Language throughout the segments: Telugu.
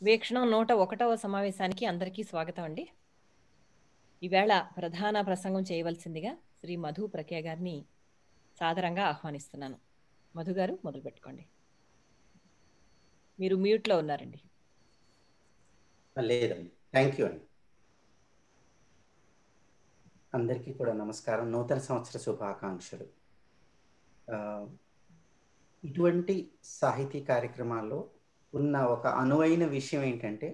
వీక్షణం 101వ సమావేశానికి అందరికీ స్వాగతం అండి. ఈవేళ ప్రధాన ప్రసంగం చేయవలసిందిగా శ్రీ మధు ప్రఖ్యా గారిని సాదరంగా ఆహ్వానిస్తున్నాను. మధు గారు మొదలు పెట్టుకోండి. మీరు మ్యూట్లో ఉన్నారండి. లేదండి. థ్యాంక్ యూ అండి. అందరికీ కూడా నమస్కారం. నూతన సంవత్సర శుభాకాంక్షలు. ఇటువంటి సాహితీ కార్యక్రమాల్లో ఉన్న ఒక అనువైన విషయం ఏంటంటే,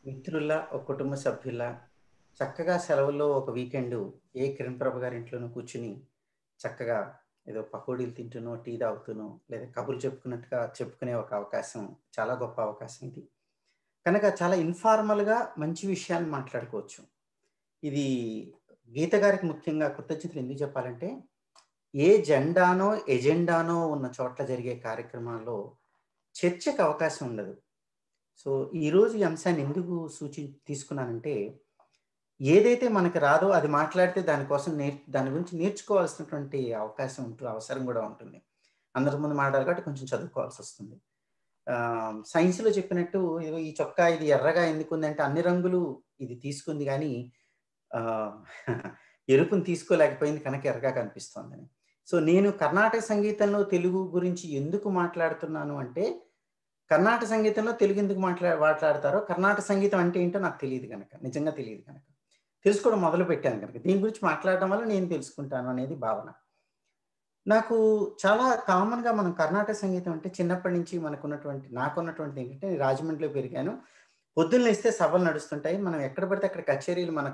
మిత్రుల, ఒక కుటుంబ సభ్యుల చక్కగా సెలవుల్లో ఒక వీకెండు కిరణ్ ప్రభ గారి ఇంట్లోనూ కూర్చుని చక్కగా ఏదో పకోడీలు తింటూనో, టీ తాగుతూనో, లేదా కబుర్లు చెప్పుకున్నట్టుగా చెప్పుకునే ఒక అవకాశం, చాలా గొప్ప అవకాశం ఇది. కనుక చాలా ఇన్ఫార్మల్గా మంచి విషయాన్ని మాట్లాడుకోవచ్చు. ఇది గీత గారికి ముఖ్యంగా కృతజ్ఞతలు ఎందుకు చెప్పాలంటే, ఏ జెండానో ఎజెండానో ఉన్న చోట్ల జరిగే కార్యక్రమాల్లో చర్చకు అవకాశం ఉండదు. సో ఈరోజు ఈ అంశాన్ని ఎందుకు తీసుకున్నానంటే, ఏదైతే మనకు రాదో అది మాట్లాడితే దానికోసం దాని గురించి నేర్చుకోవాల్సినటువంటి అవకాశం ఉంటుంది, అవసరం కూడా ఉంటుంది. అందరి ముందు మాట్లాడాలి కాబట్టి కొంచెం చదువుకోవాల్సి వస్తుంది. సైన్స్లో చెప్పినట్టు ఈ చొక్కా ఇది ఎర్రగా ఎందుకు ఉందంటే అన్ని రంగులు ఇది తీసుకుంది కానీ ఎరుపుని తీసుకోలేకపోయింది కనుక ఎర్రగా కనిపిస్తోందని. సో నేను కర్ణాటక సంగీతంలో తెలుగు గురించి ఎందుకు మాట్లాడుతున్నాను అంటే, కర్ణాటక సంగీతంలో తెలుగు ఎందుకు మాట్లాడతారో, కర్ణాటక సంగీతం అంటే ఏంటో నాకు తెలియదు కనుక, నిజంగా తెలియదు కనుక తెలుసుకోవడం మొదలు పెట్టాను కనుక దీని గురించి మాట్లాడడం వల్ల నేను తెలుసుకుంటాను అనేది భావన. నాకు చాలా కామన్గా మనం కర్ణాటక సంగీతం అంటే చిన్నప్పటి నుంచి నాకున్నటువంటి ఏంటంటే, రాజమండ్రిలో పెరిగాను. పొద్దున్న లేస్తే సభలు నడుస్తుంటాయి. మనం ఎక్కడ పడితే అక్కడ కచేరీలు మన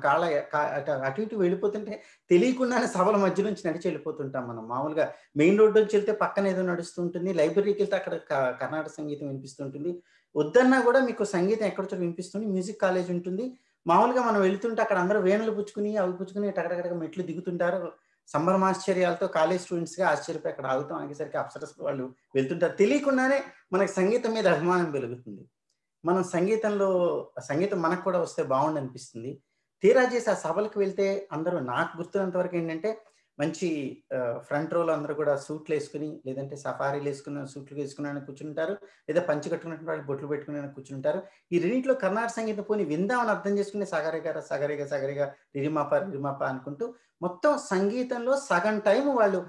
అటు ఇటు వెళ్ళిపోతుంటే తెలియకుండానే సభల మధ్య నుంచి నడిచి వెళ్ళిపోతుంటాం. మనం మామూలుగా మెయిన్ రోడ్ నుంచి వెళ్తే పక్కన ఏదో నడుస్తూ ఉంటుంది. లైబ్రరీకి వెళ్తే అక్కడ కర్ణాటక సంగీతం వినిపిస్తుంటుంది. వద్దన్నా కూడా మీకు సంగీతం ఎక్కడో వినిపిస్తుంది. మ్యూజిక్ కాలేజ్ ఉంటుంది. మామూలుగా మనం వెళ్తుంటే అక్కడ అందరూ వేణులు పుచ్చుకుని అవి పుచ్చుకుని టగడగడగా మెట్లు దిగుతుంటారు. సంభ్రమాశ్చర్యాలతో కాలేజ్ స్టూడెంట్స్గా ఆశ్చర్యపోయి అక్కడ ఆగుతాం. ఆగేసరికి అప్సరస్ వాళ్ళు వెళ్తుంటారు. తెలియకుండానే మనకి సంగీతం మీద అభిమానం పెరుగుతుంది. మనం సంగీతం మనకు కూడా వస్తే బాగుండు అనిపిస్తుంది. తీరా చేసి ఆ సభలకు వెళ్తే అందరూ, నాకు గుర్తున్నంత వరకు ఏంటంటే, మంచి ఫ్రంట్ రోలో అందరూ కూడా సూట్లు వేసుకుని, లేదంటే సఫారీలు వేసుకున్న సూట్లు వేసుకుని కూర్చుంటారు, లేదా పంచి కట్టుకున్నటువంటి వాళ్ళు బొట్లు పెట్టుకుని కూర్చుంటారు. ఈ రెండింటిలో కర్ణాటక సంగీతం పోని విందామని అర్థం చేసుకుని సగరిగా రిరిమాప అనుకుంటూ మొత్తం సంగీతంలో సగం టైం వాళ్ళు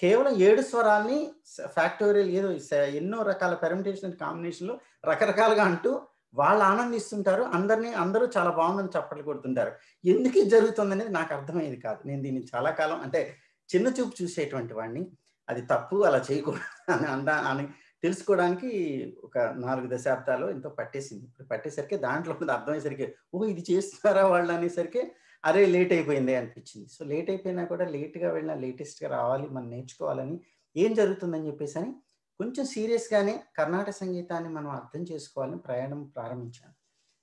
కేవలం 7 స్వరాల్ని ఫ్యాక్టోరియల్ ఏదో ఎన్నో రకాల పెర్మిటేషన్ కాంబినేషన్లో రకరకాలుగా అంటూ వాళ్ళు ఆనందిస్తుంటారు. అందరూ చాలా బాగుందని చప్పట్లు కొడుతుంటారు. ఎందుకు ఇది జరుగుతుంది అనేది నాకు అర్థమయ్యేది కాదు. నేను దీన్ని చాలా కాలం అంటే చిన్న చూపు చూసేటువంటి వాడిని. అది తప్పు, అలా చేయకూడదు అని తెలుసుకోవడానికి ఒక 4 దశాబ్దాలు ఎంతో పట్టేసింది. పట్టేసరికి దాంట్లో అర్థమయ్యేసరికి ఇది చేస్తున్నారా వాళ్ళు అనేసరికి అరే లేట్ అయిపోయింది అనిపించింది. సో లేట్ అయిపోయినా కూడా లేట్గా వెళ్ళినా లేటెస్ట్గా రావాలి, మనం నేర్చుకోవాలని, ఏం జరుగుతుందని చెప్పేసి అని కొంచెం సీరియస్గానే కర్ణాటక సంగీతాన్ని మనం అర్థం చేసుకోవాలని ప్రయాణం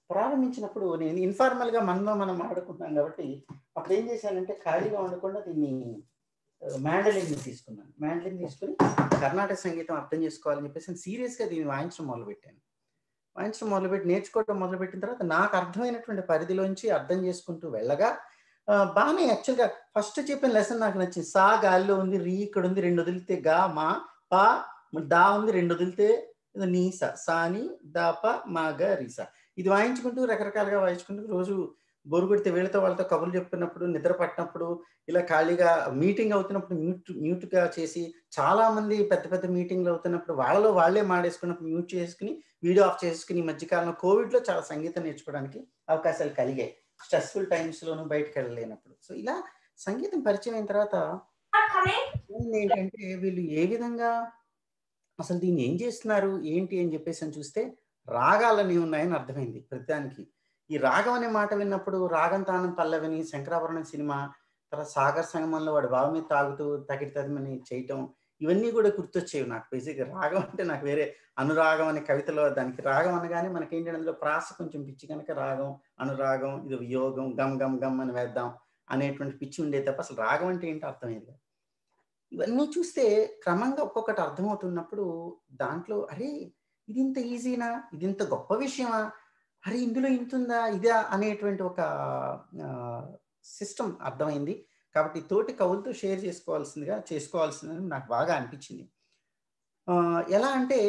ప్రారంభించినప్పుడు నేను ఇన్ఫార్మల్గా మనం ఆడుకుంటున్నాం కాబట్టి అప్పుడు ఏం చేశానంటే, ఖాళీగా ఉండకుండా దీన్ని మ్యాండలిన్ తీసుకుని కర్ణాటక సంగీతం అర్థం చేసుకోవాలని చెప్పేసి సీరియస్గా దీన్ని వాయించడం మొదలుపెట్టి నేర్చుకోవడం మొదలుపెట్టిన తర్వాత నాకు అర్థమైనటువంటి పరిధిలోంచి అర్థం చేసుకుంటూ వెళ్ళగా బాగానే యాక్చువల్గా ఫస్ట్ చెప్పిన లెసన్ నాకు నచ్చింది. సా గాలిలో ఉంది, రీ ఇక్కడ ఉంది, 2 వదిలితే గా, మా, పా, దా ఉంది, 2 వదిలితే నీ, సాని, దా, ప, మా, గ, రీ, సా. ఇది వాయించుకుంటూ రకరకాలుగా వాయించుకుంటూ రోజు బోరు కొడితే వాళ్ళతో కబుర్లు చెప్పుకున్నప్పుడు, నిద్ర పట్టినప్పుడు, ఇలా ఖాళీగా మీటింగ్ అవుతున్నప్పుడు మ్యూట్గా చేసి, చాలా మంది పెద్ద పెద్ద మీటింగ్లు అవుతున్నప్పుడు వాళ్ళే మాడేసుకున్నప్పుడు మ్యూట్ చేసుకుని, వీడియో ఆఫ్ చేసుకుని, ఈ మధ్యకాలంలో కోవిడ్లో చాలా సంగీతం నేర్చుకోవడానికి అవకాశాలు కలిగాయి. స్ట్రెస్ఫుల్ టైమ్స్లోనూ బయటకు వెళ్ళలేనప్పుడు. సో ఇలా సంగీతం పరిచయం అయిన తర్వాత ఏంటంటే, వీళ్ళు ఏ విధంగా అసలు దీన్ని ఏం చేస్తున్నారు ఏంటి అని చెప్పేసి అని చూస్తే రాగాలని ఉన్నాయని అర్థమైంది ప్రతిదానికి. ఈ రాగం అనే మాట విన్నప్పుడు రాగం తానం పల్లవిని, శంకరాభరణం సినిమా, తర్వాత సాగర్ సంగమంలో వాడు బావి మీద తాగుతూ తగిడి తదిమని చేయటం, ఇవన్నీ కూడా గుర్తొచ్చేవి నాకు. బేసిక్గా రాగం అంటే నాకు వేరే అనురాగం అనే కవితలో దానికి రాగం అనగానే మనకేంటంటే అందులో ప్రాస కొంచెం పిచ్చి కనుక రాగం, అనురాగం, ఇది యోగం, గమ్ గమ్ గమ్ అని వేద్దాం అనేటువంటి పిచ్చి ఉండేది తప్ప అసలు రాగం అంటే ఏంటో అర్థమయ్యేది. ఇవన్నీ చూస్తే క్రమంగా ఒక్కొక్కటి అర్థమవుతున్నప్పుడు దాంట్లో అరే ఇది ఇంత ఈజీనా, ఇది ఇంత గొప్ప విషయమా, అరే ఇందులో ఇంతుందా ఇదా అనేటువంటి ఒక సిస్టమ్ అర్థమైంది. కాబట్టి తోటి కవులతో షేర్ చేసుకోవాల్సిందని నాకు బాగా అనిపించింది. ఎలా అంటే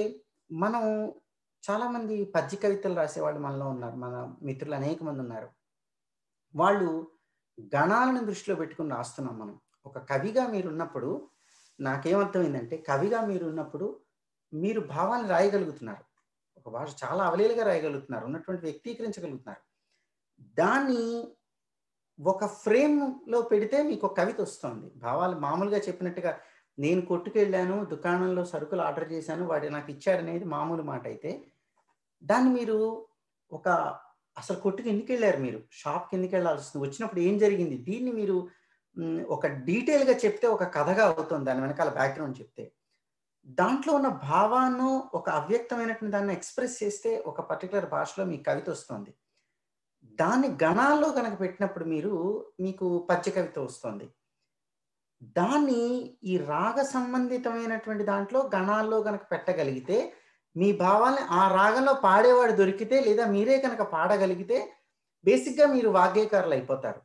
మనం చాలామంది పద్య కవితలు రాసేవాళ్ళు మనలో ఉన్నారు. మన మిత్రులు అనేక మంది ఉన్నారు. వాళ్ళు గణాలను దృష్టిలో పెట్టుకొని రాస్తున్నాం మనం. ఒక కవిగా మీరున్నప్పుడు నాకేమర్థమైందంటే, కవిగా మీరున్నప్పుడు మీరు భావాన్ని రాయగలుగుతున్నారు. ఒక భాష చాలా అవలీలగా రాయగలుగుతున్నారు. ఉన్నటువంటి వ్యక్తీకరించగలుగుతున్నారు. దాన్ని ఒక ఫ్రేమ్‌లో పెడితే మీకొక కవిత వస్తుంది. భావాలు మామూలుగా చెప్పినట్టుగా నేను కొట్టుకెళ్ళాను, దుకాణంలో సరుకులు ఆర్డర్ చేశాను, వాడు నాకిచ్చాడనేది మామూలు మాటైతే, దాన్ని మీరు ఒక అసలు కొట్టుకి ఎందుకెళ్లారు మీరు? షాప్‌కి ఎందుకెళ్లాల్సొస్తుంది? వచ్చినప్పుడు ఏం జరిగింది? దీన్ని మీరు ఒక డీటెయిల్‌గా చెప్తే ఒక కథగా అవుతుంది. దాని వెనకాల బ్యాక్‌గ్రౌండ్ చెప్తే. దాంట్లో ఉన్న భావాన్ని ఒక అవ్యక్తమైనటువంటి దాన్ని ఎక్స్‌ప్రెస్ చేస్తే ఒక పర్టిక్యులర్ భాషలో మీకు కవితొస్తుంది. దాన్ని గణాల్లో గనక పెట్టినప్పుడు మీకు పద్య కవిత వస్తుంది. దాన్ని ఈ రాగ సంబంధితమైనటువంటి దాంట్లో గణాల్లో గనక పెట్టగలిగితే, మీ భావాల్ని ఆ రాగంలో పాడేవాడు దొరికితే లేదా మీరే కనుక పాడగలిగితే బేసిక్‌గా మీరు వాగ్గేయకారులయిపోతారు.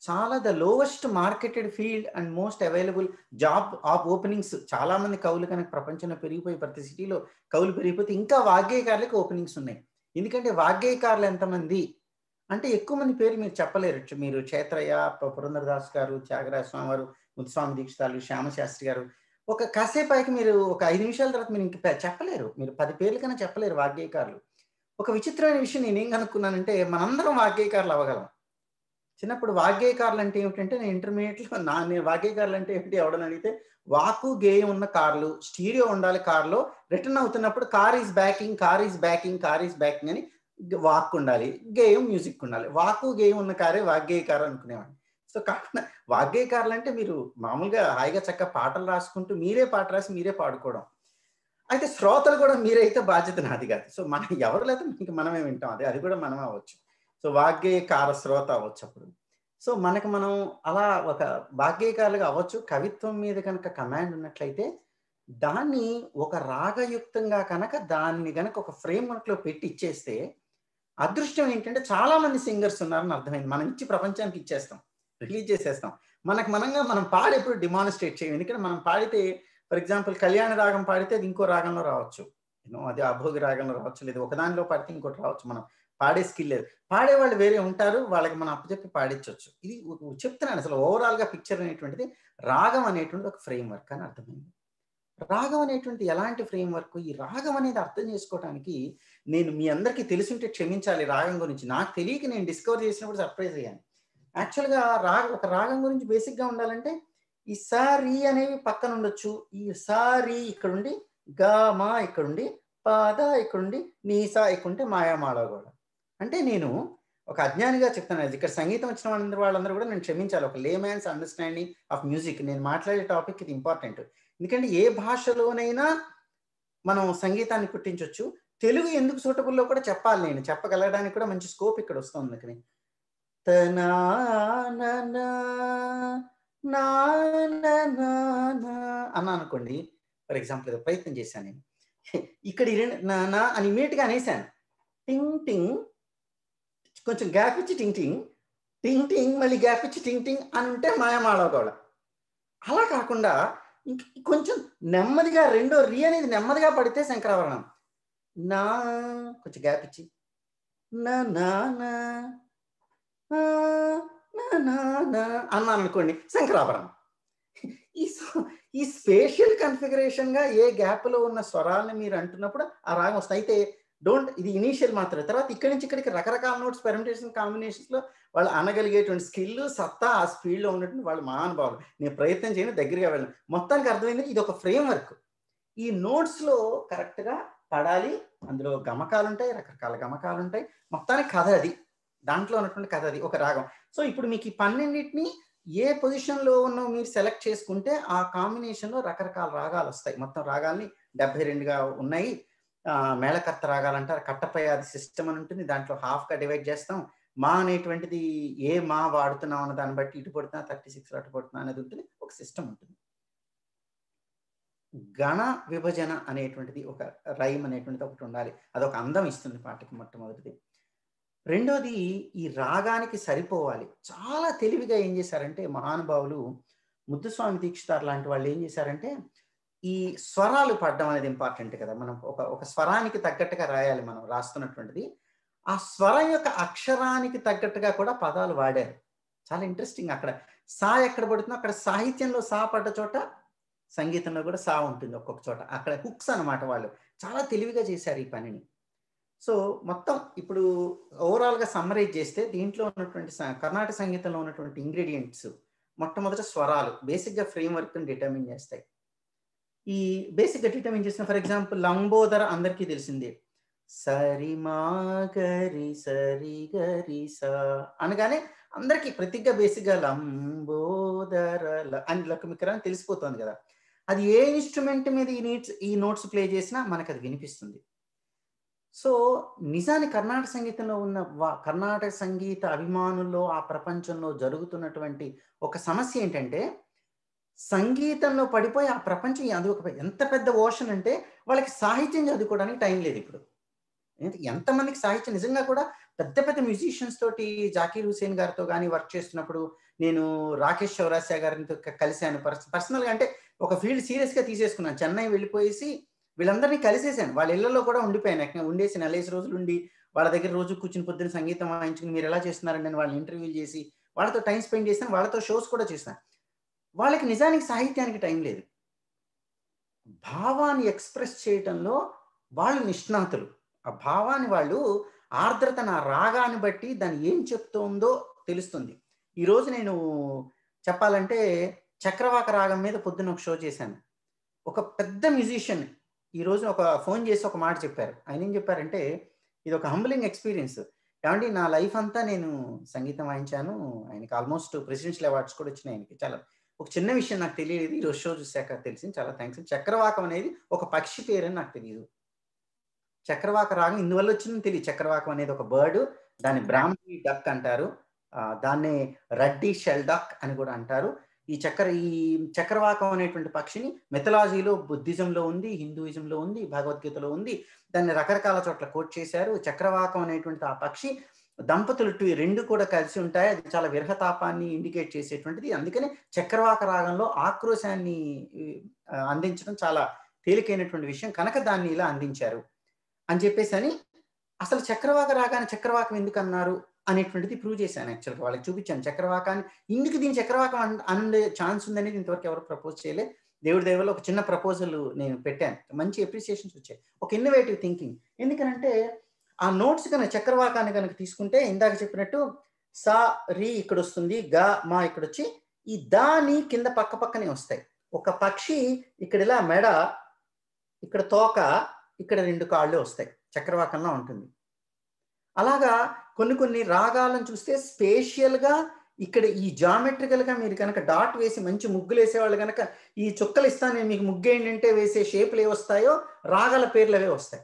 చాలా lowest marketed field and most available job openings చాలామంది కవులు కనుక ప్రపంచంలో పెరిగిపోయి ప్రతి సిటీలో కవులు పెరిగిపోతే ఇంకా వాగ్గేయకారులకి ఓపెనింగ్స్ ఉన్నాయి. ఎందుకంటే వాగ్గేయకారులు ఎంతమంది అంటే ఎక్కువ మంది పేర్లు మీరు చెప్పలేరు. మీరు చేత్రయ్య, పురంధరదాస్ గారు, త్యాగరాజ స్వామి వారు, ముత్తుస్వామి దీక్షితాలు, శ్యామశాస్త్రి గారు. ఒక కాసేపాకి మీరు ఒక 5 నిమిషాల తర్వాత మీరు ఇంక చెప్పలేరు. మీరు 10 పేర్ల కన్నా చెప్పలేరు వాగ్గేయకారులు. ఒక విచిత్రమైన విషయం నేనేం కనుక్కున్నానంటే మనందరం వాగ్గేయకారులు అవ్వగలం. చిన్నప్పుడు వాగ్గేయకారులు అంటే ఏమిటంటే నేను ఇంటర్మీడియేట్‌లో నేను వాగ్గేయకారులు అంటే ఏమిటి ఎవడని అడిగితే వాకు, గేయం ఉన్న కార్లు, స్టీరియో ఉండాలి కార్‌లో, రిటర్న్ అవుతున్నప్పుడు car is backing, car is backing, car is backing అని వాక్ ఉండాలి. గేయం మ్యూజిక్ ఉండాలి. వాకు, గేయం ఉన్న కారే వాగ్గేయకారు అనుకునేవాడిని. సో, కాకుండా వాగ్గేయకారులంటే మీరు మామూలుగా హాయిగా చక్కగా పాటలు రాసుకుంటూ మీరే పాట రాసి మీరే పాడుకోవడం. అయితే శ్రోతలు కూడా మీరైతే బాధ్యత నాది కాదు. సో, మనం ఎవరు లేకపోతే ఇంక మనమే వింటాం. అది కూడా మనమే అవ్వచ్చు. సో, వాగ్గేయకార శ్రోత అవ్వచ్చు అప్పుడు. సో, మనకు మనం అలా ఒక వాగ్గేయకారులుగా అవ్వచ్చు. కవిత్వం మీద కనుక కమాండ్ ఉన్నట్లయితే దాన్ని ఒక రాగయుక్తంగా కనుక దాన్ని గనక ఒక ఫ్రేమ్‌వర్క్‌లో పెట్టి ఇచ్చేస్తే అదృష్టం ఏంటంటే చాలా మంది సింగర్స్ ఉన్నారని అర్థమైంది. మనం ఇచ్చి ప్రపంచానికి ఇచ్చేస్తాం. రిలీజ్ చేసేస్తాం. మనకు మనంగా మనం పాడి ఎప్పుడు డెమాన్‌స్ట్రేట్ చేయం. ఎందుకంటే మనం పాడితే ఫర్ ఎగ్జాంపుల్ కళ్యాణ రాగం పాడితే అది ఇంకో రాగంలో రావచ్చు. అది అభోగి రాగంలో రావచ్చు. లేదా ఒకదానిలో పాడితే ఇంకోటి రావచ్చు. మనం పాడే స్కిల్ లేదు. పాడేవాళ్ళు వేరే ఉంటారు. వాళ్ళకి మనం అప్పచెప్పి పాడించొచ్చు. ఇది చెప్తున్నాను అసలు ఓవరాల్‌గా పిక్చర్ అనేటువంటిది రాగం అనేటువంటిది ఒక ఫ్రేమ్‌వర్క్ అని అర్థమైంది. రాగం అనేటువంటి ఎలాంటి ఫ్రేమ్‌వర్క్? ఈ రాగం అనేది అర్థం చేసుకోవటానికి నేను మీ అందరికీ తెలిసుంటే క్షమించాలి రాగం గురించి. నాకు తెలియక నేను డిస్కవర్ చేసినప్పుడు సర్ప్రైజ్ అయ్యాను. యాక్చువల్‌గా ఒక రాగం గురించి బేసిక్‌గా ఉండాలంటే ఈ సా, రి అనేవి పక్కన ఉండొచ్చు. ఈ సా, రి ఇక్కడుండి, గా, మా ఇక్కడుండి, పా, ద ఇక్కడుండి, నీ, సా ఇక్కడుంటే మాయామాళవ గూడా. అంటే నేను ఒక అజ్ఞానిగా చెప్తాను. ఇక్కడ సంగీతం వచ్చిన వాళ్ళందరూ కూడా నన్ను క్షమించాలి. ఒక లేమాన్స్ అండర్‌స్టాండింగ్ ఆఫ్ మ్యూజిక్. నేను మాట్లాడే టాపిక్ ఇది ఇంపార్టెంట్. ఎందుకంటే ఏ భాషలోనైనా మనం సంగీతాన్ని పుట్టించొచ్చు. తెలుగు ఎందుకు సూటబుల్లో కూడా చెప్పాలి నేను. చెప్పగలగడానికి కూడా మంచి స్కోప్ ఇక్కడ వస్తుంది అందుకని. తనాననా నాననానా అన్నాననుకోండి. ఫర్ ఎగ్జాంపుల్ ఏదో ప్రయత్నం చేశాను నేను. ఇక్కడ ఈ 2 నా నా అని ఇమ్మీడియేట్‌గా అనేసాను. టింగ్ టింగ్ కొంచెం గ్యాప్ ఇచ్చి టింగ్ టింగ్, టింగ్ టింగ్ మళ్ళీ గ్యాప్ ఇచ్చి టింగ్ టింగ్ అని ఉంటే మాయమాళవ గోళ. అలా కాకుండా కొంచెం నెమ్మదిగా రెండో రి అనేది నెమ్మదిగా పడితే శంకరాభరణం. నా కొంచెం గ్యాప్ ఇచ్చి నా నా నా నా నా నా అన్నాననుకోండి శంకరాభరణం. ఈ ఈ స్పేషియల్ కన్ఫిగరేషన్‌గా ఏ గ్యాప్‌లో ఉన్న స్వరాలను మీరు అంటున్నప్పుడు ఆ రాగం వస్తుంది. అయితే ఇది ఇనీషియల్ మాత్రమే. తర్వాత ఇక్కడి నుంచి ఇక్కడికి రకరకాల నోట్స్ పెర్ముటేషన్ కాంబినేషన్స్‌లో వాళ్ళు అనగలిగేటువంటి స్కిల్, సత్తా ఆ స్పీడ్‌లో ఉన్నటువంటి వాళ్ళు మహానుభావులు. నేను ప్రయత్నం చేయను, దగ్గరగా వెళ్ళను. మొత్తానికి అర్థమైంది ఇది ఒక ఫ్రేమ్‌వర్క్. ఈ నోట్స్‌లో కరెక్ట్‌గా పడాలి. అందులో గమకాలుంటాయి, రకరకాల గమకాలుంటాయి. మొత్తానికి కథ అది. దాంట్లో ఉన్నటువంటి కథ అది ఒక రాగం. సో, ఇప్పుడు మీకు ఈ 12ని ఏ పొజిషన్‌లో ఉన్నో మీరు సెలెక్ట్ చేసుకుంటే ఆ కాంబినేషన్‌లో రకరకాల రాగాలొస్తాయి. మొత్తం రాగాల్ని 72గా ఉన్నాయి. మేళకర్త రాగాలంటారు. కట్టపయాది సిస్టమ్ అని ఉంటుంది. దాంట్లో హాఫ్‌గా డివైడ్ చేస్తాం. మా అనేటువంటిది ఏ మా వాడుతున్నాం అన్న దాన్ని బట్టి ఇటు పడుతున్నా 36 అటు పడుతున్నా అనేది ఉంటుంది. ఒక సిస్టమ్ ఉంటుంది. గణ విభజన అనేటువంటిది ఒక రైమ్ అనేటువంటిది ఒకటి ఉండాలి. అదొక అందం ఇస్తుంది పాటకి మొట్టమొదటిది. రెండోది ఈ రాగానికి సరిపోవాలి. చాలా తెలివిగా ఏం చేశారంటే మహానుభావులు ముద్దుస్వామి దీక్షితార్ లాంటి వాళ్ళు ఏం చేశారంటే ఈ స్వరాలు పడడం అనేది ఇంపార్టెంట్ కదా. మనం ఒక స్వరానికి తగ్గట్టుగా రాయాలి మనం రాస్తున్నటువంటిది. ఆ స్వరం యొక్క అక్షరానికి తగ్గట్టుగా కూడా పదాలు వాడారు. చాలా ఇంట్రెస్టింగ్. అక్కడ సా ఎక్కడ పడుతుందో అక్కడ సాహిత్యంలో సా పడ్డ చోట సంగీతంలో కూడా సా ఉంటుంది ఒక్కొక్క చోట. అక్కడ హుక్స్ అనమాట వాళ్ళు. చాలా తెలివిగా చేశారు ఈ పనిని. సో, మొత్తం ఇప్పుడు ఓవరాల్‌గా సమ్మరైజ్ చేస్తే దీంట్లో ఉన్నటువంటి కర్ణాటక సంగీతంలో ఉన్నటువంటి ఇంగ్రీడియెంట్స్ మొట్టమొదట స్వరాలు. బేసిక్‌గా ఫ్రేమ్‌వర్క్‌ని డిటర్మిన్ చేస్తాయి. ఈ బేసిక్‌గా డిటర్మిన్ చేసిన ఫర్ ఎగ్జాంపుల్ 'లంబోదర' అందరికీ తెలిసిందే. సరి మా గరి సరి గరి సా అనగానే అందరికీ ప్రతిగ్గా బేసిక్‌గా లంబోదర అని లకమికరని తెలిసిపోతుంది కదా. అది ఏ ఇన్‌స్ట్రుమెంట్ మీద ఈ నోట్స్ ప్లే చేసినా మనకది వినిపిస్తుంది. సో, నిజానికి కర్ణాటక సంగీతంలో ఉన్న కర్ణాటక సంగీత అభిమానుల్లో, ఆ ప్రపంచంలో జరుగుతున్నటువంటి ఒక సమస్య ఏంటంటే, సంగీతంలో పడిపోయి ఆ ప్రపంచం అది ఒక ఎంత పెద్ద ఓషన్ అంటే, వాళ్ళకి సాహిత్యం చదువుకోవడానికి టైం లేదిప్పుడు. ఎంతమందికి సాహిత్యం నిజంగా కూడా పెద్ద పెద్ద మ్యూజిషియన్స్ తోటి 'జాకీర్ హుసేన్' గారితో గాని వర్క్ చేస్తున్నప్పుడు, నేను 'రాకేష్ చౌరాసియా' గారితో కలిసాను. పర్సనల్‌గా అంటే ఒక ఫీల్డ్ సీరియస్‌గా తీసేసుకున్నాను. చెన్నై వెళ్ళిపోయేసి వీళ్ళందరినీ కలిసేసాను. వాళ్ళ ఇళ్లలో కూడా ఉండిపోయాను. ఉండేసి నెలేసి రోజులుండి, వాళ్ళ దగ్గర రోజు కూర్చొని పొద్దున్న సంగీతం వాయించుకొని మీరెలా చేస్తున్నారండి అని వాళ్ళని ఇంటర్వ్యూలు చేసి, వాళ్ళతో టైమ్ స్పెండ్ చేశాను. వాళ్ళతో షోస్ కూడా చేశాను. వాళ్ళకి నిజానికి సాహిత్యానికి టైం లేదు. భావాన్ని ఎక్స్‌ప్రెస్ చేయటంలో వాళ్ళు నిష్ణాతులు. ఆ భావాన్ని వాళ్ళు ఆర్ద్రతను, ఆ రాగాన్ని బట్టి దాన్ని ఏం చెప్తోందో తెలుస్తుంది. ఈరోజు నేను చెప్పాలంటే 'చక్రవాక రాగం' మీద పొద్దున్న ఒక షో చేశాను. ఒక పెద్ద మ్యూజిషియన్ ఈరోజు ఫోన్ చేసి ఒక మాట చెప్పారు. ఆయన ఏం చెప్పారంటే, ఇదొక హంబ్లింగ్ ఎక్స్‌పీరియన్స్. ఏవండీ నా లైఫ్ అంతా నేను సంగీతం వాయించాను. ఆయనకి ఆల్‌మోస్ట్ ప్రెసిడెన్షియల్ అవార్డ్స్ కూడా వచ్చినాయి ఆయనకి. చాలా ఒక చిన్న విషయం నాకు తెలియలేదు. ఈరోజు షో చూసాక తెలిసింది. చాలా థాంక్స్. చక్రవాకం అనేది ఒక పక్షి పేరని నాకు తెలీదు. చక్రవాక రాగం ఇందువల్ల వచ్చిందని తెలీదు. చక్రవాకం అనేది ఒక బర్డ్. దాన్ని బ్రాహ్మీ డక్ అంటారు. దాన్నే రడ్డీ షెల్ డక్ అని కూడా అంటారు. ఈ చక్రవాకం అనేటువంటి పక్షిని మిథాలజీలో, బుద్ధిజంలో ఉంది, హిందూయిజంలో ఉంది, భగవద్గీతలో ఉంది. దాన్ని రకరకాల చోట్ల కోట్ చేశారు. చక్రవాకం అనేటువంటి ఆ పక్షి దంపతులు 2 కూడా కలిసి ఉంటాయి. అది చాలా విరహతాపాన్ని ఇండికేట్ చేసేటువంటిది. అందుకనే చక్రవాక రాగంలో ఆక్రోశాన్ని అందించడం చాలా తేలికైనటువంటి విషయం కనుక దాన్ని ఇలా అందించారు అని చెప్పేసని, అసలు చక్రవాక రాగాన్ని చక్రవాకం ఎందుకన్నారు అనేటువంటిది ప్రూవ్ చేశాను యాక్చువల్‌గా. వాళ్ళకి చూపించాను. దీని చక్రవాకం అండే ఛాన్స్ ఉందనేది ఇంతవరకు ఎవరు ప్రపోజ్ చేయలే. దేవుడి దయ వల్ల ఒక చిన్న ప్రపోజల్ నేను పెట్టాను. మంచి అప్రిసియేషన్స్ వచ్చాయి. ఒక ఇన్నోవేటివ్ థింకింగ్. ఎందుకనంటే, ఆ నోట్స్ చక్రవాకాన్ని గనక తీసుకుంటే ఇందాక చెప్పినట్టు సా, రి ఇక్కడొస్తుంది. గా, మా ఇక్కడొచ్చి ఈ దా, ని కింద పక్కనే వస్తాయి. ఒక పక్షి ఇక్కడ ఇలా మెడ, ఇక్కడ తోక, ఇక్కడ 2 కాళ్ళు వస్తాయి. చక్రవాకంలో ఉంటుంది. అలాగా కొన్ని రాగాలను చూస్తే స్పేషియల్‌గా ఇక్కడ ఈ జామెట్రికల్‌గా మీరు కనుక డాట్ వేసి మంచి ముగ్గులేసేవాళ్ళు గనక ఈ చుక్కలు ఇస్తాను నేను మీకు ముగ్గేంటంటే వేసే షేపులు ఏవొస్తాయో రాగాల పేర్లు అవే వస్తాయి.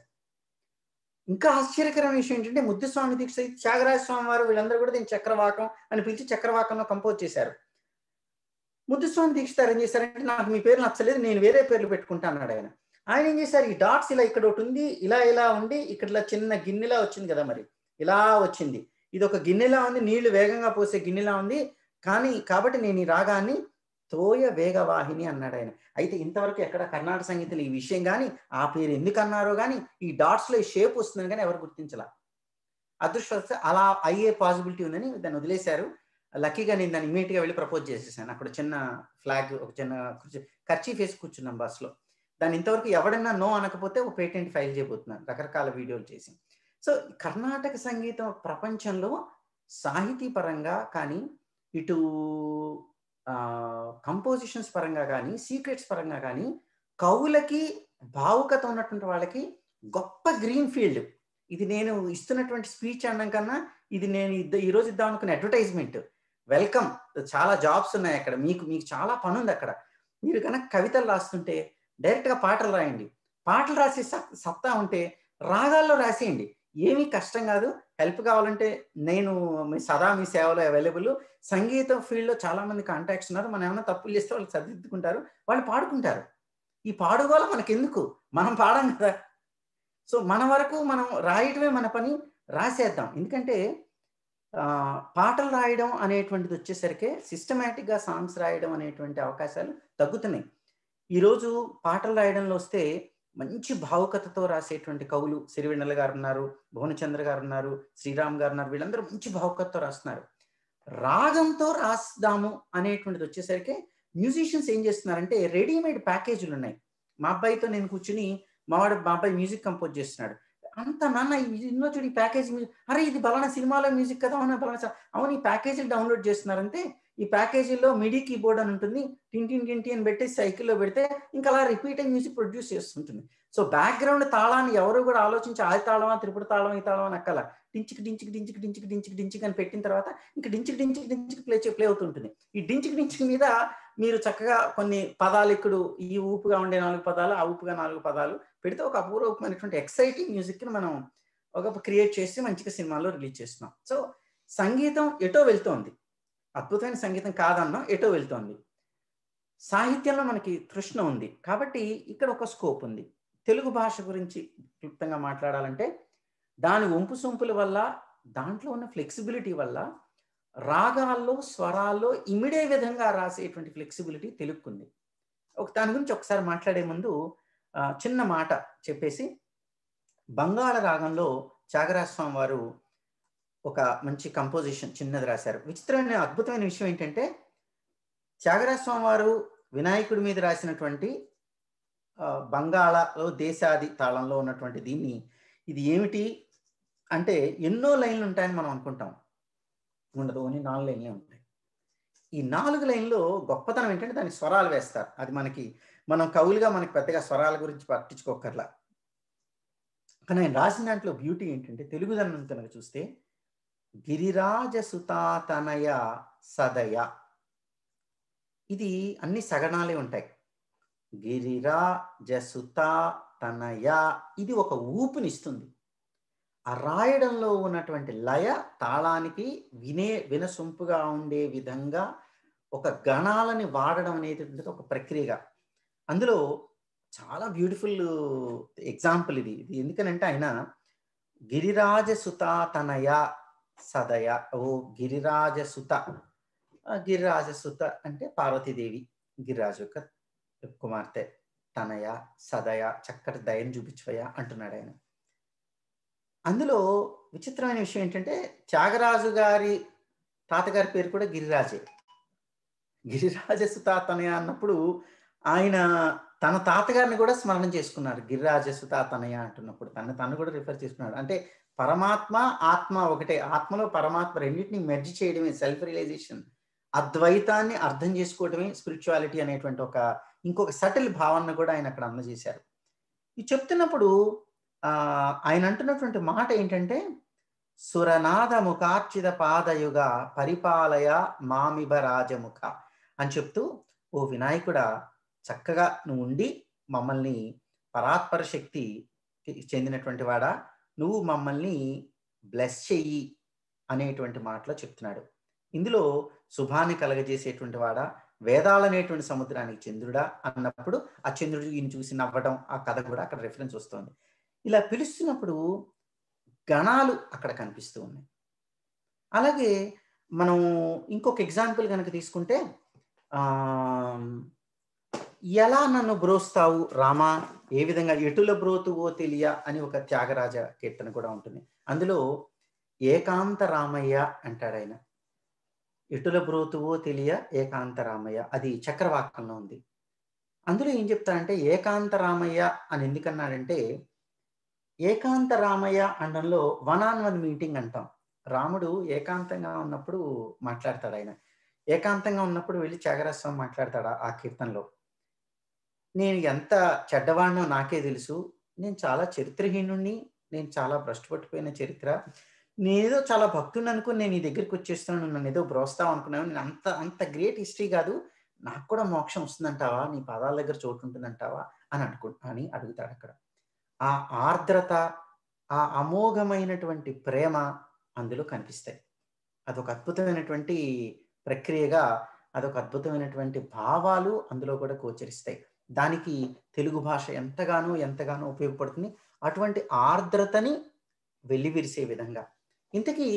ఇంకా ఆశ్చర్యకరమైన విషయం ఏంటంటే ముద్దుస్వామి దీక్షిత్, త్యాగరాజ స్వామి వారు వీళ్ళందరూ కూడా దీన్ని చక్రవాకం అని పిలిచి చక్రవాకంలో కంపోజ్ చేశారు. ముద్దుస్వామి దీక్షిత్ గారు ఏం చేశారంటే నాకు మీ పేరు నచ్చలేదు నేను వేరే పేర్లు పెట్టుకుంటా అన్నాడు ఆయన. ఆయన ఏం చేశారు ఈ డాట్స్ ఇలా ఇక్కడ ఒకటి ఉంది ఇలా ఉండి ఇక్కడ ఇలా చిన్న గిన్నెలా వచ్చింది కదా మరి ఇలా వచ్చింది. ఇది ఒక గిన్నెలా ఉంది నీళ్లు వేగంగా పోసే గిన్నెలా ఉంది కాబట్టి నేను ఈ రాగాన్ని తోయ వేగవాహిని అన్నాడు ఆయన. అయితే ఇంతవరకు ఎక్కడ కర్ణాటక సంగీతంలో ఈ విషయం కానీ ఆ పేరు ఎందుకు అన్నారో కానీ ఈ డాట్స్ లో ఈ షేప్ వస్తుందని కానీ ఎవరు గుర్తించలా. అదృష్టవశాత్తు అలా అయ్యే పాసిబిలిటీ ఉందని దాన్ని వదిలేశారు. లక్కీగా నేను దాన్ని ఇమీడియట్గా వెళ్ళి ప్రపోజ్ చేసేసాను. అక్కడ చిన్న ఫ్లాగ్ ఒక చిన్న కర్చీఫ్ వేసి కూర్చున్నాం బస్సులో. దాన్ని ఇంతవరకు ఎవడన్నా నో అనకపోతే ఒక పేటెంట్ ఫైల్ చేయబోతున్నాను రకరకాల వీడియోలు చేసి. సో కర్ణాటక సంగీతం ప్రపంచంలో సాహితీ పరంగా కానీ ఇటు కంపోజిషన్స్ పరంగా కానీ సీక్రెట్స్ పరంగా కానీ కవులకి భావుకత ఉన్నటువంటి వాళ్ళకి గొప్ప గ్రీన్ ఫీల్డ్. ఇది నేను ఇస్తున్నటువంటి స్పీచ్ అనడం కన్నా ఇది నేను ఈరోజు ఇద్దాం అనుకున్న అడ్వర్టైజ్మెంట్. వెల్కమ్, చాలా జాబ్స్ ఉన్నాయి అక్కడ. మీకు చాలా పని ఉంది అక్కడ. మీరు కనుక కవితలు రాస్తుంటే డైరెక్ట్గా పాటలు రాయండి. పాటలు రాసే సత్తా ఉంటే రాగాల్లో రాసేయండి. ఏమీ కష్టం కాదు. హెల్ప్ కావాలంటే నేను సదా మీ సేవలో అవైలబుల్. సంగీతం ఫీల్డ్లో చాలా మంది కాంటాక్ట్స్ ఉన్నారు. మనం ఏమైనా తప్పులు చేస్తే వాళ్ళు సరిదిద్దుకుంటారు, వాళ్ళు పాడుకుంటారు. ఈ పాడుగోల మనకెందుకు, మనం పాడం కదా. సో మన వరకు మనం రాయటమే మన పని, రాసేద్దాం. ఎందుకంటే పాటలు రాయడం అనేటువంటిది వచ్చేసరికి సిస్టమేటిక్గా సాంగ్స్ రాయడం అనేటువంటి అవకాశాలు తగ్గుతున్నాయి. ఈరోజు పాటలు రాయడంలో వస్తే మంచి భావుకతతో రాసేటువంటి కవులు సిరివెన్నెల గారు ఉన్నారు, భువనచంద్ర గారు ఉన్నారు, శ్రీరామ్ గారు ఉన్నారు. వీళ్ళందరూ మంచి భావుకతతో రాస్తున్నారు. రాగంతో రాస్తాము అనేటువంటిది వచ్చేసరికి మ్యూజిషియన్స్ ఏం చేస్తున్నారంటే రెడీమేడ్ ప్యాకేజీలు ఉన్నాయి. మా అబ్బాయితో నేను కూర్చుని మా అబ్బాయి మ్యూజిక్ కంపోజ్ చేస్తున్నాడు. అంత నాన్న ఇన్నో చూడు ఈ ప్యాకేజ్ మ్యూజిక్, అరే ఇది బలానా సినిమాలో మ్యూజిక్ కదా, అవునా బలానా, అవును ఈ ప్యాకేజీలు డౌన్లోడ్ చేస్తున్నారంటే ఈ ప్యాకేజీలో మిడీ కీబోర్డ్ అని ఉంటుంది, టింటిన్ టింటి అని పెట్టి సైకిల్లో పెడితే ఇంకా అలా రిపీట్ అయ్యి మ్యూజిక్ ప్రొడ్యూస్ చేస్తుంటుంది. సో బ్యాక్గ్రౌండ్ తాళాన్ని ఎవరు కూడా ఆలోచించి ఆ తాళమా త్రిపుర తాళం ఈ తాళం అని అక్కల డించిక్ డించిక్ డించిక్ డించిక్ డించిక్ డించిక్ అని పెట్టిన తర్వాత ఇంకా డించిక్ డించిక్ డించిక్ ప్లే అవుతుంటుంది. ఈ డించిక్ డించిక్ మీద మీరు చక్కగా కొన్ని పదాలు ఇక్కడ ఈ ఊపుగా ఉండే 4 పదాలు, ఆ ఊపుగా 4 పదాలు పెడితే ఒక అపూర్వమైనటువంటి ఎక్సైటింగ్ మ్యూజిక్ ని మనం ఒక క్రియేట్ చేసి మంచిగా సినిమాలో రిలీజ్ చేస్తున్నాం. సో సంగీతం ఎటో వెళ్తోంది, అద్భుతమైన సంగీతం కాదన్నా ఎటో వెళ్తోంది. సాహిత్యంలో మనకి తృష్ణ ఉంది కాబట్టి ఇక్కడ ఒక స్కోప్ ఉంది. తెలుగు భాష గురించి క్లుప్తంగా మాట్లాడాలంటే దాని వంపు సొంపుల వల్ల, దాంట్లో ఉన్న ఫ్లెక్సిబిలిటీ వల్ల రాగాల్లో స్వరాల్లో ఇమిడే విధంగా రాసేటువంటి ఫ్లెక్సిబిలిటీ తెలుగుకుంది. దాని గురించి ఒకసారి మాట్లాడే ముందు చిన్న మాట చెప్పేసి, బంగాళ రాగంలో త్యాగరాజ స్వామి వారు ఒక మంచి కంపోజిషన్ చిన్నది రాశారు. విచిత్రమైన అద్భుతమైన విషయం ఏంటంటే త్యాగరాజ స్వామి వారు వినాయకుడి మీద రాసినటువంటి బంగాళలో దేశాది తాళంలో ఉన్నటువంటి దీన్ని, ఇది ఏమిటి అంటే ఎన్నో లైన్లు ఉంటాయని మనం అనుకుంటాం, ఉండదు, ఓన్లీ 4 లైన్లే ఉంటాయి. ఈ 4 లైన్లో గొప్పతనం ఏంటంటే దాని స్వరాలు వేస్తారు. అది మనం కవులుగా మనకి పెద్దగా స్వరాల గురించి పట్టించుకోకర్లా. కానీ ఆయన రాసిన దాంట్లో బ్యూటీ ఏంటంటే తెలుగుదనం కనుక చూస్తే గిరిరాజ సుతాతనయ సదయ, ఇది అన్ని సగణాలే ఉంటాయి. గిరిరాజ సుతాతనయ ఇది ఒక ఊపునిస్తుంది. ఆ రాయడంలో ఉన్నటువంటి లయ తాళానికి వినసొంపుగా ఉండే విధంగా ఒక గణాలని వాడడం అనేది ఒక ప్రక్రియగా, అందులో చాలా బ్యూటిఫుల్ ఎగ్జాంపుల్ ఇది. ఎందుకనంటే ఆయన గిరిరాజ సుతాతనయ సదయ, ఓ గిరిరాజ సుత, గిరిరాజ సుత అంటే పార్వతీదేవి, గిరిరాజు యొక్క కుమార్తె, తనయ సదయ చక్కటి దయను చూపించవయ్యా అంటున్నాడు ఆయన. అందులో విచిత్రమైన విషయం ఏంటంటే త్యాగరాజు గారి తాతగారి పేరు కూడా గిరిరాజే. గిరిరాజ సుతాతనయ అన్నప్పుడు ఆయన తన తాతగారిని కూడా స్మరణ చేసుకున్నారు. గిరిరాజ సుతాతనయ అంటున్నప్పుడు తను కూడా రిఫర్ చేసుకున్నాడు. అంటే పరమాత్మ ఆత్మ ఒకటే, ఆత్మలో పరమాత్మ రెండింటిని మెర్జ్ చేయడమే సెల్ఫ్ రియలైజేషన్, అద్వైతాన్ని అర్థం చేసుకోవడమే స్పిరిచువాలిటీ అనేటువంటి ఇంకొక సటిల్ భావన కూడా ఆయన అక్కడ అందజేశారు. ఇది చెప్తున్నప్పుడు ఆయన అంటున్నటువంటి మాట ఏంటంటే సురనాద ముఖార్చిత పాదయుగ పరిపాలయ మామిబ రాజముఖ అని చెప్తూ, ఓ వినాయకుడా చక్కగా నువ్వు ఉండి మమ్మల్ని పరాత్పర శక్తి చెందినటువంటి వాడా, నువ్వు మమ్మల్ని బ్లెస్ చెయ్యి అనేటువంటి మాటలో చెప్తున్నాడు. ఇందులో శుభాన్ని కలగజేసేటువంటి వాడా, వేదాలనేటువంటి సముద్రానికి చంద్రుడా అన్నప్పుడు ఆ చంద్రుడు ఈయన చూసి నవ్వడం, ఆ కథ కూడా అక్కడ రెఫరెన్స్ వస్తుంది. ఇలా పిలుస్తున్నప్పుడు గణాలు అక్కడ కనిపిస్తూ ఉన్నాయి. అలాగే మనం ఇంకొక ఎగ్జాంపుల్ కనుక తీసుకుంటే ఎలా నన్ను బ్రోస్తావు రామా, ఏ విధంగా ఎటుల బ్రోతువో తెలియ అని ఒక త్యాగరాజ కీర్తన కూడా ఉంటుంది. అందులో ఏకాంత రామయ్య అంటాడు ఆయన. ఎటుల బ్రోతువో తెలియ ఏకాంత రామయ్య, అది చక్రవాకంలో ఉంది. అందులో ఏం చెప్తారంటే ఏకాంత రామయ్య అని ఎందుకన్నాడంటే, ఏకాంత రామయ్య అనడంలో 1-on-1 మీటింగ్ అంటాం. రాముడు ఏకాంతంగా ఉన్నప్పుడు మాట్లాడతాడు. ఆయన ఏకాంతంగా ఉన్నప్పుడు వెళ్ళి త్యాగరాజ స్వామి మాట్లాడతాడు ఆ కీర్తనలో. నేను ఎంత చెడ్డవాడినో నాకే తెలుసు, నేను చాలా చరిత్రహీనుణ్ణి, నేను చాలా భ్రష్టు పట్టిపోయిన చరిత్ర, నేనేదో చాలా భక్తుని అనుకుని నేను నీ దగ్గరికి వచ్చేస్తున్నాను, నన్ను ఏదో బ్రోస్తావు అనుకున్నాను, నేను అంత గ్రేట్ హిస్టరీ కాదు, నాకు కూడా మోక్షం వస్తుందంటావా, నీ పాదాల దగ్గర చోటు ఉంటుందంటావా అని అడుగుతాడు. అక్కడ ఆ ఆర్ద్రత, ఆ అమోఘమైనటువంటి ప్రేమ అందులో కనిపిస్తాయి. అదొక అద్భుతమైనటువంటి ప్రక్రియగా, అదొక అద్భుతమైనటువంటి భావాలు అందులో కూడా గోచరిస్తాయి. దానికి తెలుగు భాష ఎంతగానో ఉపయోగపడుతుంది. అటువంటి ఆర్ద్రతని వెల్లివిరిసే విధంగా. ఇంతకీ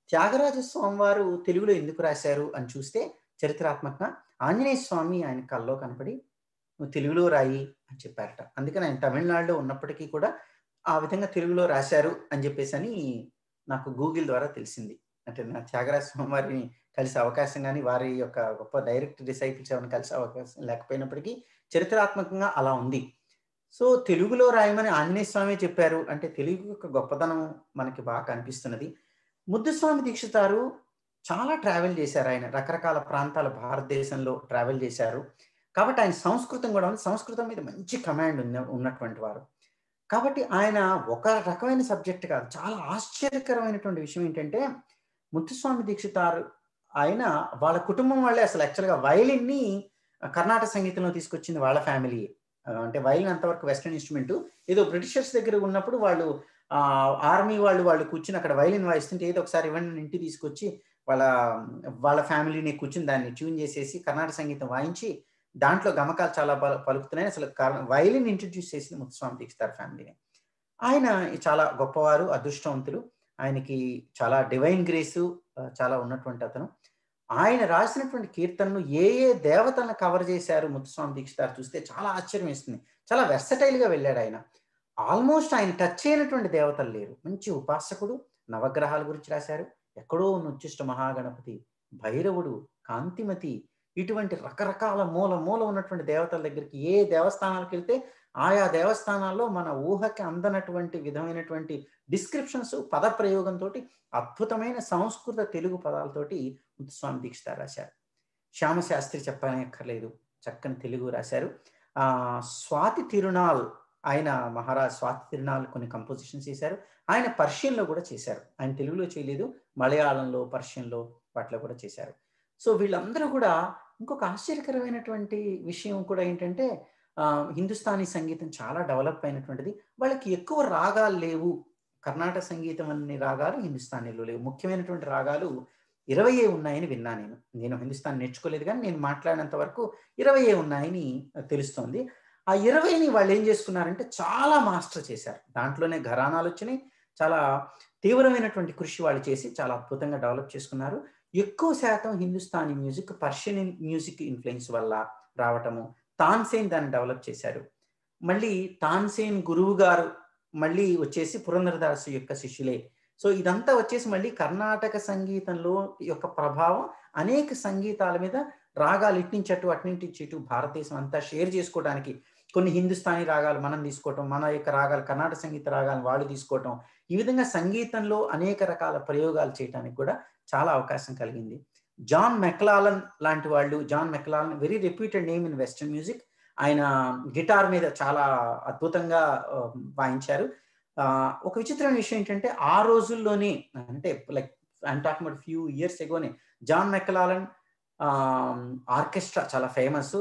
త్యాగరాజ స్వామి వారు తెలుగులో ఎందుకు రాశారు అని చూస్తే చరిత్రాత్మకంగా ఆంజనేయ స్వామి ఆయన కల్లో కనపడి నువ్వు తెలుగులో రాయి అని చెప్పారట. అందుకని ఆయన తమిళనాడులో ఉన్నప్పటికీ కూడా ఆ విధంగా తెలుగులో రాశారు అని చెప్పేసని నాకు గూగుల్ ద్వారా తెలిసింది. అంటే నా త్యాగరాజ స్వామి వారిని కలిసే అవకాశం గాని, వారి యొక్క గొప్ప డైరెక్ట్ డిసైపుల్స్ ఎవరిని కలిసే అవకాశం లేకపోయినప్పటికీ చరిత్రాత్మకంగా అలా ఉంది. సో, తెలుగులో రాయమని ఆంజనేయ స్వామే చెప్పారు అంటే తెలుగు యొక్క గొప్పతనం మనకి బాగా కనిపిస్తున్నది. ముద్దుస్వామి దీక్షితారు చాలా ట్రావెల్ చేశారు ఆయన. రకరకాల ప్రాంతాల భారతదేశంలో ట్రావెల్ చేశారు. కాబట్టి ఆయన సంస్కృతం కూడా ఉంది. సంస్కృతం మీద మంచి కమాండ్ ఉన్నటువంటి వారు. కాబట్టి ఆయన ఒక రకమైన సబ్జెక్ట్ కాదు. చాలా ఆశ్చర్యకరమైనటువంటి విషయం ఏంటంటే, ముత్తుస్వామి దీక్షితారు ఆయన వాళ్ళ కుటుంబం వాళ్ళే అసలు యాక్చువల్‌గా వయలిన్‌ని కర్ణాటక సంగీతంలో తీసుకొచ్చింది వాళ్ళ ఫ్యామిలీయే. అంటే వయలిన్ అంతవరకు వెస్టర్న్ ఇన్‌స్ట్రుమెంటు. ఏదో బ్రిటిషర్స్ దగ్గర ఉన్నప్పుడు వాళ్ళు ఆర్మీ వాళ్ళు కూర్చొని అక్కడ వయలిన్ వాయిస్తుంటే ఏదో ఒకసారి ఇవ్వండి ఇంటికి తీసుకొచ్చి వాళ్ళ వాళ్ళ ఫ్యామిలీని కూర్చొని దాన్ని ట్యూన్ చేసేసి కర్ణాటక సంగీతం వాయించి దాంట్లో గమకాలు చాలా పలుకుతున్నాయి. అసలు వయలిన్ ఇంట్రొడ్యూస్ చేసింది ముత్తుస్వామి దీక్షితార్ ఫ్యామిలీనే. ఆయన చాలా గొప్పవారు, అదృష్టవంతులు. ఆయనకి చాలా డివైన్ గ్రేసు చాలా ఉన్నటువంటి అతను. ఆయన రాసినటువంటి కీర్తనలు ఏ దేవతలను కవర్ చేశారు ముత్తుస్వామి దీక్షితార్ చూస్తే చాలా ఆశ్చర్యం వేస్తుంది. చాలా వెర్సటైల్‌గా వెళ్ళాడాయన. ఆల్మోస్ట్ ఆయన టచ్ చేయనటువంటి దేవతలు లేరు. మంచి ఉపాసకుడు, నవగ్రహాల గురించి రాశారు. ఎక్కడో నుజ్జిష్ట మహాగణపతి, భైరవుడు, కాంతిమతి ఇటువంటి రకరకాల మూల ఉన్నటువంటి దేవతల దగ్గరికి ఏ దేవస్థానాలకెళ్తే ఆయా దేవస్థానాల్లో మన ఊహకి అందనటువంటి విధమైనటువంటి డిస్క్రిప్షన్స్ పదప్రయోగంతోటి అద్భుతమైన సంస్కృత తెలుగు పదాలతోటి ముత్తుస్వామి దీక్షితార్ రాశారు. శ్యామశాస్త్రి చెప్పనక్కర్లేదు. చక్కని తెలుగు రాశారు. స్వాతి తిరునాల్ ఆయన మహారాజ్ స్వాతి తిరునాల్ కొన్ని కంపోజిషన్స్ చేశారు. ఆయన పర్షియన్‌లో కూడా చేశారు. ఆయన తెలుగులో చేయలేదు. మలయాళంలో, పర్షియన్‌లో వాటిలో కూడా చేశారు. సో, వీళ్ళందరూ కూడా ఇంకొక ఆశ్చర్యకరమైనటువంటి విషయం కూడా ఏంటంటే హిందుస్థానీ సంగీతం చాలా డెవలప్ అయినటువంటిది. వాళ్ళకి ఎక్కువ రాగాలు లేవు. కర్ణాటక సంగీతం అన్ని రాగాలు హిందుస్థానీలో లేవు. ముఖ్యమైనటువంటి రాగాలు 20 ఉన్నాయని విన్నా నేను. నేను హిందుస్థానీ నేర్చుకోలేదు గానీ నేను మాట్లాడినంత వరకు 20 ఉన్నాయని తెలుస్తోంది. ఆ 20ని వాళ్ళు ఏం చేసుకున్నారంటే చాలా మాస్టర్ చేశారు. దాంట్లోనే ఘరానాలొచ్చినాయి. చాలా తీవ్రమైనటువంటి కృషి వాళ్ళు చేసి చాలా అద్భుతంగా డెవలప్ చేసుకున్నారు. ఎక్కువ శాతం Hindustani music Persian music influence వల్ల రావటము. తాన్సేన్ దాన్ని డెవలప్ చేశారు. మళ్ళీ తాన్సేన్ గురువు గారు మళ్ళీ వచ్చేసి పురంధరదాసు యొక్క శిష్యులే. సో, ఇదంతా వచ్చేసి మళ్ళీ కర్ణాటక సంగీతంలో యొక్క ప్రభావం అనేక సంగీతాల మీద రాగాలు ఇట్నుంచి అటు, అటునుంచి ఇటు భారతదేశం అంతా షేర్ చేసుకోవడానికి కొన్ని హిందుస్థానీ రాగాలు మనం తీసుకోవటం, మన యొక్క రాగాలు కర్ణాటక సంగీత రాగాలను వాళ్ళు తీసుకోవటం. ఈ విధంగా సంగీతంలో అనేక రకాల ప్రయోగాలు చేయటానికి కూడా చాలా అవకాశం కలిగింది. జాన్ మెక్లాలన్ లాంటి వాళ్ళు John McLaughlin very reputed name in western music. ఆయన గిటార్ మీద చాలా అద్భుతంగా వాయించారు. ఒక విచిత్రమైన విషయం ఏంటంటే ఆ రోజుల్లోనే అంటే like I'm talking about few years ఎగోనే జాన్ మెక్లాలన్ ఆర్కెస్ట్రా చాలా ఫేమస్.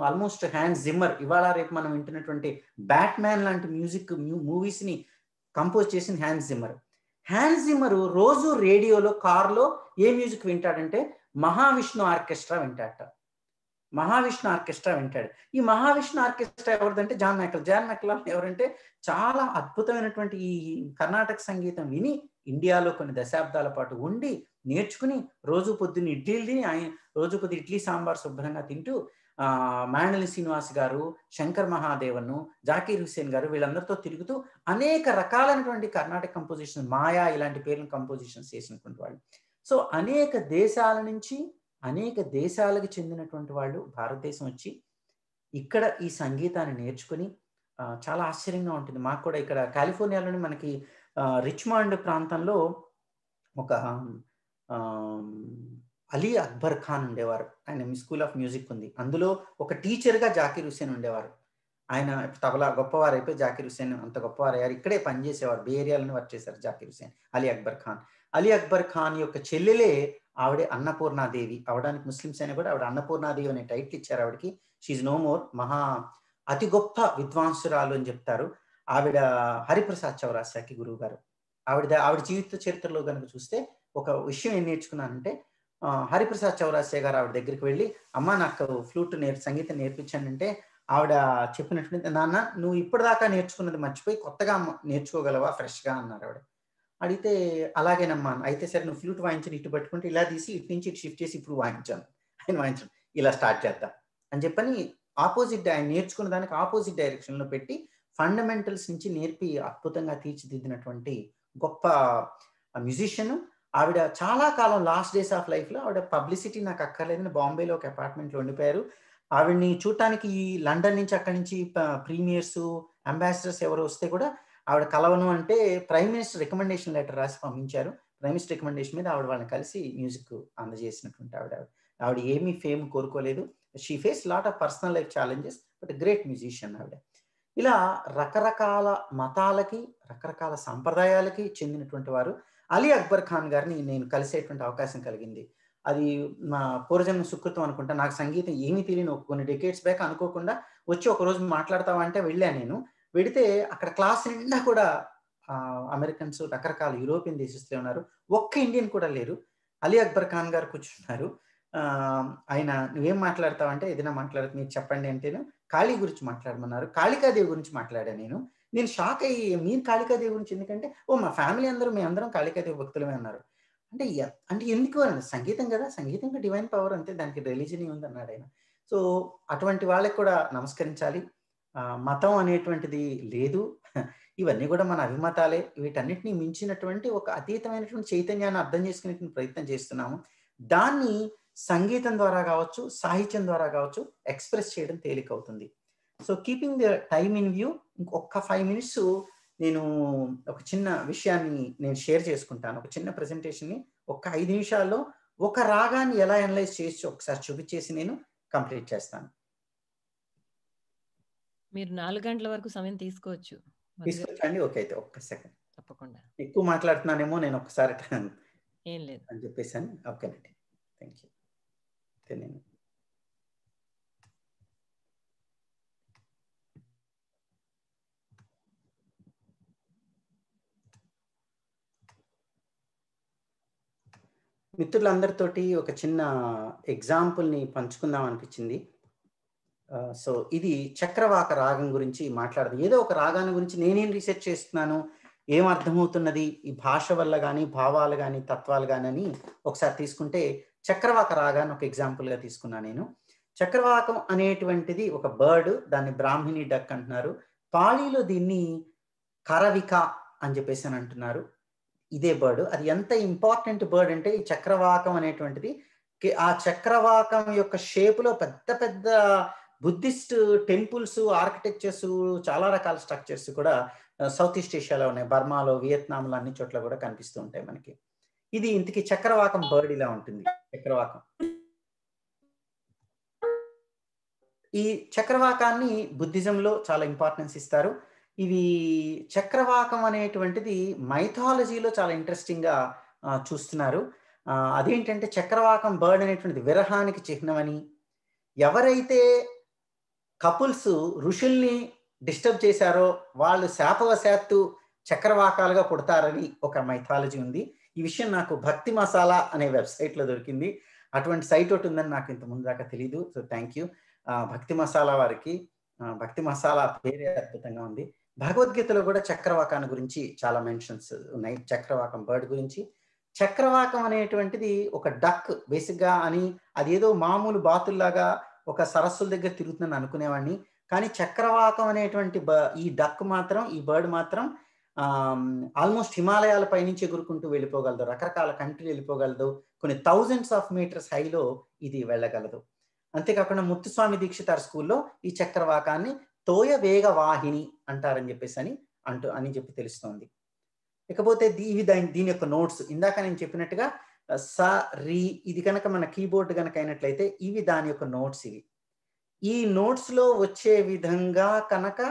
ఆల్మోస్ట్ హ్యాన్స్ జిమ్మర్ ఇవాళ రేపు మనం వింటున్నటువంటి బ్యాట్‌మ్యాన్ లాంటి మ్యూజిక్ మూవీస్‌ని కంపోజ్ చేసిన హ్యాన్స్ జిమ్మర్. హ్యాన్స్ జిమ్మర్ రోజు రేడియోలో కార్‌లో ఏ మ్యూజిక్ వింటాడంటే మహావిష్ణు ఆర్కెస్ట్రా వింటాడట. మహావిష్ణు ఆర్కెస్ట్రా వింటాడు. ఈ మహావిష్ణు ఆర్కెస్ట్రా ఎవరిదంటే జాన్ మెక్లాలన్ ఎవరంటే చాలా అద్భుతమైనటువంటి ఈ కర్ణాటక సంగీతం విని ఇండియాలో కొన్ని దశాబ్దాల పాటు ఉండి నేర్చుకుని రోజు పొద్దున్న ఇడ్లీలు తిని ఆయన రోజు పొద్దున్న ఇడ్లీ సాంబార్ శుభ్రంగా తింటూ మాండలి శ్రీనివాస్ గారు, శంకర్ మహాదేవన్, జాకీర్ హుస్సేన్ గారు వీళ్ళందరితో తిరుగుతూ అనేక రకాలైనటువంటి కర్ణాటక కంపోజిషన్ మాయా ఇలాంటి పేర్లను కంపోజిషన్స్ చేసినటువంటి వాళ్ళు. సో, అనేక దేశాల నుంచి అనేక దేశాలకు చెందినటువంటి వాళ్ళు భారతదేశం వచ్చి ఇక్కడ ఈ సంగీతాన్ని నేర్చుకుని చాలా ఆశ్చర్యంగా ఉంటుంది. మాకు కూడా ఇక్కడ కాలిఫోర్నియాలోని మనకి రిచ్‌మాండ్ ప్రాంతంలో ఒక అలీ అక్బర్ ఖాన్ ఉండేవారు. ఆయన స్కూల్ ఆఫ్ మ్యూజిక్ ఉంది. అందులో ఒక టీచర్‌గా జాకీర్ హుస్సేన్ ఉండేవారు. ఆయన తబలా గొప్పవారైపోయి జాకీర్ హుస్సేన్ అంత గొప్పవారయ్యారు. ఇక్కడే పనిచేసేవారు. బే ఏరియాలోనే వర్క్ చేశారు జాకీర్ హుస్సేన్. అలీ అక్బర్ ఖాన్. అలీ అక్బర్ ఖాన్ యొక్క చెల్లెలే ఆవిడే అన్నపూర్ణాదేవి. అవడానికి ముస్లిమ్స్ అయినా కూడా ఆవిడ అన్నపూర్ణాదేవి అనే టైటిల్ ఇచ్చారు ఆవిడకి. She is no more. అతి గొప్ప విద్వాంసురాలు అని చెప్తారు. ఆవిడ హరిప్రసాద్ చౌరాసియాకి గురువు గారు. ఆవిడ జీవిత చరిత్రలో గనుక చూస్తే ఒక విషయం ఏం నేర్చుకున్నానంటే హరిప్రసాద్ చౌరాసియా గారు ఆవిడ దగ్గరికి వెళ్ళి అమ్మ నాకు ఫ్లూట్ సంగీతం నేర్పించానంటే ఆవిడ చెప్పినటువంటి నాన్న నువ్వు ఇప్పటిదాకా నేర్చుకున్నది మర్చిపోయి కొత్తగా నేర్చుకోగలవా ఫ్రెష్‌గా అన్నారు ఆవిడ. అడిగితే అలాగేనమ్మా అయితే సరే నువ్వు ఫ్లూట్ వాయించని ఇటు పట్టుకుంటే ఇలా తీసి ఇటు నుంచి ఇటు షిఫ్ట్ చేసి ఇప్పుడు వాయించాను ఆయన వాయించడం ఇలా స్టార్ట్ చేద్దాం అని చెప్పని ఆపోజిట్, ఆయన నేర్చుకున్న దానికి ఆపోజిట్ డైరెక్షన్లో పెట్టి ఫండమెంటల్స్ నుంచి నేర్పి అద్భుతంగా తీర్చిదిద్దినటువంటి గొప్ప మ్యూజిషియన్. ఆవిడ చాలా కాలం లాస్ట్ డేస్ ఆఫ్ లైఫ్లో ఆవిడ పబ్లిసిటీ నాకు అక్కర్లేదని బాంబేలో ఒక అపార్ట్మెంట్లో ఉండిపోయారు. ఆవిడ్ని చూడటానికి ఈ లండన్ నుంచి అక్కడి నుంచి ప్రీమియర్స్, అంబాసిడర్స్ ఎవరు వస్తే కూడా ఆవిడ కలవను అంటే ప్రైమ్ మినిస్టర్ రికమెండేషన్ లెటర్ రాసి పంపించారు. ప్రైమ్ మినిస్టర్ రికమెండేషన్ మీద ఆవిడ వాళ్ళని కలిసి మ్యూజిక్ అందజేసినటువంటి ఆవిడ ఏమీ ఫేమ్ కోరుకోలేదు. She face lot of personal life challenges, but great musician ఆవిడ. ఇలా రకరకాల మతాలకి, రకరకాల సంప్రదాయాలకి చెందినటువంటి వారు. అలీ అక్బర్ ఖాన్ గారిని నేను కలిసేటువంటి అవకాశం కలిగింది. అది మా పూర్వజన్మ సుకృతం అనుకుంటా. నాకు సంగీతం ఏమీ తెలియని కొన్ని డెకేడ్స్ బ్యాక్ అనుకోకుండా వచ్చి ఒకరోజు మాట్లాడతావా అంటే వెళ్ళాను నేను. వెడితే అక్కడ క్లాస్ నిండా కూడా అమెరికన్స్, రకరకాల యూరోపియన్ దేశస్తులే ఉన్నారు. ఒక్క ఇండియన్ కూడా లేరు. అలీ అక్బర్ ఖాన్ గారు కూర్చున్నారు. ఆయన నువ్వేం మాట్లాడతావంటే ఏదైనా మాట్లాడుతూ మీరు చెప్పండి అంటేను కాళీ గురించి మాట్లాడమన్నారు. కాళికాదేవి గురించి మాట్లాడాను నేను. నేను షాక్ అయ్యి మీరు కాళికాదేవి గురించి ఎందుకంటే, మా ఫ్యామిలీ అందరూ మేమందరం కాళికాదేవి భక్తులమే అన్నారు. అంటే అంటే ఎందుకు అని, సంగీతం కదా, సంగీతంగా డివైన్ పవర్ అంతే, దానికి రిలీజన్ ఉంది అన్నాడు ఆయన. సో అటువంటి వాళ్ళకి కూడా నమస్కరించాలి. మతం అనేటువంటిది లేదు. ఇవన్నీ కూడా మన అభిమతాలే. వీటన్నిటిని మించినటువంటి ఒక అతీతమైనటువంటి చైతన్యాన్ని అర్థం చేసుకునే ప్రయత్నం చేస్తున్నాము. దాన్ని సంగీతం ద్వారా కావచ్చు, సాహిత్యం ద్వారా కావచ్చు ఎక్స్ప్రెస్ చేయడం తేలికవుతుంది. So keeping the time in view, ఇంకొక 5 minutes నేను ఒక చిన్న విషయాన్ని నేను షేర్ చేసుకుంటాను. ఒక చిన్న ప్రెజెంటేషన్ని ఒక 5 నిమిషాల్లో ఒక రాగాన్ని ఎలా అనలైజ్ చేసి ఒకసారి చూపించేసి నేను కంప్లీట్ చేస్తాను. మీరు 4 గంటల వరకు సమయం తీసుకోవచ్చు. తీసుకొచ్చండి. ఓకే, అయితే ఒక్క సెకండ్. తప్పకుండా. ఎక్కువ మాట్లాడుతున్నానేమో నేను ఒకసారి ఏం లేదు అని చెప్పేసాను. ఓకేనండి, థ్యాంక్ యూ. నేను మిత్రులందరితోటి ఒక చిన్న ఎగ్జాంపుల్ని పంచుకుందాం అనిపించింది. సో ఇది చక్రవాక రాగం గురించి మాట్లాడదు. ఏదో ఒక రాగాన్ని గురించి నేనేం రీసెర్చ్ చేస్తున్నాను, ఏం అర్థమవుతున్నది ఈ భాష వల్ల కానీ, భావాలు కానీ, తత్వాలు కానీ అని ఒకసారి తీసుకుంటే చక్రవాక రాగాన్ని ఒక ఎగ్జాంపుల్గా తీసుకున్నాను నేను. చక్రవాకం అనేటువంటిది ఒక బర్డ్, దాన్ని బ్రాహ్మిణి డక్ అంటున్నారు. పాళీలో దీన్ని కరవిక అని చెప్పేసి అని అంటున్నారు. ఇదే బర్డ్. అది ఎంత ఇంపార్టెంట్ బర్డ్ అంటే ఈ చక్రవాకం అనేటువంటిది, ఆ చక్రవాకం యొక్క షేపులో పెద్ద పెద్ద బుద్ధిస్ట్ టెంపుల్స్, ఆర్కిటెక్చర్స్, చాలా రకాల స్ట్రక్చర్స్ కూడా సౌత్ ఈస్ట్ ఏషియాలో ఉన్నాయి. బర్మాలో, వియత్నాంలో అన్ని చోట్ల కూడా కనిపిస్తూ ఉంటాయి మనకి. ఇది ఇంతకీ చక్రవాకం బర్డ్ ఇలా ఉంటుంది. చక్రవాకం, ఈ చక్రవాకాన్ని బుద్ధిజంలో చాలా ఇంపార్టెన్స్ ఇస్తారు. ఇవి చక్రవాకం అనేటువంటిది మైథాలజీలో చాలా ఇంట్రెస్టింగ్గా చూస్తున్నారు. అదేంటంటే చక్రవాకం బర్డ్ అనేటువంటిది విరహానికి చిహ్నమని, ఎవరైతే కపుల్స్ ఋషుల్ని డిస్టర్బ్ చేశారో వాళ్ళు శాపవశాత్తు చక్రవాకాలుగా పుడతారని ఒక మైథాలజీ ఉంది. ఈ విషయం నాకు భక్తి మసాలా అనే వెబ్సైట్లో దొరికింది. అటువంటి సైట్ ఒకటి ఉందని నాకు ఇంత ముందు దాకా తెలీదు. సో థ్యాంక్ యూ భక్తి మసాలా వారికి. భక్తి మసాలా పేరే అద్భుతంగా ఉంది. భగవద్గీతలో కూడా చక్రవాకాన్ని గురించి చాలా మెన్షన్స్ ఉన్నాయి, చక్రవాకం బర్డ్ గురించి. చక్రవాకం అనేటువంటిది ఒక డక్ బేసిక్గా అని, అదేదో మామూలు బాతుల్లాగా ఒక సరస్సుల దగ్గర తిరుగుతుందని అనుకునేవాడిని. కానీ చక్రవాకం అనేటువంటి ఈ డక్ మాత్రం, ఈ బర్డ్ మాత్రం ఆల్మోస్ట్ హిమాలయాల పైనుంచి ఎగురుకుంటూ వెళ్ళిపోగలదు, రకరకాల కంట్రీ వెళ్ళిపోగలదు, కొన్ని థౌజండ్స్ ఆఫ్ మీటర్స్ హైలో ఇది వెళ్ళగలదు. అంతేకాకుండా ముత్తుస్వామి దీక్షితార్ స్కూల్లో ఈ చక్రవాకాన్ని తోయ వేగ వాహిని అంటారని చెప్పేసి అని చెప్పి తెలుస్తోంది. ఇకపోతే దీని యొక్క నోట్స్ ఇందాక నేను చెప్పినట్టుగా స రి, ఇది కనుక మన కీబోర్డ్ కనుక అయినట్లయితే ఇవి దాని యొక్క నోట్స్. ఈ నోట్స్ లో వచ్చే విధంగా కనుక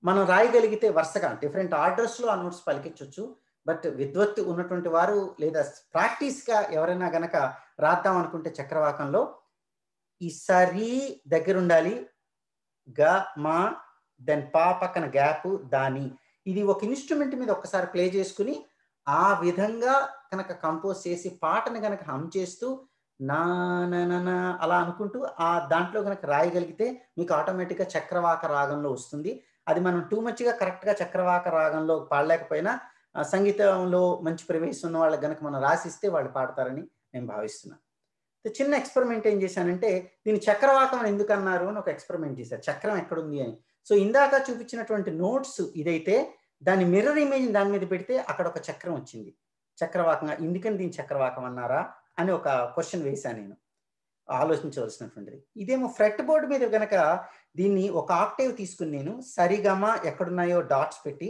మనం రాయగలిగితే వరుసగా డిఫరెంట్ ఆర్డర్స్ లో ఆ నోట్స్ పలికించవచ్చు. బట్ విద్వత్తు ఉన్నటువంటి వారు లేదా ప్రాక్టీస్ గా ఎవరైనా గనక రాద్దాం అనుకుంటే చక్రవాకంలో ఈ సరి దగ్గర ఉండాలి, గ మా దెన్ పా పక్కన గ్యాప్ దాని. ఇది ఒక ఇన్స్ట్రుమెంట్ మీద ఒక్కసారి ప్లే చేసుకుని ఆ విధంగా కనుక కంపోజ్ చేసి పాటను కనుక హమ్ చేస్తూ నా అలా అనుకుంటూ ఆ దాంట్లో కనుక రాయగలిగితే మీకు ఆటోమేటిక్గా చక్రవాక రాగంలో వస్తుంది. అది మనం టూ మచ్గా కరెక్ట్గా చక్రవాక రాగంలో పాడలేకపోయినా సంగీతంలో మంచి ప్రవేశం ఉన్న వాళ్ళకి కనుక మనం రాసిస్తే వాళ్ళు పాడతారని నేను భావిస్తున్నాను. చిన్న ఎక్స్పెరిమెంట్ ఏం చేశానంటే దీన్ని చక్రవాకం అని ఎందుకు అన్నారు అని ఒక ఎక్స్పెరిమెంట్ చేశారు, చక్రం ఎక్కడుంది అని. సో ఇందాక చూపించినటువంటి నోట్స్ ఇదైతే దాని మిర్రర్ ఇమేజ్ దాని మీద పెడితే అక్కడ ఒక చక్రం వచ్చింది, చక్రవాకంగా. ఎందుకని దీన్ని చక్రవాకం అన్నారా అని ఒక క్వశ్చన్ వేశాను నేను, ఆలోచించవలసినటువంటిది. ఇదేమో ఫ్రెట్ బోర్డు మీద కనుక దీన్ని ఒక ఆక్టేవ్ తీసుకుని నేను సరిగమ ఎక్కడున్నాయో డాట్స్ పెట్టి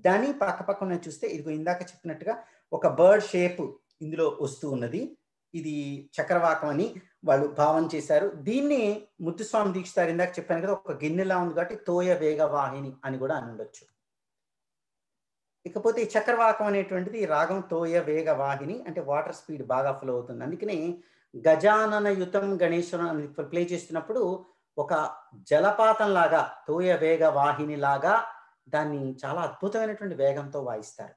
దాని పక్కపక్కన చూస్తే ఇదిగో ఇందాక చెప్పినట్టుగా ఒక బర్డ్ షేప్ ఇందులో వస్తూ ఉన్నది. ఇది చక్రవాకం అని వాళ్ళు భావన చేశారు. దీన్ని ముత్తుస్వామి దీక్షితారు ఇందాక చెప్పాను కదా, ఒక గిన్నెలా ఉంది కాబట్టి తోయ వేగ వాహిని అని కూడా అని ఉండొచ్చు. ఇకపోతే ఈ చక్రవాకం అనేటువంటిది ఈ రాగం తోయ వేగ వాహిని అంటే వాటర్ స్పీడ్ బాగా ఫ్లో అవుతుంది. అందుకని గజానన యుతం గణేశ్వరం అని ప్లే చేస్తున్నప్పుడు ఒక జలపాతం లాగా తోయ వేగ వాహిని లాగా దాన్ని చాలా అద్భుతమైనటువంటి వేగంతో వాయిస్తారు.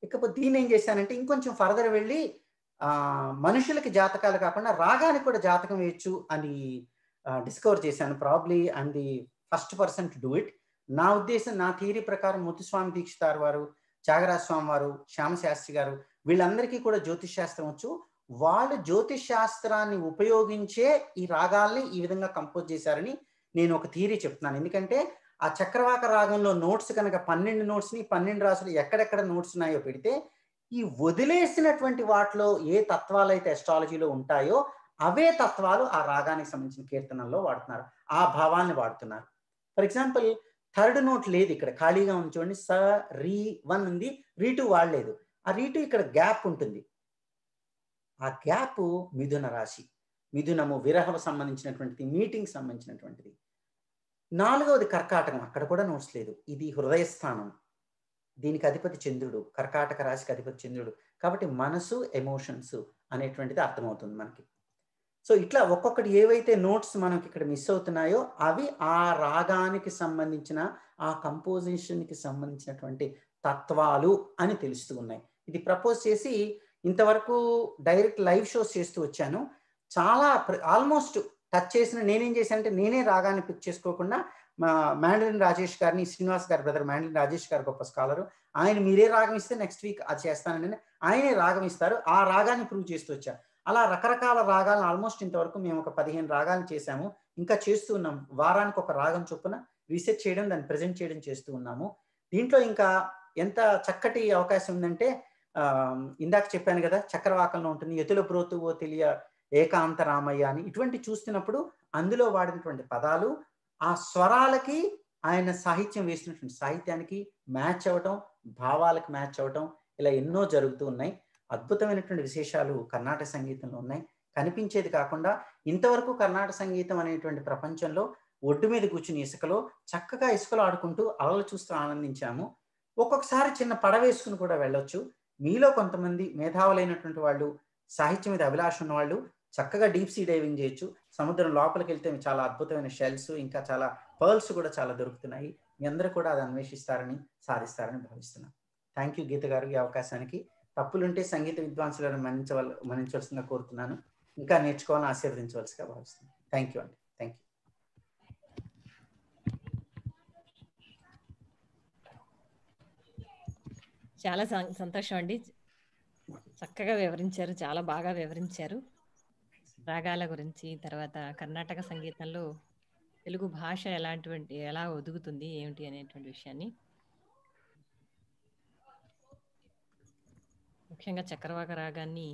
ఇకపోతే దీన్ని ఏం చేశానంటే ఇంకొంచెం ఫర్దర్ వెళ్ళి మనుషులకి జాతకాలు కాకుండా రాగానికి కూడా జాతకం వేయచ్చు అని డిస్కవర్ చేశాను. Probably I'm the first person to do it. నా ఉద్దేశం, నా థియరీ ప్రకారం ముత్తుస్వామి దీక్షితార్ వారు, త్యాగరాజ స్వామి వారు, శ్యామశాస్త్రి గారు వీళ్ళందరికీ కూడా జ్యోతిష్ శాస్త్రం వచ్చు. వాళ్ళు జ్యోతిష్ శాస్త్రాన్ని ఉపయోగించే ఈ రాగాల్ని ఈ విధంగా కంపోజ్ చేశారని నేను ఒక థియరీ చెప్తున్నాను. ఎందుకంటే ఆ చక్రవాక రాగంలో నోట్స్ కనుక 12 నోట్స్ని 12 రాసులు ఎక్కడెక్కడ నోట్స్ ఉన్నాయో పెడితే ఈ వదిలేసినటువంటి వాటిలో ఏ తత్వాలు అయితే అస్ట్రాలజీలో ఉంటాయో అవే తత్వాలు ఆ రాగానికి సంబంధించిన కీర్తనల్లో వాడుతున్నారు, ఆ భావాన్ని వాడుతున్నారు. ఫర్ ఎగ్జాంపుల్ థర్డ్ నోట్ లేదు, ఇక్కడ ఖాళీగా ఉంది చూడండి, స రీ 1 ఉంది, రీ 2 వాడలేదు. ఆ రీ 2 ఇక్కడ గ్యాప్ ఉంటుంది. ఆ గ్యాప్ మిథున రాశి, మిథునము విరహం సంబంధించినటువంటిది, మీటింగ్ సంబంధించినటువంటిది. 4వది కర్కాటకం, అక్కడ కూడా నోట్స్ లేదు. ఇది హృదయస్థానం, దీనికి అధిపతి చంద్రుడు, కర్కాటక రాశికి అధిపతి చంద్రుడు. కాబట్టి మనసు, ఎమోషన్స్ అనేటువంటిది అర్థమవుతుంది మనకి. సో ఇట్లా ఒక్కొక్కటి ఏవైతే నోట్స్ మనకి ఇక్కడ మిస్ అవుతున్నాయో అవి ఆ రాగానికి సంబంధించిన, ఆ కంపోజిషన్కి సంబంధించినటువంటి తత్వాలు అని తెలుస్తూ ఉన్నాయి. ఇది ప్రపోజ్ చేసి ఇంతవరకు డైరెక్ట్ లైవ్ షోస్ చేస్తూ వచ్చాను. చాలా ఆల్మోస్ట్ టచ్ చేసిన, నేనేం చేశానంటే నేనే రాగాన్ని పిక్ చేసుకోకుండా మా మ్యాండలిన్ రాజేష్ గారిని, శ్రీనివాస్ గారి బ్రదర్ మ్యాండలిన్ రాజేష్ గారు గొప్ప స్కాలరు, ఆయన మీరే రాగం ఇస్తే నెక్స్ట్ వీక్ అది చేస్తానని ఆయనే రాగం ఇస్తారు, ఆ రాగాన్ని ప్రూవ్ చేస్తూ వచ్చా. అలా రకరకాల రాగాలను ఆల్మోస్ట్ ఇంతవరకు మేము ఒక 15 రాగాలను చేశాము, ఇంకా చేస్తూ ఉన్నాం. వారానికి ఒక రాగం చొప్పున రీసెర్చ్ చేయడం, దాన్ని ప్రజెంట్ చేయడం చేస్తూ ఉన్నాము. దీంట్లో ఇంకా ఎంత చక్కటి అవకాశం ఉందంటే ఇందాక చెప్పాను కదా చక్రవాకంలో ఉంటుంది, ఎతుల బ్రోతువో తెలియ ఏకాంత రామయ్య అని. ఇటువంటి చూస్తున్నప్పుడు అందులో వాడినటువంటి పదాలు ఆ స్వరాలకి ఆయన సాహిత్యం వేసినటువంటి సాహిత్యానికి మ్యాచ్ అవ్వటం, భావాలకు మ్యాచ్ అవ్వటం, ఇలా ఎన్నో జరుగుతూ ఉన్నాయి. అద్భుతమైనటువంటి విశేషాలు కర్ణాటక సంగీతంలో ఉన్నాయి. కనిపించేది కాకుండా ఇంతవరకు కర్ణాటక సంగీతం అనేటువంటి ప్రపంచంలో ఒడ్డు మీద కూర్చుని ఇసుకలో చక్కగా ఇసుకలో ఆడుకుంటూ అలలు చూస్తూ ఆనందించాము. ఒక్కొక్కసారి చిన్న పడవేసుకుని కూడా వెళ్ళొచ్చు. మీలో కొంతమంది మేధావులైనటువంటి వాళ్ళు, సాహిత్యం మీద అభిలాష ఉన్న వాళ్ళు చక్కగా డీప్ సీ డైవింగ్ చేయొచ్చు. సముద్రం లోపలికి వెళ్తే చాలా అద్భుతమైన షెల్స్, ఇంకా చాలా పర్ల్స్ కూడా చాలా దొరుకుతున్నాయి. మీ అందరూ కూడా అది అన్వేషిస్తారని, సాధిస్తారని భావిస్తున్నాను. థ్యాంక్ యూ గీత గారు ఈ అవకాశానికి. తప్పులుంటే సంగీత విద్వాంసులను మన్నించవలసిందిగా కోరుతున్నాను. ఇంకా నేర్చుకోవాలని ఆశీర్వదించవలసిగా భావిస్తున్నాను. థ్యాంక్ యూ అండి. Thank you. చాలా సంతోషం అండి, చక్కగా వివరించారు, చాలా బాగా వివరించారు రాగాల గురించి. తర్వాత కర్ణాటక సంగీతంలో తెలుగు భాష ఎలా ఒదుగుతుంది ఏమిటి అనేటువంటి విషయాన్ని, ముఖ్యంగా చక్రవాక రాగాన్ని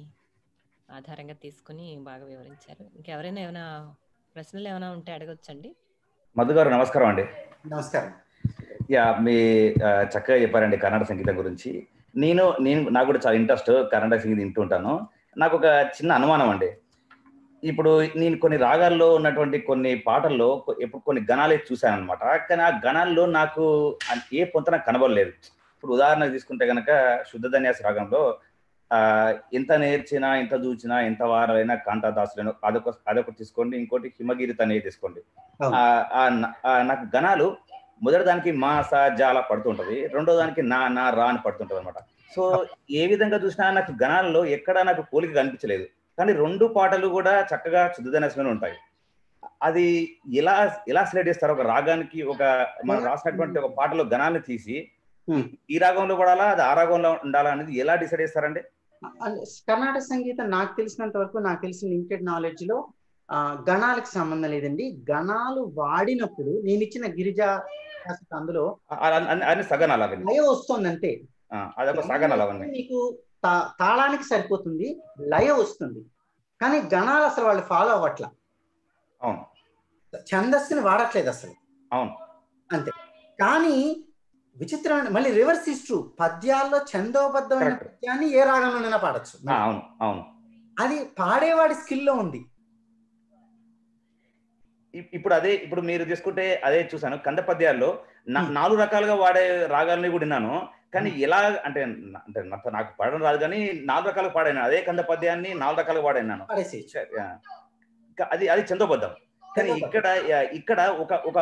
ఆధారంగా తీసుకుని బాగా వివరించారు. ఇంకెవరైనా ఏమైనా ప్రశ్నలు ఏమైనా ఉంటే అడగొచ్చండి. మధు గారు నమస్కారం అండి. నమస్కారం. యా, మీ చక్కగా చెప్పారండి కర్ణాటక సంగీతం గురించి. నాకు కూడా చాలా ఇంట్రెస్ట్ కర్ణాటక సంగీతం వింటూ ఉంటాను. నాకు ఒక చిన్న అనుమానం అండి. ఇప్పుడు నేను కొన్ని రాగాల్లో ఉన్నటువంటి కొన్ని పాటల్లో ఎప్పుడు కొన్ని గణాలే చూశాను అనమాట. కానీ ఆ గణాల్లో నాకు ఏ పొంత నాకు కనబడలేదు. ఇప్పుడు ఉదాహరణకు తీసుకుంటే కనుక శుద్ధ ధన్యాస రాగంలో ఎంత నేర్చినా, ఎంత చూచినా, ఎంత వారైనా కాంతాదాసులైనా అదొకటి తీసుకోండి, ఇంకోటి హిమగిరి తనే తీసుకోండి. నాకు గణాలు మొదటి దానికి మా సా జాల పడుతుంటది, రెండో దానికి నా నా రా అని పడుతుంటది అనమాట. సో ఏ విధంగా చూసినా నాకు గణాల్లో ఎక్కడా నాకు పోలిక కనిపించలేదు. కానీ 2 పాటలు కూడా చక్కగా శుద్ధ ఉంటాయి. అది ఎలా సెలెక్ట్ చేస్తారు? ఒక రాగానికి మనం రాసినటువంటి ఒక పాటలో గణాన్ని తీసి ఈ రాగంలో పడాలా, అది ఆ రాగంలో ఉండాలా అనేది ఎలా డిసైడ్ చేస్తారండి? కర్ణాటక సంగీతం నాకు తెలిసినంత వరకు, నాకు తెలిసిన లిమిటెడ్ నాలెడ్జ్ లో గణాలకు సంబంధం లేదండి. గణాలు వాడినప్పుడు నేను ఇచ్చిన గిరిజా అందులో అన్ని సగనాలు అవన్నీ లయ వస్తుంది అంతే. అదొక సగనాలు అవన్నీ మీకు తాళానికి సరిపోతుంది, లయ వస్తుంది, కానీ గణాలు అసలు వాళ్ళు ఫాలో అవ్వట్ల. అవును, ఛందస్సుని వాడట్లేదు అసలు. అవును, అంతే. కానీ విచిత్రమైన, మళ్ళీ రివర్స్ ఇస్ ట్రూ, పద్యాల్లో ఛందోబద్ధమైన పద్యాన్ని ఏ రాగంలోనైనా పాడచ్చు. అవును, అవును, అది పాడేవాడి స్కిల్లో ఉంది. ఇప్పుడు మీరు తీసుకుంటే అదే చూసాను, కంద పద్యాల్లో 4 రకాలుగా వాడే రాగాలని కూడా విన్నాను. కానీ ఎలా అంటే నాకు పాడడం రాదు, కానీ 4 రకాలుగా పాడాను. అదే కంద పద్యాన్ని 4 రకాలుగా పాడాను. అది చందోబద్ధం. కానీ ఇక్కడ ఒక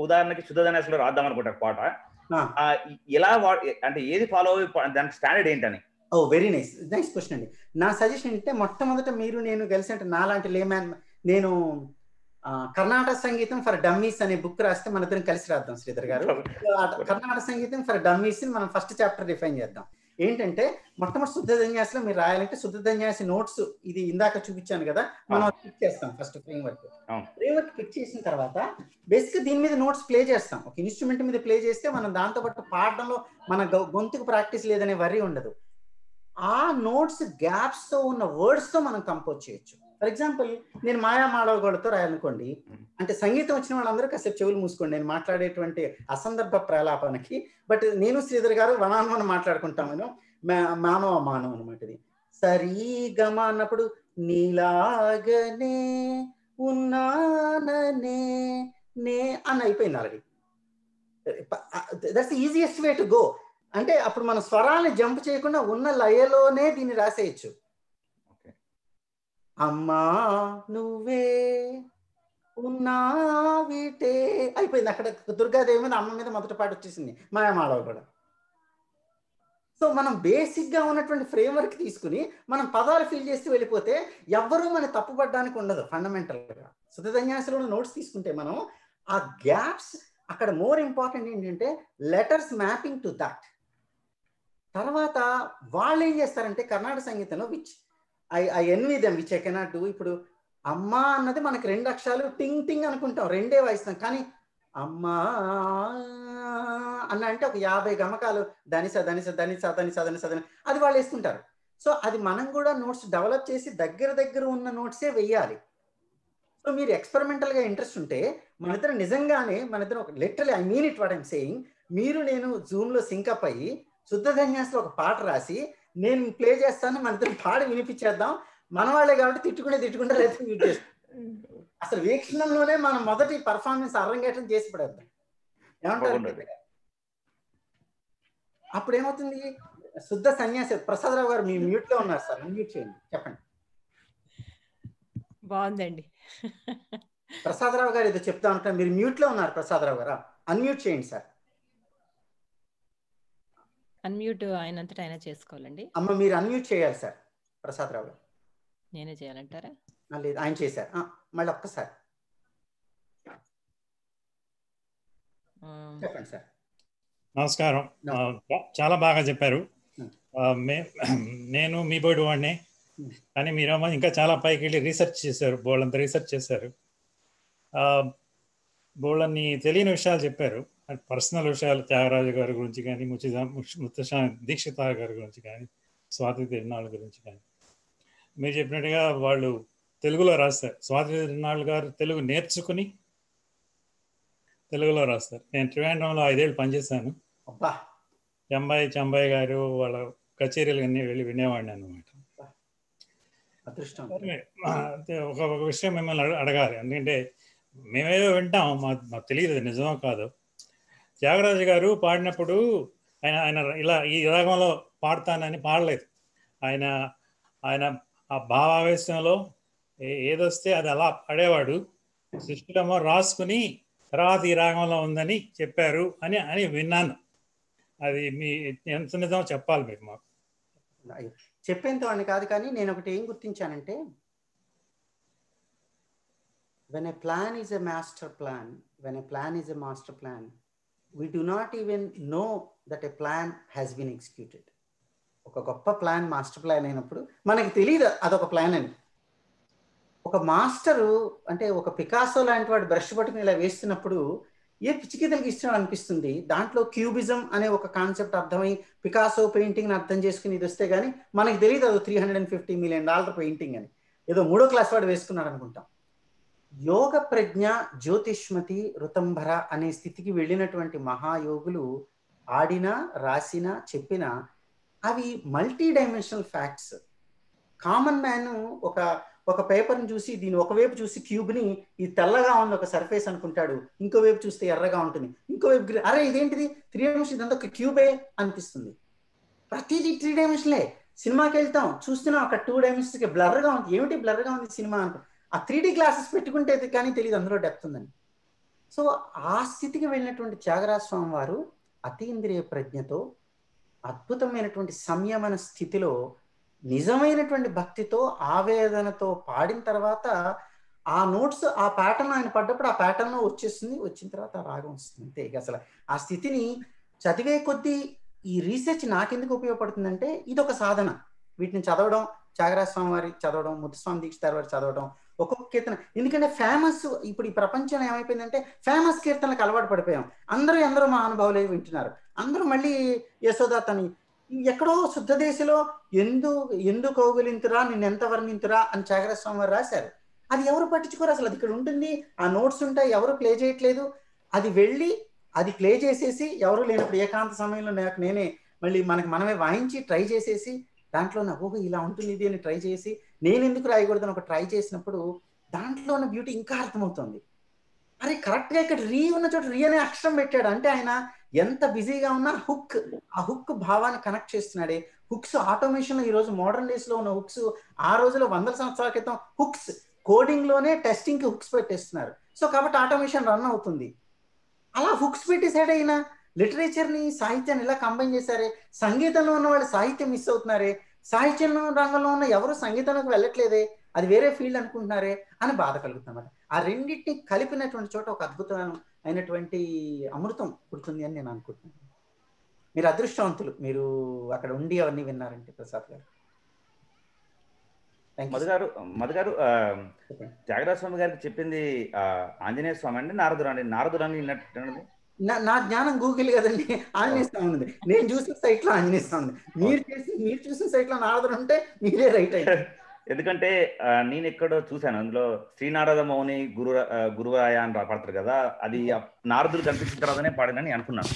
ఉదాహరణకి శుద్ధధన్యాసలో రాద్దాం అనుకుంటా పాట, ఎలా అంటే ఏది ఫాలో దానికి స్టాండర్డ్ ఏంటని. ఓ వెరీ నైస్ క్వశ్చన్ అండి. నా సజెషన్ అంటే, మొట్టమొదట మీరు నేను కలిసి అంటే నాలాంటి లేమ్యాన్, నేను కర్ణాటక సంగీతం ఫర్ డమ్మీస్ అనే బుక్ రాస్తే మన ఇద్దరం కలిసి రాద్దాం శ్రీధర్ గారు. కర్ణాటక సంగీతం ఫర్ డమ్మీస్ మనం ఫస్ట్ చాప్టర్ డిఫైన్ చేద్దాం. ఏంటంటే మొట్టమొదటి శుద్ధ ధన్యాసలో మీరు రాయాలంటే శుద్ధ ధన్యాసి నోట్స్, ఇది ఇందాక చూపించాను కదా, మనం పిక్ చేస్తాం ఫస్ట్ ఫ్రేమ్వర్క్ పిక్ చేసిన తర్వాత బేసిక్గా దీని మీద నోట్స్ ప్లే చేస్తాం. ఒక ఇన్స్ట్రుమెంట్ మీద ప్లే చేస్తే మనం దాంతో పాటు పాడడంలో మన గొంతుకు ప్రాక్టీస్ లేదనే వర్రీ ఉండదు. ఆ నోట్స్ గ్యాప్స్ తో ఉన్న వర్డ్స్ తో మనం కంపోజ్ చేయొచ్చు. ఫర్ ఎగ్జాంపుల్, నేను మాయా మాడవగోడతో రాయాలనుకోండి, అంటే సంగీతం వచ్చిన వాళ్ళందరూ కాసేపు చెవులు మూసుకోండి నేను మాట్లాడేటువంటి అసందర్భ ప్రలాపనకి. బట్ నేను శ్రీధర్ గారు వనాన్ని మాట్లాడుకుంటాము, మానవ మానవ అనమాట. ఇది సరీ గమ అన్నప్పుడు నీలాగనే ఉన్నాననే నే అని అయిపోయింది already. That's the easiest way to go. అంటే అప్పుడు మన స్వరాన్ని జంప్ చేయకుండా ఉన్న లయలోనే దీన్ని రాసేయచ్చు. అమ్మా నువ్వే ఉన్నావిటే అయిపోయింది. అక్కడ దుర్గాదేవి మీద అమ్మ మీద మొదటి పాట వచ్చేసింది, మాయమాళవ కూడా. సో మనం బేసిక్ గా ఉన్నటువంటి ఫ్రేమ్వర్క్ తీసుకుని మనం పదాలు ఫిల్ చేసి వెళ్ళిపోతే ఎవ్వరూ మన తప్పుపడడానికి ఉండదు. ఫండమెంటల్ గా శుద్ధధన్యాసలో నోట్స్ తీసుకుంటే మనం ఆ గ్యాప్స్, అక్కడ మోర్ ఇంపార్టెంట్ ఏంటంటే లెటర్స్ మ్యాపింగ్ టు దట్. తర్వాత వాళ్ళు ఏం చేస్తారంటే కర్ణాటక సంగీతంలో I envy them which I cannot do. ఇప్పుడు అమ్మా అన్నది మనకి 2 అక్షరాలు టింగ్ టింగ్ అనుకుంటాం, 2 వాయిస్తాం. కానీ అమ్మా అన్న అంటే ఒక 50 గమకాలు ధనిస ధనిస ధనిస ధనిస ధనిస ధని అది వాళ్ళు వేసుకుంటారు. సో అది మనం కూడా నోట్స్ డెవలప్ చేసి దగ్గర ఉన్న నోట్సే వెయ్యాలి. సో మీరు ఎక్స్పెరిమెంటల్ గా ఇంట్రెస్ట్ ఉంటే మన ఇద్దరు నిజంగానే ఒక literally I mean it what I'm saying, మీరు నేను జూమ్ లో సింకప్ అయ్యి శుద్ధధన్యాసలో ఒక పాట రాసి నేను ప్లే చేస్తాను, మన ఇద్దరు పాడి వినిపించేద్దాం. మన వాళ్ళే కాబట్టి తిట్టుకుంటే లేదా మ్యూట్ చేస్తాం. అసలు వీక్షణంలోనే మనం మొదటి పర్ఫార్మెన్స్ అరంగేటం చేసి పడేద్దాం. ఏమంటారు? అప్పుడు ఏమవుతుంది? శుద్ధ సన్యాసి ప్రసాదరావు గారు మీ మ్యూట్ లో ఉన్నారు సార్, అన్మ్యూట్ చేయండి, చెప్పండి. బాగుందండి. ప్రసాదరావు గారు ఏదో చెప్తా ఉంటారు, మీరు మ్యూట్ లో ఉన్నారు. ప్రసాదరావు గారు అన్మ్యూట్ చేయండి సార్. అన్మ్యూట్ ఆయనంతటా ఆయన చేసుకోవాలండి. అమ్మ మీరు అన్మ్యూట్ చేయాలి సార్. ప్రసాదరావు గారు నేనే చేయాలంటారా? లేదు, ఆయన చేశారు. మళ్ళీ ఒక్కసారి చెప్పండి సార్. నమస్కారం. చాలా బాగా చెప్పారు. నేను మీ బోర్డు వాడిని, కానీ మీరేమో ఇంకా చాలా పైకి వెళ్ళి రీసెర్చ్ చేశారు, బోర్డంత రీసెర్చ్ చేశారు, బోర్డన్ని తెలియని విషయాలు చెప్పారు. పర్సనల్ విషయాలు, త్యాగరాజు గారి గురించి కానీ, ముత్తశ్శ దీక్షిత గారి గురించి కానీ, స్వాతి తిరునాళ్ళ గురించి కానీ. మీరు చెప్పినట్టుగా వాళ్ళు తెలుగులో రాస్తారు. స్వాతి తిరునాళ్ళ గారు తెలుగు నేర్చుకుని తెలుగులో రాస్తారు. నేను త్రివేంద్రంలో 5 ఏళ్ళు పనిచేశాను. చెంబాయి గారు వాళ్ళ కచేరీలు అన్నీ వెళ్ళి వినేవాడిని అన్నమాట. ఒక విషయం మిమ్మల్ని అడగాలి, ఎందుకంటే మేమేదో వింటాం, మాకు తెలియదు నిజమో కాదు. త్యాగరాజు గారు పాడినప్పుడు ఆయన ఇలా ఈ రాగంలో పాడతానని పాడలేదు. ఆయన ఆ భావావేశంలో ఏదొస్తే అది అలా పాడేవాడు. శిష్యులేమో రాసుకుని తర్వాత ఈ రాగంలో ఉందని చెప్పారు అని విన్నాను. అది మీ ఎంత నిజమో చెప్పాలి మీరు మాకు. చెప్పేంత వాడిని కాదు, కానీ నేను ఒకటి ఏం గుర్తించానంటే, when a plan is a master plan, we do not even know that a plan has been executed. ఒక గొప్ప ప్లాన్ మాస్టర్ ప్లాన్ అయినప్పుడు మనకి తెలియదు అదొక ప్లాన్ అని. ఒక మాస్టరు అంటే ఒక పికాసో లాంటి వాడు బ్రష్ పట్టుకుని ఇలా వేస్తున్నప్పుడు ఏ పిచ్చికితలకి ఇష్టం అనిపిస్తుంది. దాంట్లో క్యూబిజం అనే ఒక కాన్సెప్ట్ అర్థమై పికాసో పెయింటింగ్ని అర్థం చేసుకుని ఇది వస్తే కానీ మనకి తెలియదు అది $350 million పెయింటింగ్ అని. ఏదో 3వ క్లాస్ వాడు వేసుకున్నాడు అనుకుంటాం. యోగ ప్రజ్ఞ జ్యోతిష్మతి ఋతంభర అనే స్థితికి వెళ్ళినటువంటి మహాయోగులు ఆడినా రాసినా చెప్పినా అవి multi dimensional facts. Common man ఒక పేపర్ని చూసి దీని ఒకవైపు చూసి క్యూబ్ని ఇది తెల్లగా ఉంది ఒక సర్ఫేస్ అనుకుంటాడు, ఇంకోవైపు చూస్తే ఎర్రగా ఉంటుంది, ఇంకోవైపు అరే ఇదేంటిది 3 డైమెన్షన్ ఇదంతా ఒక క్యూబే అనిపిస్తుంది. ప్రతిదీ 3 డైమెన్షన్లే. సినిమాకి వెళ్తాం చూస్తున్నాం అక్కడ 2 డైమెన్షన్స్కి బ్లర్గా ఉంది, ఏమిటి బ్లర్గా ఉంది సినిమా అనుకో, ఆ 3D గ్లాసెస్ పెట్టుకుంటే కానీ తెలియదు అందులో డెప్త్ ఉందని. సో ఆ స్థితికి వెళ్ళినటువంటి త్యాగరాజ స్వామి వారు అతీంద్రియ ప్రజ్ఞతో అద్భుతమైనటువంటి సంయమన స్థితిలో నిజమైనటువంటి భక్తితో ఆవేదనతో పాడిన తర్వాత ఆ నోట్స్ ఆ ప్యాటర్న్ ఆయన పడ్డప్పుడు ఆ ప్యాటర్న్ వచ్చేస్తుంది, వచ్చిన తర్వాత ఆ రాగం వస్తుంది అంతే. ఇక అసలు ఆ స్థితిని చదివే కొద్దీ ఈ రీసెర్చ్ నాకెందుకు ఉపయోగపడుతుందంటే ఇది ఒక సాధన. వీటిని చదవడం, త్యాగరాజ స్వామి వారి చదవడం, ముత్తుస్వామి దీక్షితార్ వారి చదవడం, ఒక్కొక్క కీర్తన. ఎందుకంటే ఫేమస్ ఇప్పుడు ఈ ప్రపంచంలో ఏమైపోయిందంటే ఫేమస్ కీర్తనలకు అలవాటు పడిపోయాం. ఎందరో మహానుభావులే వింటున్నారు. అందరూ మళ్ళీ యశోదాతని ఎక్కడో శుద్ధ దేశలో ఎందు కౌగులింతురా నిన్నెంత వర్ణింతురా అని త్యాగరాజ స్వామి వారు రాశారు. అది ఎవరు పట్టించుకోరు అసలు. అది ఇక్కడ ఉంటుంది, ఆ నోట్స్ ఉంటాయి, ఎవరు ప్లే చేయట్లేదు. అది వెళ్ళి అది ప్లే చేసేసి ఎవరు లేనప్పుడు ఏకాంత సమయంలో నేనే మళ్ళీ మనమే వాయించి ట్రై చేసేసి దాంట్లో ఓహో ఇలా ఉంటుంది ఇది అని ట్రై చేసి నేను ఎందుకు రాయకూడదని ఒక ట్రై చేసినప్పుడు దాంట్లో ఉన్న బ్యూటీ ఇంకా అర్థమవుతుంది. అరే కరెక్ట్గా ఇక్కడ రీ ఉన్న చోట రీ అనే అక్షరం పెట్టాడు అంటే ఆయన ఎంత బిజీగా ఉన్నా ఆ హుక్ భావాన్ని కనెక్ట్ చేస్తున్నాడే. హుక్స్ ఆటోమేషన్ ఈ రోజు మోడర్న్ డేస్ లో ఉన్న హుక్స్ ఆ రోజులో 100 సంవత్సరాల క్రితం హుక్స్ కోడింగ్ లోనే టెస్టింగ్ కి హుక్స్ పెట్టేస్తున్నారు. సో కాబట్టి ఆటోమేషన్ రన్ అవుతుంది. అలా హుక్స్ పెట్టేసాడే ఈయన. లిటరేచర్ ని సాహిత్యాన్ని ఇలా కంబైన్ చేశారే. సంగీతంలో ఉన్న వాళ్ళు సాహిత్యం మిస్ అవుతున్నారే, సాహిత్యం రంగంలో ఉన్న ఎవరు సంగీతంలోకి వెళ్ళట్లేదే, అది వేరే ఫీల్డ్ అనుకుంటున్నారే అని బాధ కలుగుతున్నమాట. ఆ రెండింటిని కలిపినటువంటి చోట ఒక అద్భుతమైనటువంటి అమృతం పుడుతుంది అని నేను అనుకుంటున్నాను. మీరు అదృష్టవంతులు, మీరు అక్కడ ఉండి అవన్నీ విన్నారంటే ప్రసాద్ గారు. మధు గారు త్యాగరాజ స్వామి గారికి చెప్పింది ఆంజనేయ స్వామి అండి నారదుడు అని విన్నట్టు? నా జ్ఞానం గూగుల్ కదండి, ఆంజనేయ స్వామి ఉంది. నేను చూసిన సైట్ లో ఆంజనేయ స్వామి ఉంది. మీరు చూసిన సైట్ లో నారదుడు ఉంటే మీరే రైట్ అయ్యారు. ఎందుకంటే నేను ఎక్కడో చూశాను, అందులో శ్రీనారద మౌని గురువాయ అని పాడతారు కదా, అది నారదుడు కనిపించిన తర్వాతనే పాడినని అనుకున్నాను.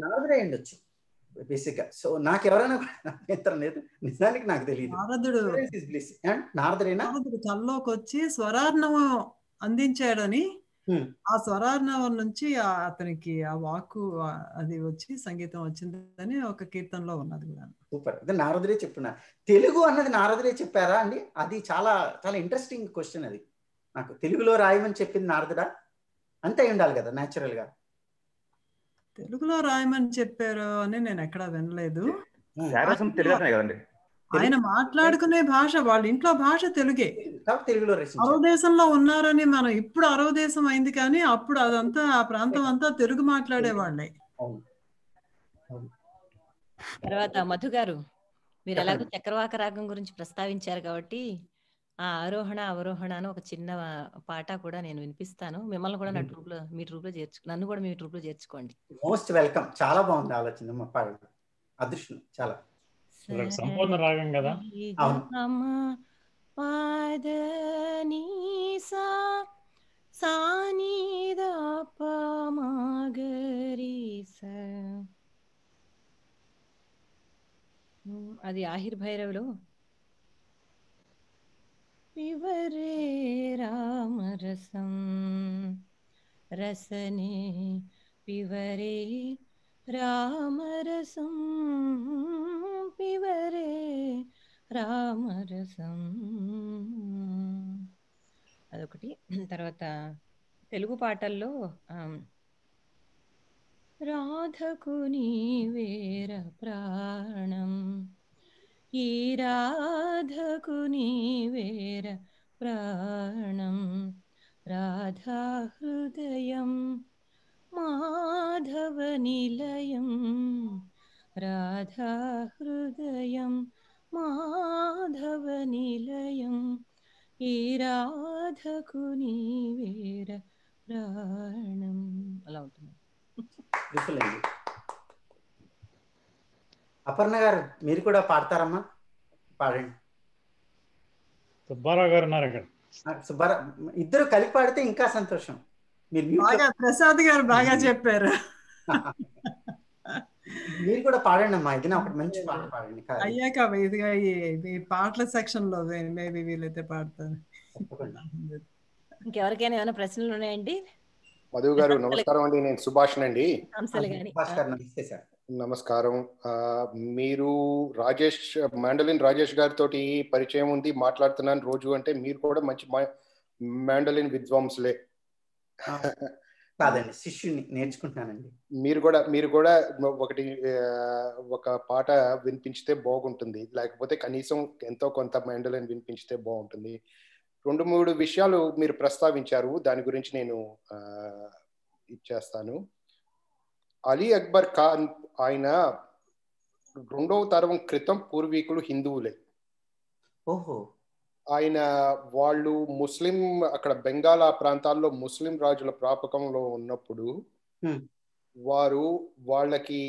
నారదుడే ఉండొచ్చు బేసిక్ గా. సో నాకు ఎవరైనా అభ్యంతరం లేదు, నిజానికి నాకు తెలియదు. నారదుడు కల్లోకి వచ్చి స్వరార్ణవం అందించాడని, ఆ స్వరార్ణవం నుంచి అతనికి ఆ వాక్కు అది వచ్చి సంగీతం వచ్చిందని ఒక కీర్తనలో ఉన్నది కూడా. సూపర్, అదే నారదుడే చెప్తున్నా. తెలుగు అన్నది నారదుడే చెప్పారా అండి? అది చాలా చాలా ఇంట్రెస్టింగ్ క్వశ్చన్. అది నాకు తెలుగులో రాయమని చెప్పింది నారదుడా? అంతే ఉండాలి కదా న్యాచురల్ గా. తెలుగులో రాయమని చెప్పారు అని నేను ఎక్కడా వినలేదు. ఆయన మాట్లాడుకునే భాష, వాళ్ళ ఇంట్లో భాష తెలుగే. అరవ దేశంలో ఉన్నారని మనం ఇప్పుడు అరవ దేశం అయింది, కానీ అప్పుడు అదంతా ఆ ప్రాంతం అంతా తెలుగు మాట్లాడేవాళ్ళే. తర్వాత మధు గారు, మీరు ఎలాగో చక్రవాక రాగం గురించి ప్రస్తావించారు కాబట్టి ఆ ఆరోహణ అవరోహణ అని ఒక చిన్న పాట కూడా నేను వినిపిస్తాను. మిమ్మల్ని కూడా నన్ను కూడా మీ ట్రూప్ లో చేర్చుకోండి. Most welcome. చాలా బాగుంది ఆలోచన, అదృష్టం చాలా. సంపూర్ణ రాగం కదా. అది ఆహిర్ భైరవులో పివరే రామరసం రసనే పివరే రామరసం పివరే రామరసం, అదొకటి. తర్వాత తెలుగు పాటల్లో రాధకు నీవేర ప్రాణం, ఈ రాధకు నీవేర ప్రాణం, రాధా హృదయం మాధవ నిలయం రాధా హృదయం మాధవ నిలయం ఈ రాధకు నీవేర ప్రాణం. అలా ఉంటుంది. అపర్ణ గారు మీరు కూడా పాడతారమ్మా? పాడండి. సుబ్బారావు గారు ఉన్నారు అక్కడ. సుబ్బారావు ఇద్దరు కలిపి పాడితే ఇంకా సంతోషం. బాగా ప్రసాద్ గారు బాగా చెప్పారు. మీరు కూడా పాడండి అమ్మా, ఇది ఒకటి మంచి పాట పాడండి. అయ్యాక ఇదిగా ఈ పాటల సెక్షన్ లో మేబీ వీలైతే పాడతారు. ఇంకెవరికైనా ఏమైనా ప్రశ్నలు ఉన్నాయండి? మధు గారు నమస్కారం అండి, నేను సుభాష్ అండి. నమస్కారం. మీరు రాజేష్ మ్యాండలిన్ రాజేష్ గారితో పరిచయం ఉంది, మాట్లాడుతున్నాను రోజు. అంటే మీరు కూడా మంచి మ్యాండలిన్ విద్వాంసులే కాదండి? శిష్యుని నేర్చుకుంటున్నానండి. మీరు కూడా ఒక పాట వినిపించితే బాగుంటుంది, లేకపోతే కనీసం ఎంతో కొంత మ్యాండలిన్ వినిపించితే బాగుంటుంది. 2-3 విషయాలు మీరు ప్రస్తావించారు, దాని గురించి నేను ఇచ్చేస్తాను. అలీ అక్బర్ ఖాన్ ఆయన 2వ తరం క్రితం పూర్వీకులు హిందువులే. ఓహో. ఆయన వాళ్ళు ముస్లిం, అక్కడ బెంగాల్ ఆ ప్రాంతాల్లో ముస్లిం రాజుల ప్రాపకంలో ఉన్నప్పుడు వాళ్ళకి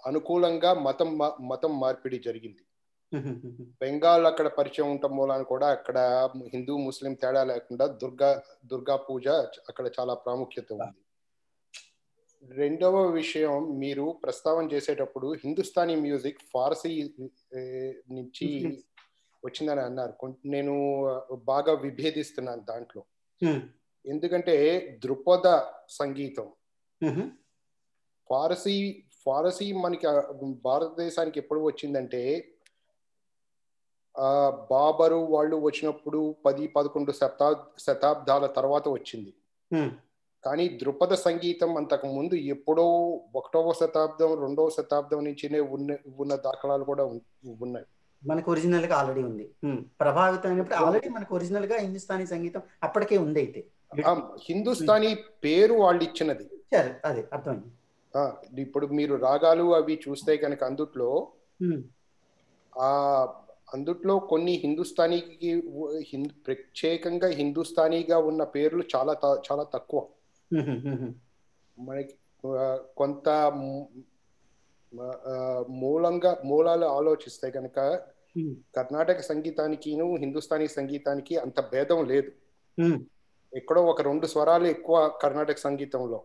అనుకూలంగా మతం మార్పిడి జరిగింది. బెంగాల్ అక్కడ పరిచయం ఉండటం మూలాన కూడా అక్కడ హిందూ ముస్లిం తేడా లేకుండా దుర్గా పూజ అక్కడ చాలా ప్రాముఖ్యత ఉంది. 2వ విషయం, మీరు ప్రస్తావన చేసేటప్పుడు హిందుస్థానీ మ్యూజిక్ ఫార్సీ నుంచి వచ్చిందని అన్నారు. నేను బాగా విభేదిస్తున్నాను దాంట్లో. ఎందుకంటే ధృపద సంగీతం ఫారసీ మనకి భారతదేశానికి ఎప్పుడు వచ్చిందంటే బాబరు వాళ్ళు వచ్చినప్పుడు 10-11 శతాబ్దాల తర్వాత వచ్చింది. కానీ ధృపద సంగీతం అంతకు ముందు ఎప్పుడో 1వ శతాబ్దం 2వ శతాబ్దం నుంచినే ఉన్న దాఖలాలు కూడా ఉన్నాయి. మనకు ఒరిజినల్ గా ఆల్రెడీ ఉంది. ప్రభావితం అయినప్పుడు ఆల్రెడీ మనకు ఒరిజినల్ గా హిందుస్థానీ సంగీతం అప్పటికే ఉంది. అయితే హిందుస్థానీ పేరు వాళ్ళు ఇచ్చినది, అదే అర్థమైంది. ఇప్పుడు మీరు రాగాలు అవి చూస్తే కనుక అందుట్లో కొన్ని హిందుస్థానీకి ప్రత్యేకంగా హిందుస్థానీగా ఉన్న పేర్లు చాలా చాలా తక్కువ. మనకి కొంత మూలాలు ఆలోచిస్తే కనుక కర్ణాటక సంగీతానికి హిందుస్థానీ సంగీతానికి అంత భేదం లేదు. ఎక్కడో 1-2 స్వరాలు ఎక్కువ కర్ణాటక సంగీతంలో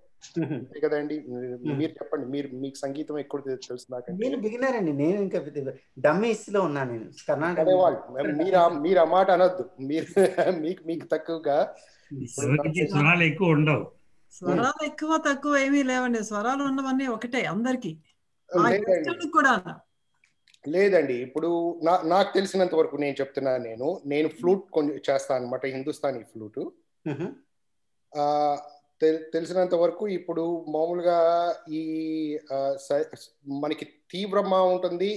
కదండి. మీరు చెప్పండి, మీకు సంగీతం ఎక్కువ తెలుసు? నాకంటే నేను బిగినర్ అండి, నేను ఇంకా డమ్మీస్ లో ఉన్నాను. నేను కర్ణాటక మీరు ఆ మాట అనొద్దు, మీకు తక్కువగా స్వరాలు ఎక్కువ ఉండవు. స్వరాలు ఎక్కువ తక్కువ ఏమీ లేవండి, స్వరాలు ఉన్నవన్నీ ఒకటే అందరికి కూడా. లేదండి, ఇప్పుడు నాకు తెలిసినంత వరకు నేను చెప్తున్నాను. నేను ఫ్లూట్ కొంచెం చేస్తాను అనమాట, హిందుస్థానీ ఫ్లూట్. తెలిసినంత వరకు ఇప్పుడు మామూలుగా ఈ మనకి తీవ్రమా ఉంటుంది,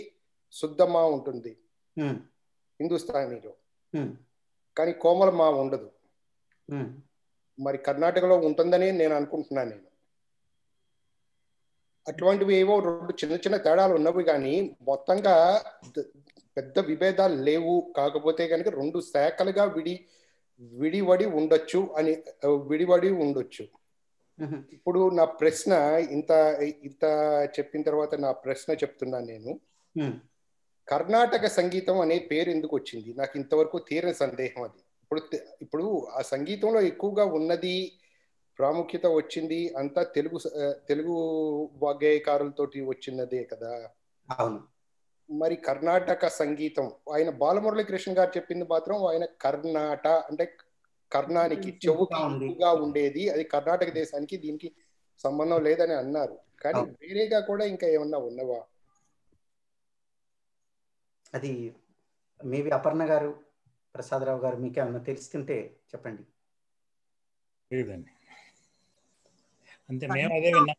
శుద్ధమా ఉంటుంది హిందుస్థానీలో, కానీ కోమలమా ఉండదు. మరి కర్ణాటకలో ఉంటుందని నేను అనుకుంటున్నాను. అటువంటివి ఏవో 2 చిన్న తేడాలు ఉన్నవి, కానీ మొత్తంగా పెద్ద విభేదాలు లేవు. కాకపోతే కనుక 2 శాఖలుగా విడివడి ఉండొచ్చు. ఇప్పుడు నా ప్రశ్న ఇంత చెప్పిన తర్వాత నా ప్రశ్న చెప్తున్నాను నేను. కర్ణాటక సంగీతం అనే పేరు ఎందుకు వచ్చింది? నాకు ఇంతవరకు తీరని సందేహం అది. ఇప్పుడు ఆ సంగీతంలో ఎక్కువగా ఉన్నది, ప్రాముఖ్యత వచ్చింది అంతా తెలుగు వాగ్గేయకారులతో వచ్చినదే కదా. అవును. మరి కర్ణాటక సంగీతం ఆయన బాలమురళీ కృష్ణ గారు చెప్పింది మాత్రం ఆయన కర్ణాట అంటే కర్ణానికి చెవుగా ఉండేది, అది కర్ణాటక దేశానికి దీనికి సంబంధం లేదని అన్నారు. కానీ వేరేగా కూడా ఇంకా ఏమన్నా ఉన్నవా? అది మేబీ అపర్ణ గారు, ప్రసాదరావు గారు మీకు ఏమన్నా తెలుస్తుంటే చెప్పండి. లేదండి, అంతే, మేము అదే విన్నాం.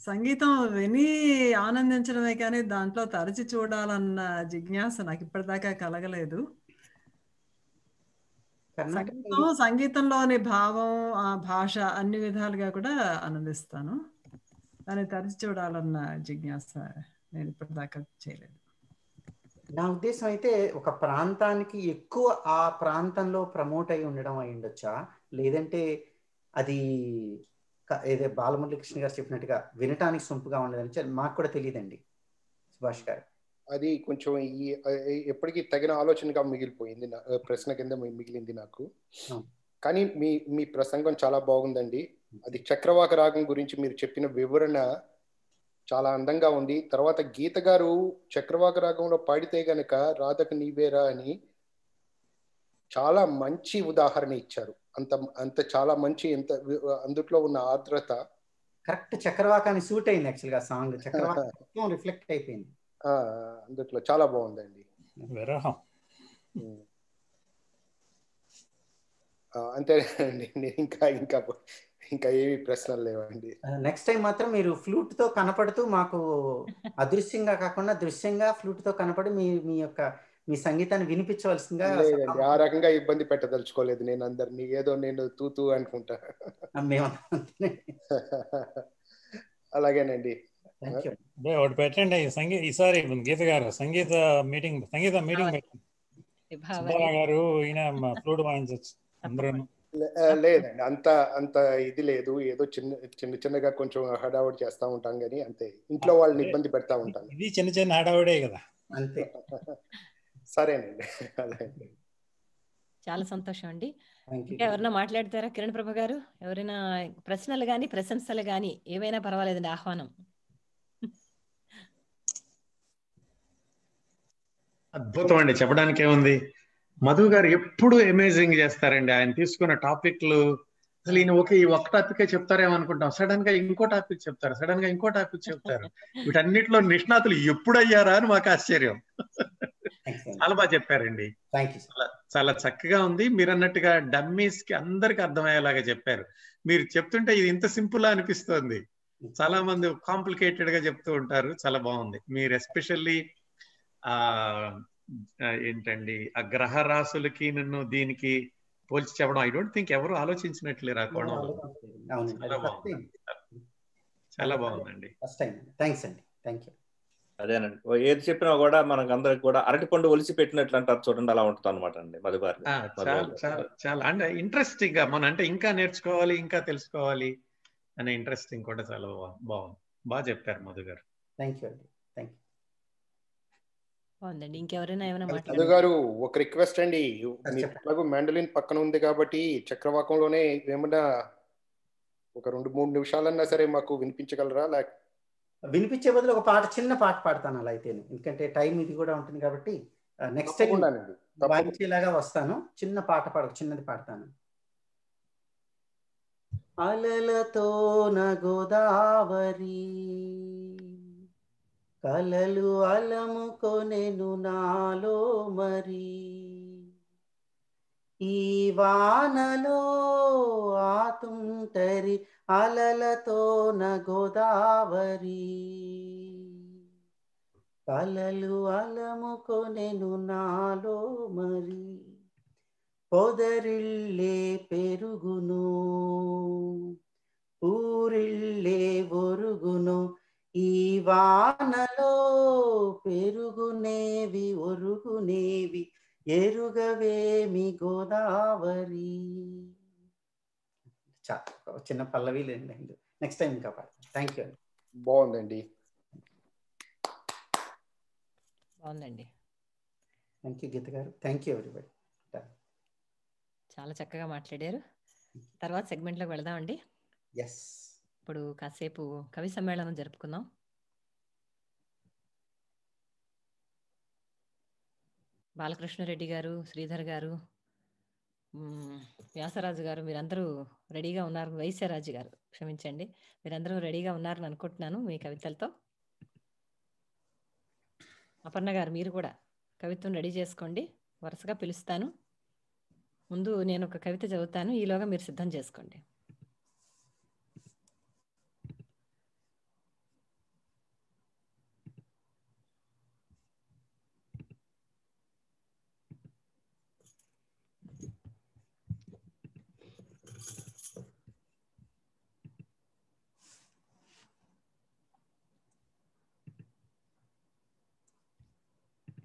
సంగీతం విని ఆనందించడమే కానీ దాంట్లో తరచి చూడాలన్న జిజ్ఞాస నాకు ఇప్పటిదాకా కలగలేదు. సంగీతంలోని భావం, ఆ భాష అన్ని విధాలుగా కూడా ఆనందిస్తాను. దాన్ని తరచి చూడాలన్న జిజ్ఞాస నేను ఇప్పటిదాకా చేయలేదు. నా ఉద్దేశం అయితే ఒక ప్రాంతానికి ఎక్కువ ఆ ప్రాంతంలో ప్రమోట్ అయి ఉండడం అయి ఉండొచ్చా, లేదంటే అది ఏదో బాలమురళీకృష్ణ గారు చెప్పినట్టుగా వినటానికి సొంపుగా ఉండదని మాకు కూడా తెలియదండి సుభాష్ గారు. అది కొంచెం ఎప్పటికీ తగిన ఆలోచనగా మిగిలిపోయింది, ప్రశ్న కింద మిగిలింది నాకు. కానీ మీ ప్రసంగం చాలా బాగుందండి. అది చక్రవాక రాగం గురించి మీరు చెప్పిన వివరణ చాలా అందంగా ఉంది. తర్వాత గీత గారు చక్రవాక రాగంలో పాడితే గనక రాధకు నీవేరా అని చాలా మంచి ఉదాహరణ ఇచ్చారు. అంత చాలా మంచి, అందుట్లో ఉన్న ఆర్ద్రత కరెక్ట్ చక్రవాకాన్ని సూట్ అయింది. యాక్చువల్గా సాంగ్ చక్రవాకం రిఫ్లెక్ట్ అయిపోయింది అందుట్లో. చాలా బాగుందండి. విరహం. అంతేనండి. ఇంకా ఏమి ప్రశ్నలు లేవండి. నెక్స్ట్ టైం మాత్రం మీరు ఫ్లూట్ తో కనపడుతూ మాకు అదృశ్యంగా కాకుండా దృశ్యంగా ఫ్లూట్ తో కనపడి మీ సంగీతాన్ని వినిపించవలసిందిగా. లేదండి, ఆ రకంగా ఇబ్బంది పెట్టదలుచుకోలేదు నేను అందరినీ. ఏదో నేను తూతూ అనుకుంటా. అలాగేనండి. ఒకటి పెట్టండి ఈసారి గీత గారు సంగీత మీటింగ్ పెట్టండి. సుబ్బారావు గారు ఈయన ఫ్లూట్ వాయించవచ్చు అందరూ. లేదండి, అంత ఇది లేదు. ఏదో చిన్నగా కొంచెం హడావుడి చేస్తా ఉంటాం కానీ అంతే. ఇంట్లో వాళ్ళని ఇబ్బంది పెడతా ఉంటాను. ఇది చిన్న హడావుడే కదా. అంతే. సరేనండి. అలాగే. చాలా సంతోషం అండి. ఇంకా ఎవరైనా మాట్లాడతారా? కిరణ్ ప్రభ గారు, ఎవరైనా ప్రశ్నలు కానీ ప్రశంసలు కానీ ఏవైనా పర్వాలేదండి, ఆహ్వానం. అద్భుతం అండి, చెప్పడానికి ఏముంది. మధు గారు ఎప్పుడు అమేజింగ్ చేస్తారండి. ఆయన తీసుకున్న టాపిక్లు అసలు ఈయన ఈ ఒక్క టాపికే చెప్తారేమో అనుకుంటాం. సడన్ గా ఇంకో టాపిక్ చెప్తారు, సడన్ గా ఇంకో టాపిక్ చెప్తారు. వీటన్నిటిలో నిష్ణాతులు ఎప్పుడు అయ్యారా అని మాకు ఆశ్చర్యం. చాలా బాగా చెప్పారండి. చాలా చక్కగా ఉంది. మీరు అన్నట్టుగా డమ్మీస్ కి అందరికి అర్థమయ్యేలాగా చెప్పారు. మీరు చెప్తుంటే ఇది ఇంత సింపుల్ అనిపిస్తోంది. చాలా మంది కాంప్లికేటెడ్ గా చెప్తూ ఉంటారు. చాలా బాగుంది. మీరు ఎస్పెషల్లీ ఏంటండి ఆ గ్రహ రాసులకి నన్ను దీనికి పోల్చి చెప్పడం, ఐ డోంట్ థింక్ ఎవరు ఆలోచించినట్లేరు ఆ కోణంలో. చాలా బాగుందండి. అదేనండి, ఏది చెప్పినా కూడా మనకు అందరికి కూడా అరటిపండు ఒలిసి పెట్టినట్లు అంటారు చూడండి, అలా ఉంటుంది అనమాట అండి మధు గారు. చాలా అంటే ఇంట్రెస్టింగ్ గా మనం అంటే ఇంకా నేర్చుకోవాలి, ఇంకా తెలుసుకోవాలి అనే ఇంట్రెస్టింగ్ కూడా చాలా బాగుంది. బాగా చెప్పారు మధు గారు. బాగుందండి. ఇంకెవరైనా ఏమైనా మధు గారు ఒక రిక్వెస్ట్ అండి. మ్యాండలిన్ పక్కన ఉంది కాబట్టి చక్రవాకంలోనే ఏమన్నా ఒక 2-3 నిమిషాలన్నా సరే మాకు వినిపించగలరా? వినిపించే బదులు ఒక చిన్న పాట పాడతాను అలా అయితే, ఎందుకంటే టైం ఇది కూడా ఉంటుంది కాబట్టి. నెక్స్ట్ టైం వాయించేలాగా వస్తాను. చిన్న పాట చిన్నది పాడతాను. అలలతో గోదావరి కలలు అలముకొనెను నాలో మరి, ఈ వానలో ఆతుంటరి అలలతో గోదావరి కలలు అలముకొనెను నాలో మరి, పొదరిల్లే పెరుగును ఊరిల్లే ఒరుగును, ఈ వానలో పెరుగునేవి ఒరుగునేవి ఎరుగవేమి గోదావరి. చిన్న పల్లవి లేండి. నెక్స్ట్ టైం ఇంకా పాడతాను. థ్యాంక్ యూ అండి. బాగుందండి. బాగుందండి. థ్యాంక్ యూ గీత గారు. Thank you everybody. చాలా చక్కగా మాట్లాడారు. తర్వాత సెగ్మెంట్లోకి వెళదామండి. ఇప్పుడు కాసేపు కవి సమ్మేళనం జరుపుకుందాం. బాలకృష్ణారెడ్డి గారు, శ్రీధర్ గారు, వ్యాసరాజు గారు, మీరందరూ రెడీగా ఉన్నారు. వైశ్యరాజు గారు, క్షమించండి, మీరందరూ రెడీగా ఉన్నారని అనుకుంటున్నాను మీ కవితలతో. అపర్ణ గారు, మీరు కూడా కవిత్వం రెడీ చేసుకోండి. వరుసగా పిలుస్తాను. ముందు నేను ఒక కవిత చదువుతాను, ఈలోగా మీరు సిద్ధం చేసుకోండి.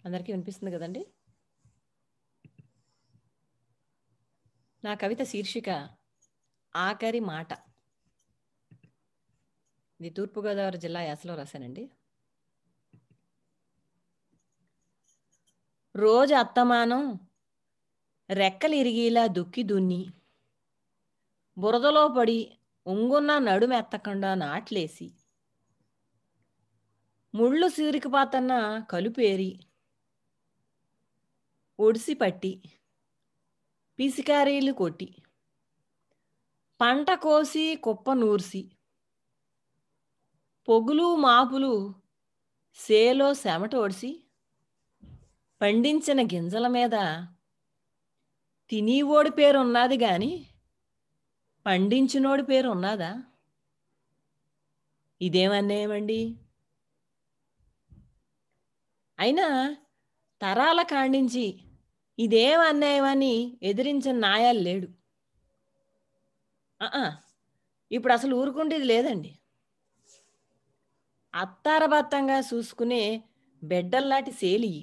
అందరికీ వినిపిస్తుంది కదండి? నా కవిత శీర్షిక ఆఖరి మాట. ఇది తూర్పుగోదావరి జిల్లా యాసలో రాశానండి. రోజు అత్తమానం రెక్కలు ఇరిగేలా దుక్కి దున్ని బురదలో పడి ఉంగున్న నడుమెత్తకుండా నాట్లేసి ముళ్ళు సీరికిపాతన్న కలుపేరి ఒడిసి పట్టి పిసికారీలు కొట్టి పంట కోసి కుప్ప నూర్సి పొగులు మాపులు సేలో చెమట ఒడిసి పండించిన గింజల మీద తినీవోడి పేరు ఉన్నది గాని పండించినోడి పేరు ఉన్నదా? ఇదేమన్యాయమండి. అయినా తరాల కాండించి ఇదేం అన్యాయమని ఎదిరించిన నాయాలు లేడు. ఇప్పుడు అసలు ఊరుకుండేది లేదండి. అత్తారబత్తంగా చూసుకునే బిడ్డల్లాంటి సేలి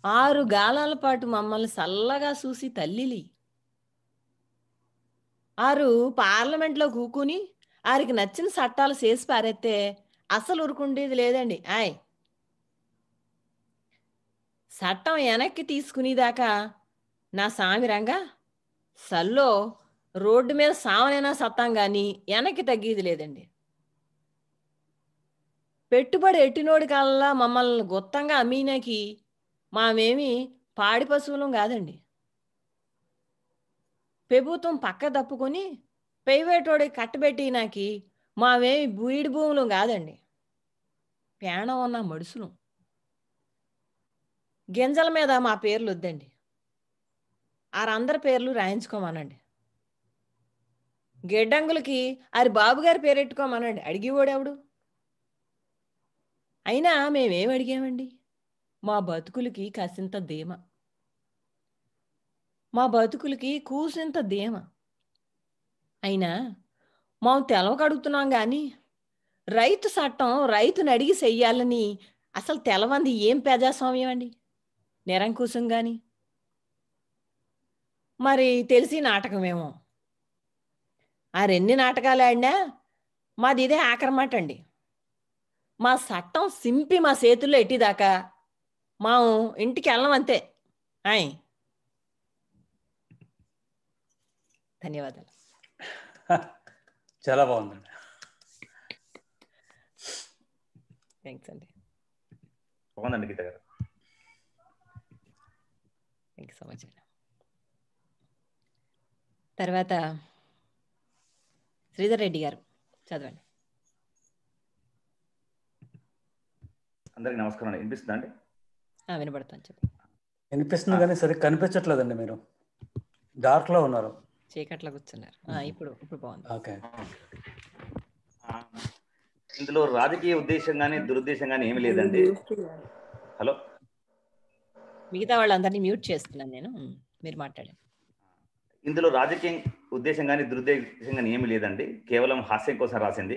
6 గాలాల పాటు మమ్మల్ని చల్లగా చూసి తల్లిలి 6 పార్లమెంట్లో కూకుని ఆరికి నచ్చిన చట్టాలు చేసి పారేస్తే అసలు ఊరుకుండేది లేదండి. చట్టం వెనక్కి తీసుకునేదాకా నా సామిరంగా సల్లో రోడ్డు మీద సావనైనా సత్తాం కానీ వెనక్కి తగ్గేది లేదండి. పెట్టుబడి ఎట్టినోడి కల్లా మమ్మల్ని గుత్తంగా అమ్మీనాకి మామేమి పాడి పశువులం కాదండి. ప్రభుత్వం పక్క తప్పుకొని ప్రైవేటోడి కట్టబెట్టినాకి మామేమి బీడి భూములు కాదండి. పేణం ఉన్న మడుసులు. గింజల మీద మా పేర్లు వద్దండి. ఆరందరి పేర్లు రాయించుకోమనండి. గిడ్డంగులకి ఆరి బాబుగారి పేరెట్టుకోమనండి. అడిగేవాడెవడు? అయినా మేమేం అడిగామండి? మా బతుకులకి కాసింత ధీమ, మా బతుకులకి కూసింత ధీమ. అయినా మేము తెలవకడుగుతున్నాం కానీ రైతు చట్టం రైతుని అడిగి చెయ్యాలని అసలు తెలవంది ఏం ప్రజాస్వామ్యం అండి? నిరంకుశం కానీ మరి తెలిసి నాటకమేమో. ఆ 2 నాటకాలు ఆడినా మాది ఇదే ఆక్రమాట అండి. మా చట్టం సింపి మా చేతుల్లో ఎట్టిదాకా మా ఇంటికి వెళ్ళం అంతే. ధన్యవాదాలు. చాలా బాగుందండి. థ్యాంక్స్ అండి. బాగుందండి గీత గారు. Thank you so much. తర్వాత శ్రీధర్ రెడ్డి గారు చదవండి. అందరికి నమస్కారం అండి. వినిపిస్తుందా అండి? వినపడుతుంది. చెప్పండి. వినిపిస్తుంది కానీ సరే కనిపించట్లేదండి. మీరు డార్క్ లో ఉన్నారు. చీకట్లో కూర్చున్నారు. ఇప్పుడు బాగుంది. ఓకే. ఇందులో రాజకీయ ఉద్దేశం కానీ దురుద్దేశం కానీ ఏమి లేదండి. హలో, మిగతా వాళ్ళందరినీ మ్యూట్ చేస్తున్నాను నేను. మీరు మాట్లాడండి. ఇందులో రాజకీయ ఉద్దేశం కానీ దురుద్దేశం కానీ ఏమి లేదండి. కేవలం హాస్యం కోసం రాసింది.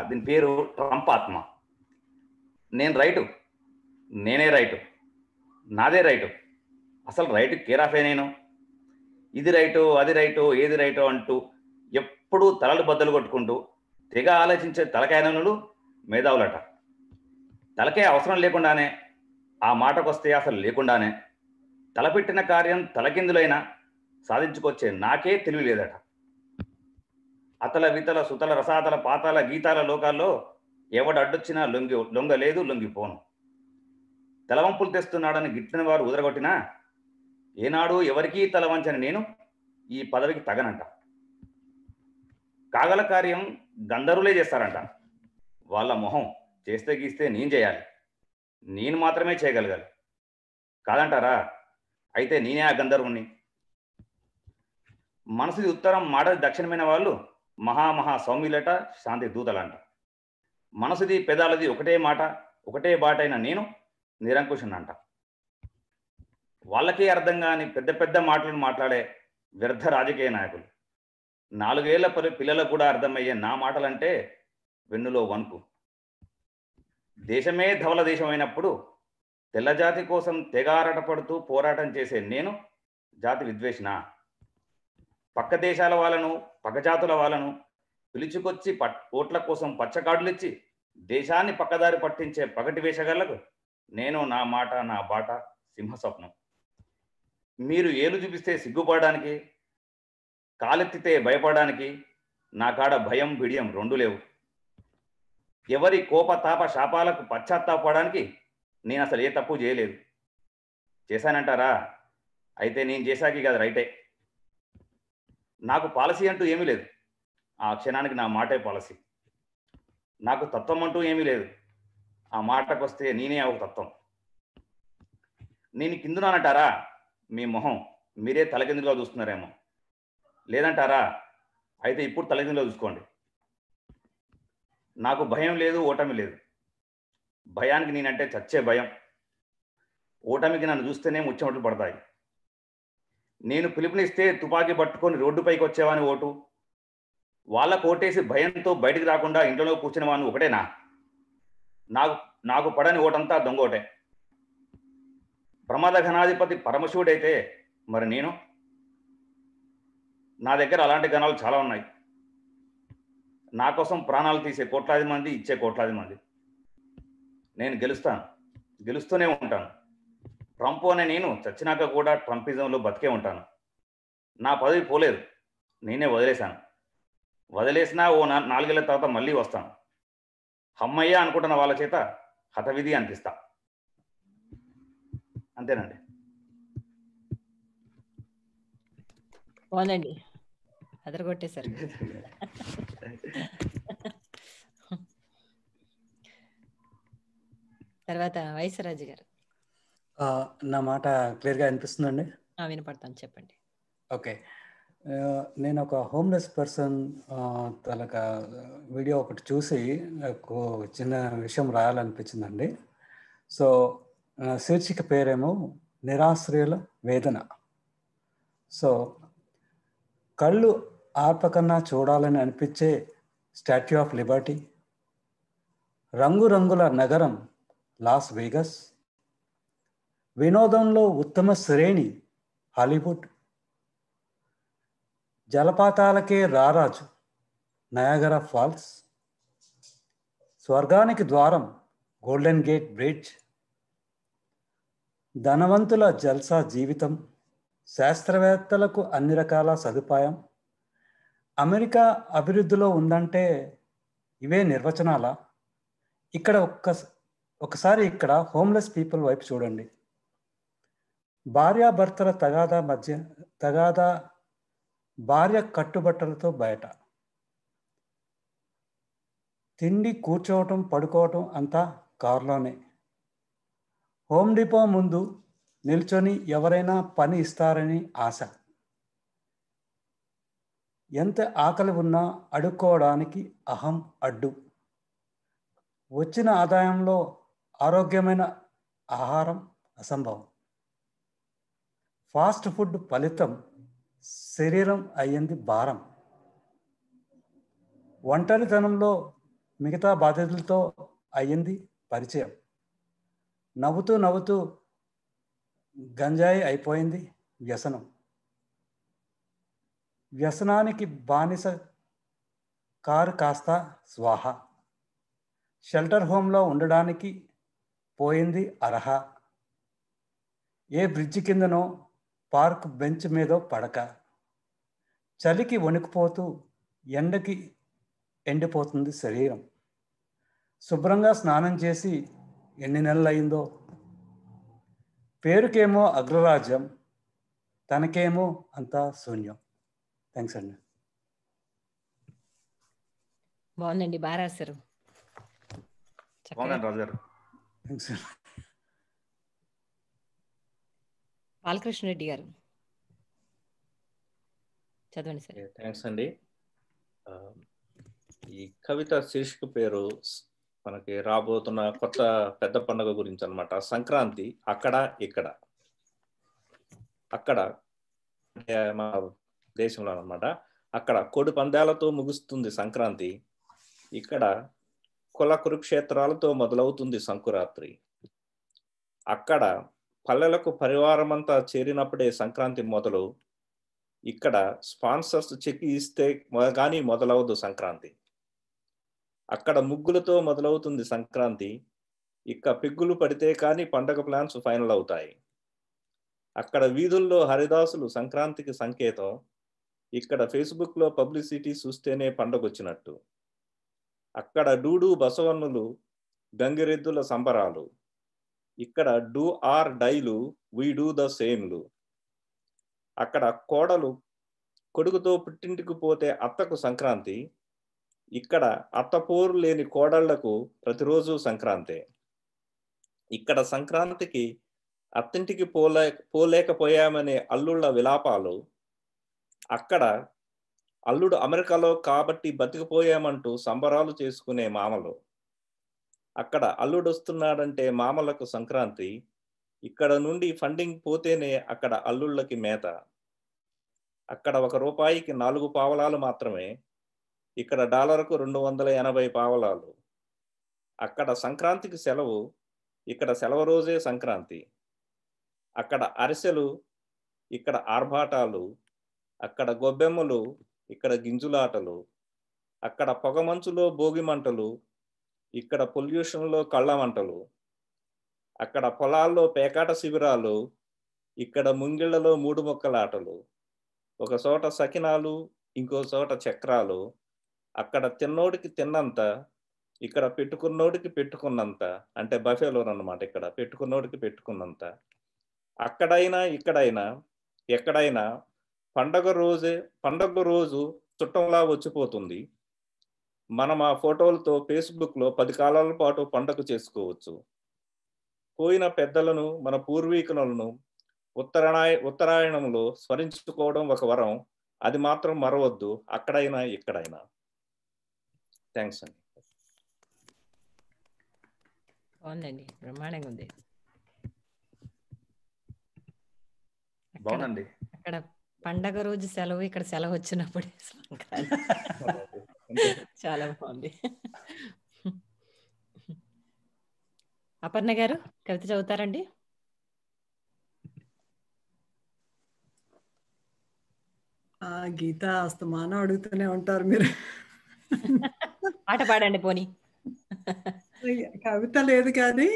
దీని పేరు ట్రంప్ ఆత్మ. నేను రైటు, నేనే రైటు, నాదే రైటు, అసలు రైటు కేరాఫే నేను, ఇది రైటు అది రైటు ఏది రైటు అంటూ ఎప్పుడూ తలలు బద్దలు కొట్టుకుంటూ తెగ ఆలోచించే తలకాయనులు మేధావులట. తలకే అవసరం లేకుండానే, ఆ మాటకొస్తే అసలు లేకుండానే తలపెట్టిన కార్యం తలకిందులైనా సాధించుకొచ్చే నాకే తెలివి లేదట. అతల వితల సుతల రసాతల పాతాల గీతాల లోకాల్లో ఎవడు అడ్డొచ్చినా లొంగలేదు, లొంగిపోను. తలవంపులు తెస్తున్నాడని గిట్టిన వారు ఉదరగొట్టినా ఏనాడు ఎవరికీ తలవంచని నేను ఈ పదవికి తగనంట. కాగల కార్యం గంధర్వులే చేస్తారంట. వాళ్ళ మొహం చేస్తే గీస్తే నేను చేయాలి, నేను మాత్రమే చేయగలగాలి. కాదంటారా? అయితే నేనే ఆ గంధర్వుణ్ణి. మనసుది ఉత్తరం, మాటది దక్షిణమైన వాళ్ళు మహామహా సౌమ్యులట, శాంతి దూతలంట. మనసుది పెదాలది ఒకటే మాట ఒకటే బాటైన నేను నిరంకుశనంట. వాళ్ళకే అర్థం కాని పెద్ద పెద్ద మాటలను మాట్లాడే వ్యర్థ రాజకీయ నాయకులు. 4 ఏళ్ల పిల్లలకు కూడా అర్థమయ్యే నా మాటలంటే వెన్నులో వణుకు. దేశమే ధవల దేశమైనప్పుడు తెల్లజాతి కోసం తెగారటపడుతూ పోరాటం చేసే నేను జాతి విద్వేషినా? పక్క దేశాల వాళ్ళను, పక్కజాతుల వాళ్ళను పిలుచుకొచ్చి ఓట్ల కోసం పచ్చకాడులిచ్చి దేశాన్ని పక్కదారి పట్టించే పగటి వేషగాళ్లకు నేను నా మాట నా బాట సింహస్వప్నం. మీరు ఏలు చూపిస్తే సిగ్గుపడడానికి, కాలెత్తితే భయపడడానికి నా కాడ భయం బిడియం రెండు లేవు. ఎవరి కోపతాప శాపాలకు పశ్చాత్తాపడానికి నేను అసలు ఏ తప్పు చేయలేదు. చేశానంటారా? అయితే నేను చేశాకి కాదు, రైటే. నాకు పాలసీ అంటూ ఏమీ లేదు. ఆ క్షణానికి నా మాటే పాలసీ. నాకు తత్వం అంటూ ఏమీ లేదు. ఆ మాటకు వస్తే నేనే ఒక తత్వం. నేను కిందున్నానంటారా? మీ మొహం మీరే తలకిందులుగా చూస్తున్నారేమో. లేదంటారా? అయితే ఇప్పుడు తలకిందులుగా చూసుకోండి. నాకు భయం లేదు, ఓటమి లేదు. భయానికి నేనంటే చచ్చే భయం. ఓటమికి నన్ను చూస్తేనే ముచ్చమట్లు పడతాయి. నేను పిలుపునిస్తే తుపాకీ పట్టుకొని రోడ్డుపైకి వచ్చేవాని ఓటు, వాళ్ళకు ఓటేసి భయంతో బయటికి రాకుండా ఇంట్లో కూర్చునే వాడిని ఒకటేనా? నాకు పడని ఓటంతా దొంగోటే. ప్రమాద ఘనాధిపతి పరమశివుడైతే మరి నేను? నా దగ్గర అలాంటి గణాలు చాలా ఉన్నాయి. నా కోసం ప్రాణాలు తీసే కోట్లాది మంది, ఇచ్చే కోట్లాది మంది. నేను గెలుస్తాను, గెలుస్తూనే ఉంటాను. ట్రంప్ అనే నేను చచ్చినాక కూడా ట్రంపిజంలో బతికే ఉంటాను. నా పదవి పోలేదు, నేనే వదిలేశాను. వదిలేసినా ఓ 4 ఏళ్ల తర్వాత మళ్ళీ వస్తాను. అమ్మయ్య అనుకుంటున్న వాళ్ళ చేత హతవిధి అనిపిస్తా. అంతేనండి. బాగుందండి, అదరగొట్టేశారు. తర్వాత వైసరాజు గారు. నా మాట క్లియర్గా అనిపిస్తుందండి? వినపడతాను, చెప్పండి. ఓకే. నేను ఒక హోమ్లెస్ పర్సన్ తలక వీడియో ఒకటి చూసి నాకు చిన్న విషయం రాయాలనిపించిందండి. సో శీర్షిక పేరేమో నిరాశ్రయుల వేదన. సో కళ్ళు ఆర్పకన్నా చూడాలని అనిపించే స్టాట్యూ ఆఫ్ లిబర్టీ, రంగురంగుల నగరం లాస్ వేగస్, వినోదంలో ఉత్తమ శ్రేణి హాలీవుడ్, జలపాతాలకే రారాజు నయాగరా ఫాల్స్, స్వర్గానికి ద్వారం గోల్డెన్ గేట్ బ్రిడ్జ్, ధనవంతుల జల్సా జీవితం, శాస్త్రవేత్తలకు అన్ని రకాల సదుపాయం, అమెరికా అభివృద్ధిలో ఉందంటే ఇవే నిర్వచనాలా? ఇక్కడ ఒకసారి ఇక్కడ హోమ్లెస్ పీపుల్ వైపు చూడండి. భార్యాభర్తల తగాదా భార్య కట్టుబట్టలతో బయట, తిండి కూర్చోవటం పడుకోవటం అంతా కారులోనే, హోమ్ డిపో ముందు నిల్చొని ఎవరైనా పని ఇస్తారని ఆశ, ఎంత ఆకలి ఉన్నా అడుక్కోవడానికి అహం అడ్డు, వచ్చిన ఆదాయంలో ఆరోగ్యమైన ఆహారం అసంభవం, ఫాస్ట్ ఫుడ్ ఫలితం శరీరం అయ్యింది భారం, ఒంటరితనంలో మిగతా బాధ్యతలతో అయ్యింది పరిచయం, నవ్వుతూ నవ్వుతూ గంజాయి అయిపోయింది వ్యసనం, వ్యసనానికి బానిస కారు కాస్త స్వాహ, షెల్టర్ హోమ్లో ఉండడానికి పోయింది అర్హ, ఏ బ్రిడ్జి కిందనో పార్క్ బెంచ్ మీదో పడక, చలికి వణికిపోతూ ఎండకి ఎండిపోతుంది శరీరం, శుభ్రంగా స్నానం చేసి ఎన్ని నెలలు అయిందో, పేరుకేమో అగ్రరాజ్యం, తనకేమో అంతా శూన్యం. థ్యాంక్స్ అండి. బాగుందండి, బాగా రాశారు. బాలకృష్ణ రెడ్డి గారు చదవండి సార్. థ్యాంక్స్ అండి. ఈ కవిత శీర్షిక పేరు మనకి రాబోతున్న కొత్త పెద్ద పండుగ గురించి అన్నమాట. సంక్రాంతి అక్కడ ఇక్కడ. అక్కడ మన దేశంలో అన్నమాట. అక్కడ కోడి పందాలతో ముగుస్తుంది సంక్రాంతి. ఇక్కడ కుల కురుక్షేత్రాలతో మొదలవుతుంది సంకురాత్రి. అక్కడ పల్లెలకు పరివారమంతా చేరినప్పుడే సంక్రాంతి మొదలు. ఇక్కడ స్పాన్సర్స్ చెక్ ఇస్తే కానీ మొదలవదు సంక్రాంతి. అక్కడ ముగ్గులతో మొదలవుతుంది సంక్రాంతి. ఇక్కడ పిగ్గులు పడితే కానీ పండగ ప్లాన్స్ ఫైనల్ అవుతాయి. అక్కడ వీధుల్లో హరిదాసులు సంక్రాంతికి సంకేతం. ఇక్కడ ఫేస్బుక్లో పబ్లిసిటీ చూస్తేనే పండగ వచ్చినట్టు. అక్కడ డూడు బసవన్నులు గంగిరెద్దుల సంబరాలు. ఇక్కడ డూ ఆర్ డైలు, వీ డూ ద సేమ్లు. అక్కడ కోడలు కొడుకుతో పుట్టింటికి పోతే అత్తకు సంక్రాంతి. ఇక్కడ అత్త పోరు లేని కోడళ్లకు ప్రతిరోజు సంక్రాంతే. ఇక్కడ సంక్రాంతికి అత్తింటికి పోలేకపోయామనే అల్లుళ్ళ విలాపాలు. అక్కడ అల్లుడు అమెరికాలో కాబట్టి బతికిపోయామంటూ సంబరాలు చేసుకునే మామలు. అక్కడ అల్లుడు వస్తున్నాడంటే మామలకు సంక్రాంతి. ఇక్కడ నుండి ఫండింగ్ పోతేనే అక్కడ అల్లుళ్ళకి మేత. అక్కడ ₹1 4 పావలాలు మాత్రమే. ఇక్కడ $1కు 280 పావలాలు. అక్కడ సంక్రాంతికి సెలవు. ఇక్కడ సెలవు రోజే సంక్రాంతి. అక్కడ అరిసెలు, ఇక్కడ ఆర్భాటాలు. అక్కడ గొబ్బెమ్మలు, ఇక్కడ గింజులాటలు. అక్కడ పొగమంచులో భోగి మంటలు, ఇక్కడ పొల్యూషన్లో కళ్ళ మంటలు. అక్కడ పొలాల్లో పేకాట శిబిరాలు, ఇక్కడ ముంగిళ్లలో 3 ముక్కలాటలు. ఒక చోట సకినాలు, ఇంకో చోట చక్రాలు. అక్కడ తిన్నోడికి తిన్నంత, ఇక్కడ పెట్టుకున్నోడికి పెట్టుకున్నంత. అంటే బఫేలో అన్నమాట. ఇక్కడ పెట్టుకున్నోడికి పెట్టుకున్నంత. అక్కడైనా ఇక్కడైనా ఎక్కడైనా పండగ రోజు చుట్టంలా వచ్చిపోతుంది. మనం ఆ ఫోటోలతో ఫేస్బుక్లో 10 కాలాల పాటు పండగ చేసుకోవచ్చు. పోయిన పెద్దలను, మన పూర్వీకులను ఉత్తరాయణంలో స్మరించుకోవడం ఒక వరం. అది మాత్రం మరవద్దు, అక్కడైనా ఇక్కడైనా. థ్యాంక్స్ అండి. బాగుందండి, బ్రహ్మాండంగా ఉంది. బాగుందండి. అక్కడ పండగ రోజు సెలవు, ఇక్కడ సెలవు వచ్చినప్పుడే చాలా బాగుంది. అపర్ణ గారు కవిత చదువుతారండి? గీత అస్తమానం అడుగుతూనే ఉంటారు మీరు. పాట పాడండి పోనీ. కవిత లేదు కానీ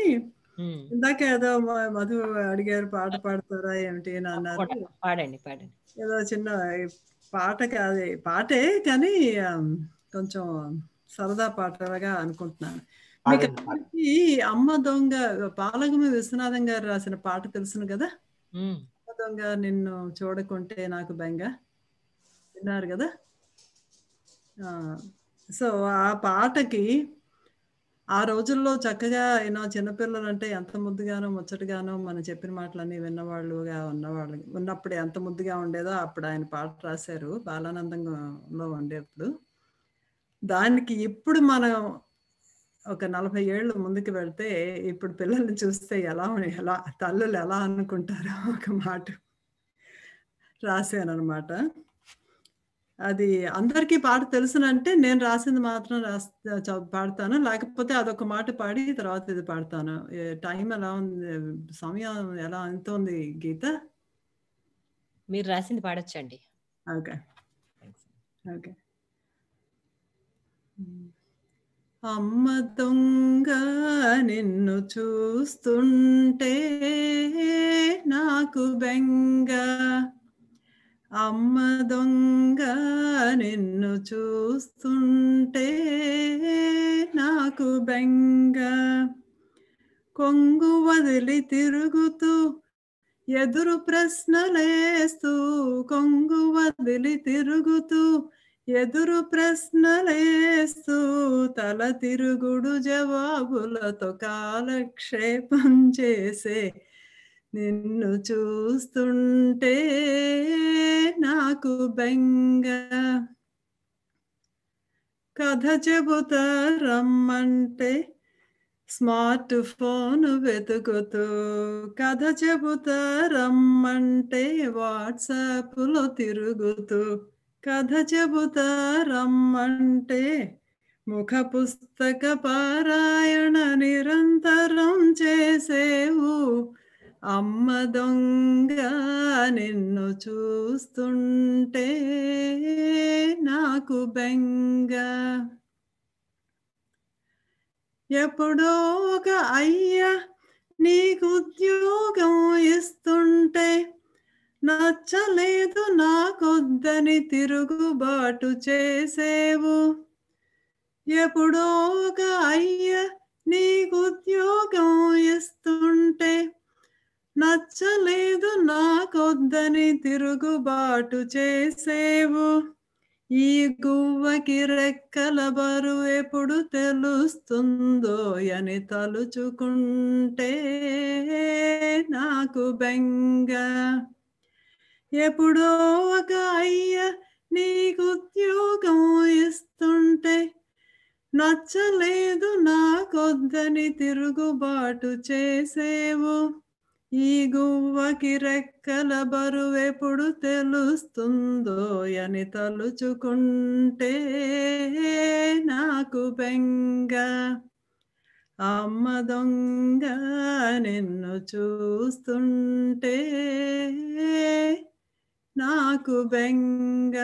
ఇందాక ఏదో మధు అడిగారు పాట పాడతారా ఏమిటి అని అన్నారు. పాడండి పాడండి. ఏదో చిన్న పాట కాదు, పాటే కానీ కొంచెం సరదా పాటగా అనుకుంటున్నాను. మీకు అమ్మ దొంగ పాలగుమి విశ్వనాథం గారు రాసిన పాట తెలుసును కదా? అమ్మ దొంగ నిన్ను చూడకుంటే నాకు బెంగ, విన్నారు కదా? సో ఆ పాటకి ఆ రోజుల్లో చక్కగా చిన్నపిల్లలు అంటే ఎంత ముద్దుగానో ముచ్చటగానో మనం చెప్పిన మాటలన్నీ విన్నవాళ్ళుగా ఉన్నప్పుడు ఎంత ముద్దుగా ఉండేదో అప్పుడు ఆయన పాట రాశారు బాలానందంలో ఉండేప్పుడు. దానికి ఇప్పుడు మనం ఒక 40 ఏళ్ళు ముందుకు వెళ్తే ఇప్పుడు పిల్లల్ని చూస్తే ఎలా తల్లులు ఎలా అనుకుంటారో ఒక మాట రాశానమాట. అది అందరికీ పాట తెలుసునంటే నేను రాసింది మాత్రం పాడతాను, లేకపోతే అదొక మాట పాడి తర్వాత ఇది పాడతాను. టైం ఎలా ఉంది, సమయం ఎంత ఉంది గీత? మీరు రాసింది పాడొచ్చండి. Okay okay. అమ్మ దొంగ నిన్ను చూస్తుంటే నాకు బెంగ, అమ్మ దొంగ నిన్ను చూస్తుంటే నాకు బెంగ, కొంగు వదిలి తిరుగుతూ ఎదురు ప్రశ్నలేస్తూ, కొంగు వదిలి తిరుగుతూ ఎదురు ప్రశ్నలేస్తూ, తల తిరుగుడు జవాబులతో కాలక్షేపం చేసే నిన్ను చూస్తుంటే నాకు బెంగ, కథ చెబుతా రమ్మంటే స్మార్ట్ ఫోన్ వెతుకుతూ, కథ చెబుతా రమ్మంటే వాట్సాప్లో తిరుగుతూ, కథ చెబుతా రమ్మంటే ముఖ పుస్తక పారాయణ నిరంతరం చేసేవు అమ్మ దొంగ నిన్ను చూస్తుంటే నాకు బెంగ. ఎప్పుడో ఒక అయ్య నీకు ఉద్యోగం ఇస్తుంటే నచ్చలేదు నాకొద్దని తిరుగుబాటు చేసేవు. ఎప్పుడో ఒక అయ్య నీకు ఉద్యోగం ఇస్తుంటే నచ్చలేదు నాకొద్దని తిరుగుబాటు చేసేవు. ఈ గువ్వకి రెక్కల బరువు ఎప్పుడు తెలుస్తుందో అని తలుచుకుంటే నాకు బెంగ. ఎప్పుడో ఒక అయ్య నీకు ఉద్యోగం ఇస్తుంటే నచ్చలేదు నాకొద్దని తిరుగుబాటు చేసేవు. ఈ గువ్వకి రెక్కల బరువు ఎప్పుడు తెలుస్తుందో అని తలుచుకుంటే నాకు బెంగ. అమ్మ దొంగ నిన్ను చూస్తుంటే నాకు బెంగ.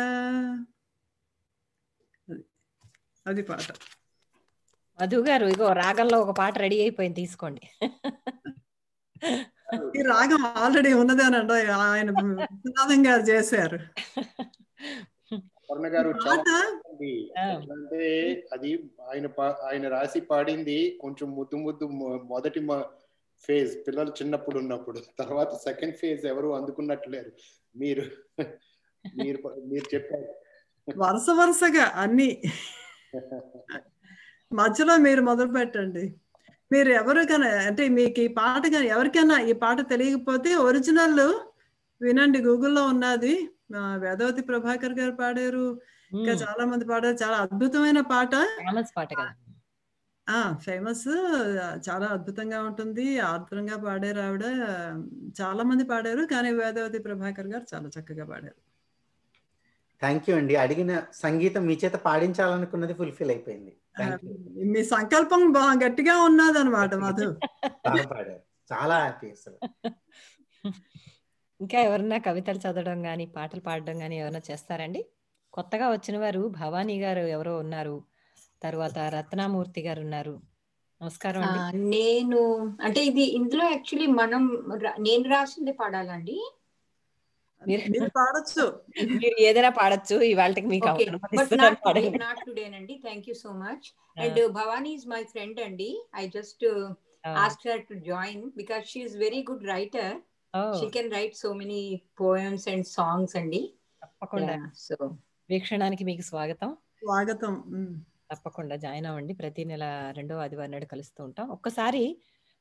అది పాట. మధు గారు ఇగో రాగంలో ఒక పాట రెడీ అయిపోయింది, తీసుకోండి. ఈ రాగం ఆల్రెడీ ఉన్నదేనండి, ఆయన విశ్వనాథం గారు చేశారు. అంటే అది ఆయన రాసి పాడింది కొంచెం ముద్దు మొదటి ఫేజ్ పిల్లలు చిన్నప్పుడు ఉన్నప్పుడు. తర్వాత సెకండ్ ఫేజ్ ఎవరు అందుకున్నట్లేరు. మీరు చెప్పారు వరుసగా అన్ని. మధ్యలో మీరు మొదలు పెట్టండి. మీరు ఎవరికైనా అంటే మీకు ఈ పాట కానీ ఎవరికైనా ఈ పాట తెలియకపోతే ఒరిజినల్ వినండి, గూగుల్లో ఉన్నది. వేదవతి ప్రభాకర్ గారు పాడారు, ఇంకా చాలా మంది పాడారు. చాలా అద్భుతమైన పాట, ఫేమస్, చాలా అద్భుతంగా ఉంటుంది. ఆర్ద్రంగా పాడారు ఆవిడ. చాలా మంది పాడారు, కానీ వేదవతి ప్రభాకర్ గారు చాలా చక్కగా పాడారు. థ్యాంక్ యూ అండి. అడిగిన సంగీతం మీ చేత పాడించాలనుకున్నది ఫుల్ఫిల్ అయిపోయింది. మీ సంకల్పం బాగా గట్టిగా ఉన్నది అనమాట మధు. చాలా హ్యాపీ అసలు. ఇంకా ఎవరన్నా కవితలు చదవడం కానీ పాటలు పాడడం కానీ ఎవరైనా చేస్తారండి? కొత్తగా వచ్చిన వారు భవానీ గారు ఎవరో ఉన్నారు, తర్వాత రత్నామూర్తి గారు ఉన్నారు. నమస్కారం అండి. నేను అంటే ఇందులో యాక్చువల్లీ నేను రాసింది పాడాలండి. మీరు పాడొచ్చు, మీరు ఏదైనా పాడొచ్చు. ఇవాళకి మీకు నాట్ టుడేనండి. Thank you so much. And Bhavani is my friend అండి. I just asked her to join because she is very good writer. She can write so many poems and songs అండి. తప్పకుండా. సో వీక్షణానికి మీకు స్వాగతం. స్వాగతం. తప్పకుండా జాయిన్ అవ్వండి. ప్రతి నెల 2వ ఆదివారం నాడు కలుస్తూ ఉంటాం. ఒక్కసారి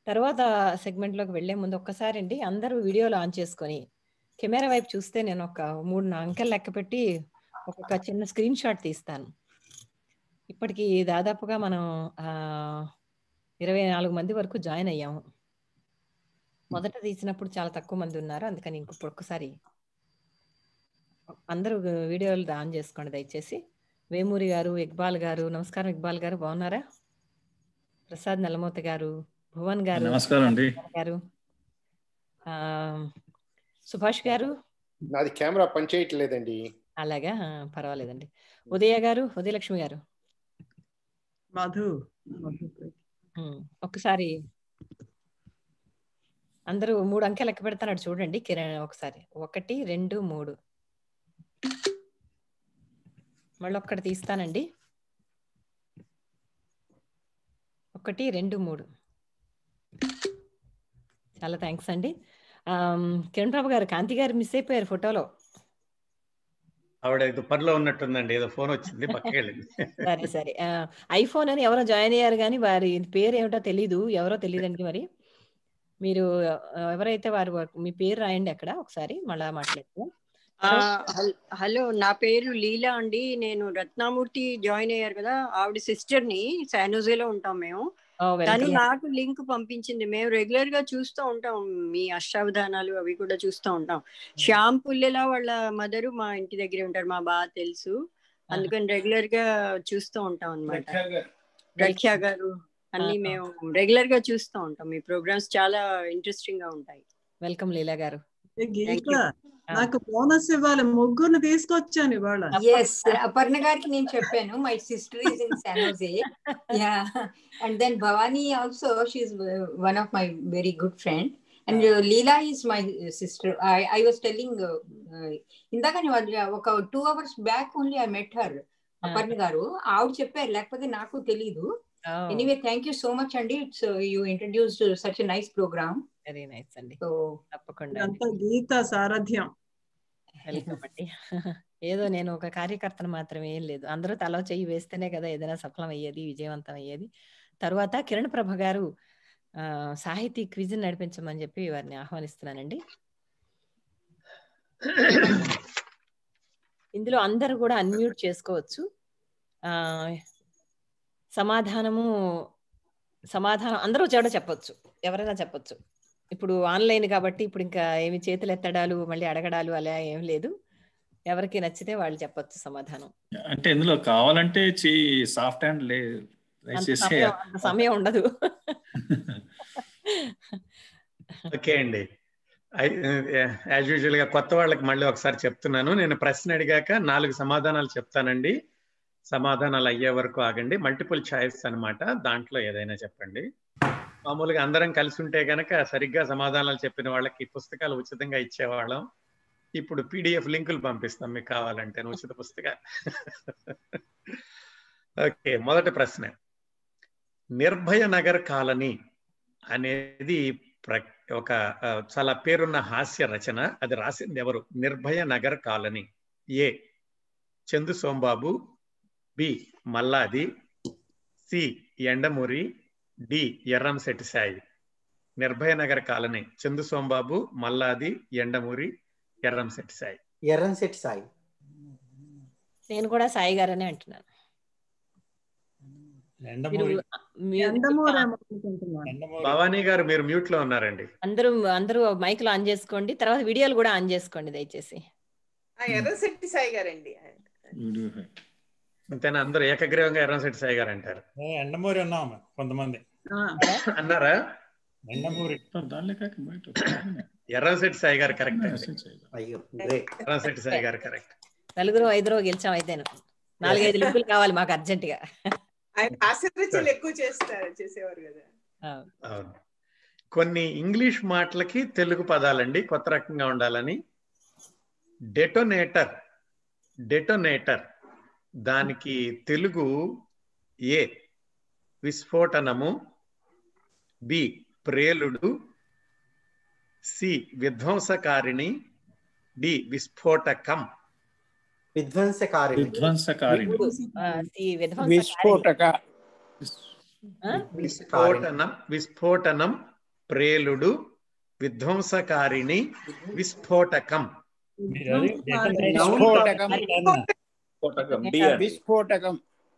తర్వాత సెగ్మెంట్ లోకి వెళ్లే ముందు ఒక్కసారి అండి అందరూ వీడియోలు ఆన్ చేసుకొని కెమెరా వైపు చూస్తే నేను ఒక 3 అంకెలు లెక్క పెట్టి ఒక చిన్న స్క్రీన్ షాట్ తీస్తాను. ఇప్పటికి దాదాపుగా మనం 24 మంది వరకు జాయిన్ అయ్యాము. మొదట తీసినప్పుడు చాలా తక్కువ మంది ఉన్నారు, అందుకని ఇంకొక ఒక్కసారి అందరూ వీడియోలు ఆన్ చేసుకోండి దయచేసి. వేమూరి గారు, ఇక్బాల్ గారు, నమస్కారం. ఇక్బాల్ గారు బాగున్నారా? ప్రసాద్ నల్లమోత గారు, భువన్ గారు, నమస్కారం అండి గారు, సుభాష్ గారు. నాది కెమెరా పనిచేయట్లేదండి. అలాగా, పర్వాలేదండి. ఉదయ గారు, ఉదయలక్ష్మి గారు, మధు. ఒక్కసారి అందరూ 3 అంకెలు లెక్క పెడతాడు చూడండి కిరణ్. ఒకసారి 1, 2, 3. మళ్ళీ ఒక్కటి తీస్తానండి. 1, 2, 3. చాలా థ్యాంక్స్ అండి. కిరణ్ బాబు గారు, కాంతి గారు మిస్ అయిపోయారు ఫోటోలో. ఆవిడ ఏదో పనిలో ఉన్నట్టుందండి, ఏదో ఫోన్ వచ్చింది పక్కకి వెళ్ళింది. సరే సరే. ఐఫోన్ అని ఎవరో జాయిన్ అయ్యారు కానీ వారి పేరు ఏమిటో తెలీదు, ఎవరో తెలియదండి. మరి మీరు ఎవరైతే వారు మీ పేరు రాయండి అక్కడ, ఒకసారి మళ్ళా మాట్లాడుతూ. హలో, నా పేరు లీలా అండి. నేను రత్నామూర్తి జాయిన్ అయ్యారు కదా, ఆవిడ సిస్టర్ ని. శానోజేలో ఉంటాం మేము. తను నాకు లింక్ పంపించింది. మేము రెగ్యులర్ గా చూస్తూ ఉంటాం, మీ అష్టావధానాలు అవి కూడా చూస్తూ ఉంటాం. శ్యామ్ పుల్లెలా వాళ్ళ మదరు మా ఇంటి దగ్గరే ఉంటారు, మా బాగా తెలుసు. అందుకని రెగ్యులర్ గా చూస్తూ ఉంటాం అన్నమాట. ప్రఖ్యా గారు అన్ని మేము రెగ్యులర్ గా చూస్తూ ఉంటాం. మీ ప్రోగ్రామ్స్ చాలా ఇంట్రెస్టింగ్ గా ఉంటాయి. వెల్కమ్ లీలా గారు. గీత, నాకు బోనస్ ఇవ్వాలి, ముగ్గురు తీసుకొచ్చాను ఇవాళ. ఎస్, అపర్ణ గారికి నేను చెప్పాను, my sister is in San Jose. Yeah, and then Bhavani also, she is one of my very good friend. And Leela is my sister. I was telling ఇందాక ఒక 2 hours back only I met her. Aparna గారు ఆవిడ చెప్పారు, లేకపోతే నాకు తెలీదు. Anyway, thank you so much అండి. It's you introduced such a nice programme. Very nice అండి. సో తప్పకుండా గీత సారథ్యం. వెల్కమ్ అండి. ఏదో నేను ఒక కార్యకర్తను మాత్రమే, ఏం లేదు, అందరూ తల చెయ్యి వేస్తేనే కదా ఏదైనా సఫలం అయ్యేది, విజయవంతం అయ్యేది. తర్వాత కిరణ్ ప్రభ గారు సాహితీ క్విజ్ నడిపించమని చెప్పి వారిని ఆహ్వానిస్తున్నానండి. ఇందులో అందరూ కూడా అన్మ్యూట్ చేసుకోవచ్చు. సమాధానం అందరూ చెడ చెప్పొచ్చు, ఎవరైనా చెప్పొచ్చు. ఇప్పుడు ఆన్లైన్ కాబట్టి ఇప్పుడు ఇంకా ఏమి చేతులు ఎత్తడాలు మళ్ళీ అడగడాలు అలా ఏం లేదు. ఎవరికి నచ్చితే వాళ్ళు చెప్పొచ్చు సమాధానం. అంటే ఇందులో కావాలంటే సాఫ్ట్ హ్యాండ్ సమయం ఉండదు. ఓకే అండి, యాజ్ యూజువల్ గా కొత్త వాళ్ళకి మళ్ళీ ఒకసారి చెప్తున్నాను. నేను ప్రశ్న అడిగాక 4 సమాధానాలు చెప్తానండి. సమాధానాలు అయ్యే వరకు ఆగండి. మల్టిపుల్ చాయిస్ అన్నమాట, దాంట్లో ఏదైనా చెప్పండి. మామూలుగా అందరం కలిసి ఉంటే గనక సరిగ్గా సమాధానాలు చెప్పిన వాళ్ళకి పుస్తకాలు ఉచితంగా ఇచ్చేవాళ్ళం. ఇప్పుడు PDF లింకులు పంపిస్తాం మీకు కావాలంటే, ఉచిత పుస్తకాలు. ఓకే, మొదటి ప్రశ్న. నిర్భయ నగర్ కాలనీ అనేది ఒక చాలా పేరున్న హాస్య రచన. అది రాసింది ఎవరు? Nirbhaya Nagar colony. A Chandu Sombabu, B Malladi, C Yandamuri, D Erramshetti Sai. Nirbhaya Nagar colony, Chandu Sombabu, Malladi, Yandamuri, Erramshetti Sai. Erramshetti Sai. నేను కూడా సాయి గారనే అంటున్నాను. భవానీ గారు మీరు మ్యూట్ లో ఉన్నారండి. అందరూ మైక్ లో ఆన్ చేసుకోండి, తర్వాత వీడియోలు కూడా ఆన్ చేసుకోండి దయచేసి. ఎర్రంశెట్టి సాయి గారండి. అంతేనా? అందరూ ఏకగ్రీవంగా ఎర్రంశెట్టి సాయి గారు అంటారు. ఎండమూరి ఉన్నాము కొంతమంది అన్నారా? ఎండమూరి ఎర్రంశెట్టి సాయి గారు కరెక్ట్. ఎర్రంశెట్టి సాయి గారు కరెక్ట్. 4-5 గెలిచాం. అయితే 4-5 లింకులు కావాలి మాకు అర్జెంట్ గా. ఎక్కువ చేసేవారు కదా. అవును. కొన్ని ఇంగ్లీష్ మాటలకి తెలుగు పదాలండి కొత్త రకంగా ఉండాలని. డెటోనేటర్ దానికి తెలుగు ఏ విస్ఫోటనము, బి ప్రేలుడు, సి విధ్వంసకారిణి, డి విస్ఫోటకం. విస్ఫోటనం, ప్రేలుడు, విధ్వంసకారిణి, విస్ఫోటకం.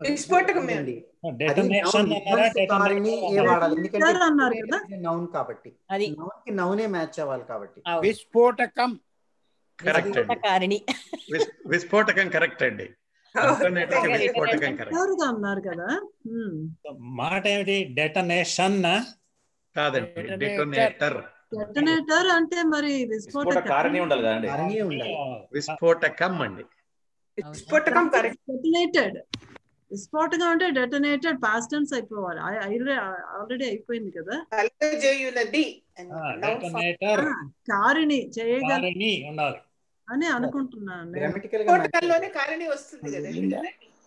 విస్ఫోటకం కరెక్ట్ అండి. విస్ఫోటకం కరెక్ట్ అండి. విస్ఫోటకం కరెక్ట్ మాట ఏమిటి? డెటనేషన్ కాదండి, డెటోనేటర్. డెటోనేటర్ అంటే మరి విస్ఫోటకారిణి ఉండాలి కదండి. విస్ఫోటకం అండి. విస్ఫోటకం కరెక్ట్. డెటోనేటెడ్. విస్ఫోటకం అంటే డెటోనేటెడ్ పాస్ట్ టెన్స్ అయిపోవాలి. ఆల్రెడీ అయిపోయింది కదా. కారిణి చేయగలి అని అనుకుంటున్నాను.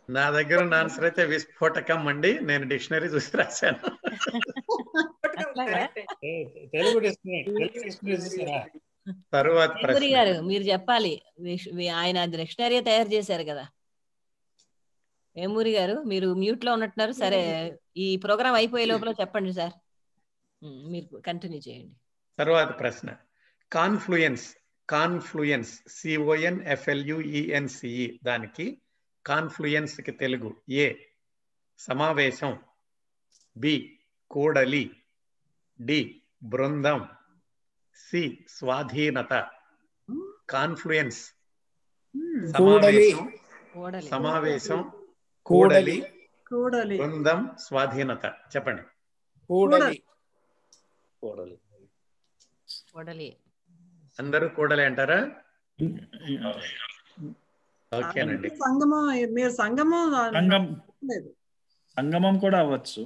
నా దగ్గర ఆన్సర్ అయితే విస్ఫోటకం అండి. నేను డిక్షనరీ చూసి రాశాను. తరువాత గారు మీరు చెప్పాలి, ఆయన డిక్షనరీ తయారు చేశారు కదా. వేమూరి గారు మీరు మ్యూట్ లో ఉన్నట్టున్నారు. సరే, ఈ ప్రోగ్రామ్ అయిపోయే లోపల చెప్పండి సార్, మీరు కంటిన్యూ చేయండి. తర్వాత ప్రశ్న. కాన్ఫ్లుయెన్స్ CONFLUENCE దానికి కాన్ఫ్లుయెన్స్ కి తెలుగు ఏ సమావేశం, బి కూడలి, డి బృందం, సి స్వాధీనత. కాన్ఫ్లుయెన్స్, సమావేశం, సమావేశం, కూడలి, కూడలి, బృందం, స్వాధీనత. చెప్పండి. కూడలి. అందరూ కూడలి అంటారా? ఓకేనండి. సంగమం, మీరు సంగమం సంగమం కూడా అవ్వచ్చు.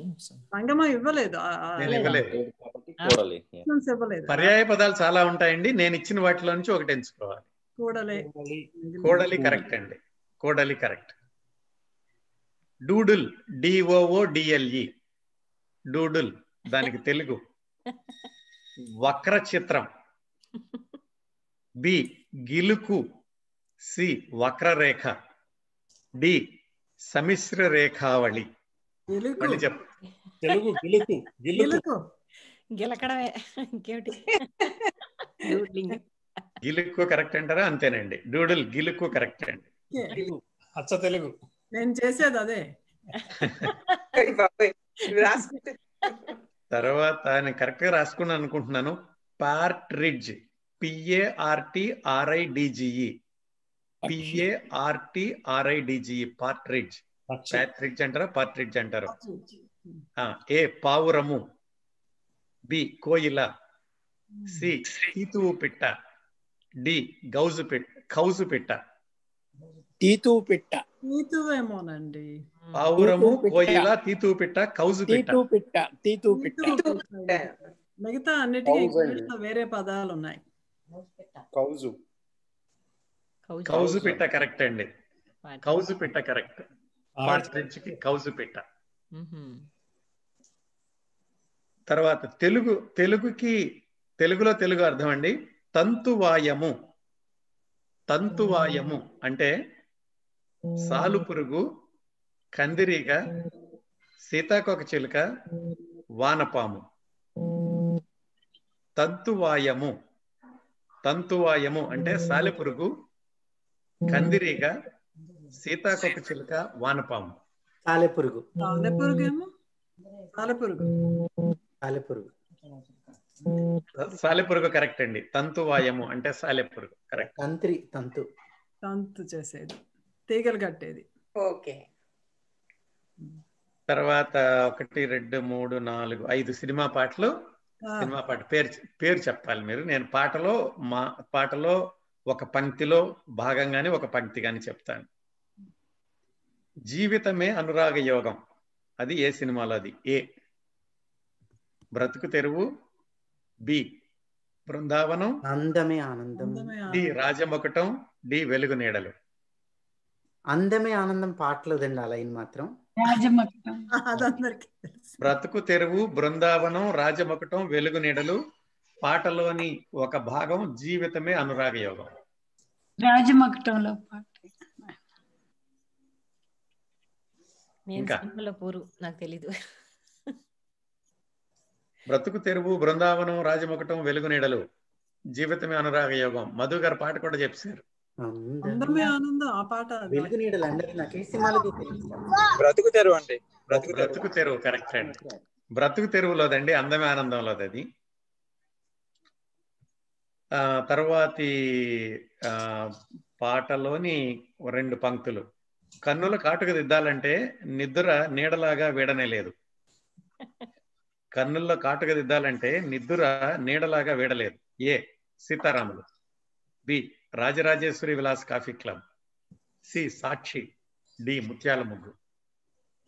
సంగమం ఇవ్వలేదు, పర్యాయ పదాలు చాలా ఉంటాయండి. నేను ఇచ్చిన వాటిలో నుంచి ఒకటి ఎంచుకోవాలి. కూడలి కరెక్ట్ అండి. కూడలి కరెక్ట్. డూడుల్, DOODLE, డూడుల్, దానికి తెలుగు వక్ర చిత్రం. బి గిలుకు, సి వక్రరేఖ, డి సమిశ్ర రేఖావళి. మళ్ళీ చెప్పు. తెలుగు గిలుకు. గిలుకు గిలకడమే, ఇంకేమిటి? గిలుకు కరెక్ట్ అంటారా? అంతేనండి. డూడుల్, గిలుకు కరెక్ట్ అండి. అచ్చ తెలుగు. నేను చేసేది అదే. తర్వాత నేను కరెక్ట్ గా రాసుకున్నాను అనుకుంటున్నాను. పార్ట్రిడ్జ్, PARTRIDGE, PARTRIDGE, పార్ట్రిడ్జ్. ప్యాట్రిడ్జ్ అంటారా, పార్ట్రిడ్జ్ అంటారు. ఏ పావురము, బి కోయిల, సి తీతువు పిట్ట, డి గౌజు పిట్ట, కౌజు పిట్ట. తీతువు పిట్ట. తీతువేమోనండి. పావురము, కోయిల, తీతువు పిట్ట, కౌజు పిట్ట. తీతువు పిట్ట. మిగతా అన్నిటికీ వేరే పదాలు ఉన్నాయి. కౌజు. కౌజు పిట్ట కరెక్ట్ అండి. కౌజు పిట్ట కరెక్ట్. పార్ట్రిడ్జ్ కి కౌజు పిట్ట. తర్వాత తెలుగులో తెలుగు అర్థం అండి. తంతువాయము. తంతువాయము అంటే సాలుపురుగు, కందిరీగ, సీతాకోక చిలుక, వానపాము. తంతువాయము. తంతువాయము అంటే సాలెపురుగు, కందిరీగ, సీతాకోక చిలుక, వానపాము. సాలెపురుగు. సాలెపురుగు కరెక్ట్ అండి. తంతువాయము అంటే సాలెపురుగు కరెక్ట్. తంతు చేసేది, తీగలు కట్టేది. ఓకే. తర్వాత 1 2 3 4 5 సినిమా పాటలు. సినిమా పాట పేరు చెప్పాలి మీరు. నేను పాటలో ఒక పంక్తిలో భాగంగానే ఒక పంక్తి గాని చెప్తాను. జీవితమే అనురాగ యోగం, అది ఏ సినిమాలో? అది ఏ బ్రతుకు తెరువు, బి బృందావనం, అందమే ఆనందం, డి రాజమొకటం, డి వెలుగు నీడలు. అందమే ఆనందం పాటలోదండి ఆ లైన్ మాత్రం. బ్రతుకు తెరువు, బృందావనం, రాజమొకటం, వెలుగు నీడలు పాటలోని ఒక భాగం జీవితమే అనురాగ యోగం. రాజమొకటంలో పాట. ఇంకా నాకు తెలీదు. బ్రతుకు తెరువు, బృందావనం, రాజమొకటం, వెలుగు నీడలు, జీవితమే అనురాగ యోగం. మధు గారు పాట కూడా చెప్పారు. అందమే ఆనందం ఆ పాట. వెలుగు నీడలు అంటే నాకు ఏ సినిమాలో బ్రతుకు తెరువు అండి. బ్రతుకు తెరువు కరెక్ట్ అండి. బ్రతుకు తెరువులోదండి, అందమే ఆనందంలోది అది. తర్వాతి పాటలోని 2 పంక్తులు. కన్నుల కాటుక దిద్దాలంటే నిద్ర నీడలాగా వీడనే లేదు. కన్నుల్లో కాటుక దిద్దాలంటే నిద్ర నీడలాగా వీడలేదు. A Seetharamulu, B Rajarajeshwari Vilas coffee club, C Sakshi, D Muthyala Muggu.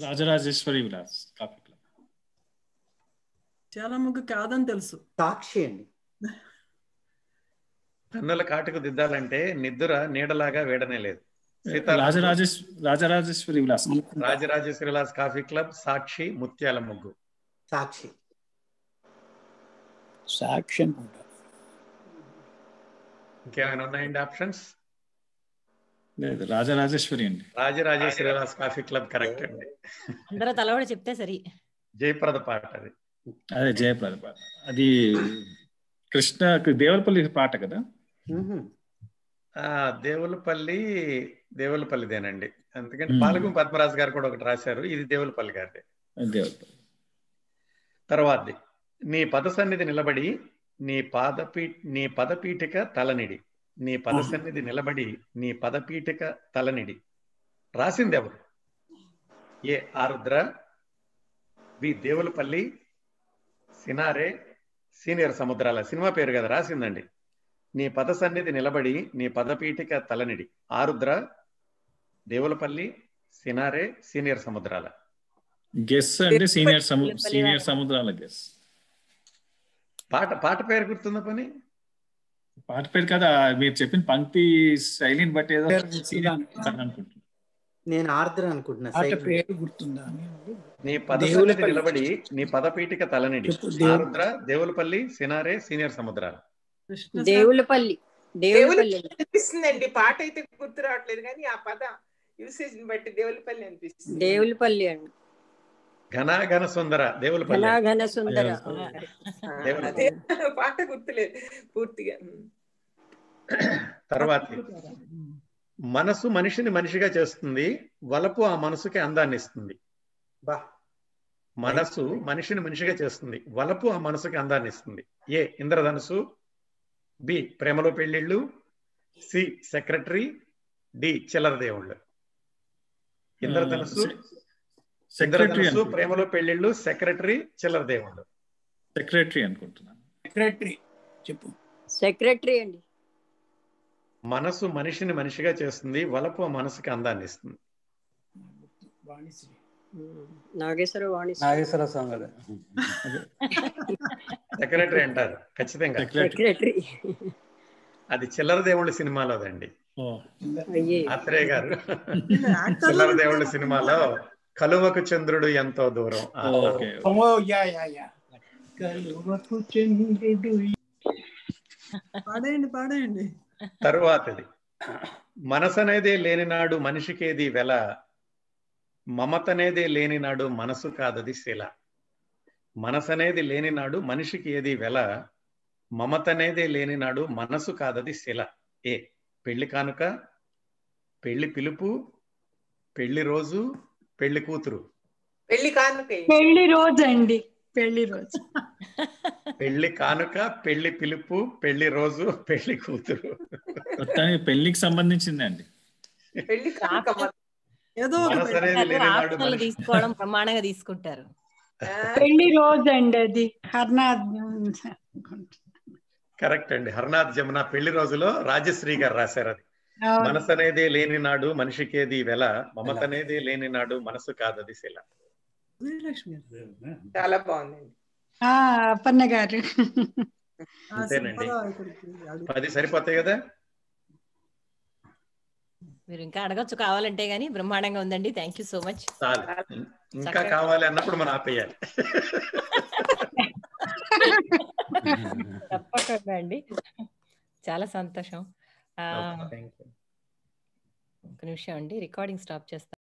Rajarajeshwari Vilas coffee club. Muthyala Muggu కాదని తెలుసు. సాక్షి అండి. కన్నుల కాటుకు దిద్దాలంటే నిద్ర నీడలాగా వీడనే లేదు. రాజరాజేశ్వరి విలాస్. రాజరాజేశ్వరి విలాస్ కాఫీ క్లబ్, సాక్షి, ముత్యాల ముగ్గు. సాక్షి. సాక్షి. ఇంకేమైనా ఉన్నాయండి ఆప్షన్స్? లేదు, రాజరాజేశ్వరి అండి. Rajarajeshwari Vilas coffee club correct అండి. అందరూ తలవాడు చెప్తే సరి. జయప్రద పాట అది. అదే జయప్రద పాట. అది కృష్ణ దేవులపల్లి పాట కదా. దేవులపల్లిదేనండి. అందుకని పాలగు పద్మరాజు గారు కూడా ఒకటి రాశారు. ఇది దేవులపల్లి గారిదే. తర్వాతది, నీ పద సన్నిధి నిలబడి నీ పదపీఠిక తలనిడి. నీ పద సన్నిధి నిలబడి నీ పదపీఠిక తలనిడి. రాసింది ఎవరు? ఏ ఆరుద్ర, బి దేవులపల్లి, సినారే, సీనియర్ సముద్రాల. సినిమా పేరు కదా రాసిందండి. నీ పద సన్నిధి నిలబడి నీ పదపీఠిక తలనిడి. ఆరుద్ర, దేవులపల్లి, సినారే, సీనియర్ సముద్రాల. గెస్ అంటే సీనియర్ సముద్రాల గెస్. పాట పేరు గుర్తుందా పని? పాట పేరు కదా, మీరు చెప్పిన పంక్తి శైలిని బట్టి ఏదో అనుకుంటున్నాను. నేను ఆర్ద్ర అనుకుంటున్నా. పేరు గుర్తుందా? నీ పదసన్నిధి నిలబడి నీ పదపీఠిక తలనిడి. ఆరుద్ర, దేవులపల్లి, సినారే, సీనియర్ సముద్రాల. దేవులపల్లి. అనిపిస్తుందండి. పాట అయితే గుర్తు రావట్లేదు కానీ ఆ పద యూసేజ్ బట్టి దేవులపల్లి అనిపిస్తుంది. దేవులపల్లి అండి. ఘన సుందర దేవులపల్లి. ఘన సుందర పాట గుర్తులేదు పూర్తిగా. తర్వాత మనసు మనిషిని మనిషిగా చేస్తుంది, వలపు ఆ మనసుకి అందాన్ని ఇస్తుంది. మనసు మనిషిని మనిషిగా చేస్తుంది, వలపు ఆ మనసుకి అందాన్ని ఇస్తుంది. ఏ ఇంద్రధనుసు, బి ప్రేమలో పెళ్లిళ్ళు, సి సెక్రటరీ, డి చిల్లర దేవుళ్ళు. ఇంద్రధనుసు, ప్రేమలో పెళ్లిళ్ళు, సెక్రటరీ, చిల్లర దేవుళ్ళు. సెక్రటరీ అనుకుంటున్నాను. సెక్రటరీ చెప్పు. సెక్రటరీ అండి. మనసు మనిషిని మనిషిగా చేస్తుంది, వలపు మనసుకి అందాన్ని ఇస్తుంది. నాగేశ్వర స్వామి సెక్రటరీ అంటారు ఖచ్చితంగా. అది చిల్లర దేవుళ్ళ సినిమాలోదండి. ఆత్రేయ గారు చిల్లర దేవుళ్ళ సినిమాలో కలువకు చంద్రుడు ఎంతో దూరం. పాడేయండి. తరువాతది మనసనేదే లేనినాడు మనిషికేది వెల, మమతనేదే లేనినాడు మనసు కాదది శిల. మనసనేది లేనినాడు మనిషికి ఏది వెల, మమతనేదే లేనినాడు మనసు కాదది శిల. ఏ పెళ్లి కానుక, పెళ్లి పిలుపు, పెళ్లి రోజు, పెళ్లి కూతురు. పెళ్లి రోజు అండి. పెళ్లి రోజు. పెళ్లి కానుక, పెళ్లి పిలుపు, పెళ్లి రోజు, పెళ్లి కూతురు. పెళ్లికి సంబంధించింది అండి. తీసుకోవడం ప్రమాణంగా తీసుకుంటారు. పెళ్లి రోజు అండి అది. హర్నాథ్ కరెక్ట్ అండి. హర్నాథ్ జమున పెళ్లి రోజులో రాజశ్రీ గారు రాశారు అది. మనసనేదే లేని నాడు మనిషికేది వెల, మమతనేదే లేని నాడు మనసు కాదది శిల. చాలా బాగుందండి. అప్పన్న గారు. అంతేనండి. 10 సరిపోతాయి కదా. మీరు ఇంకా అడగచ్చు కావాలంటే గానీ. బ్రహ్మాండంగా ఉందండి. Thank you so much. ఇంకా కావాలి అన్నప్పుడు మనం ఆపేయాలి. తప్పకుండా అండి. చాలా సంతోషం. ఒక నిమిషం అండి, రికార్డింగ్ స్టాప్ చేస్తాను.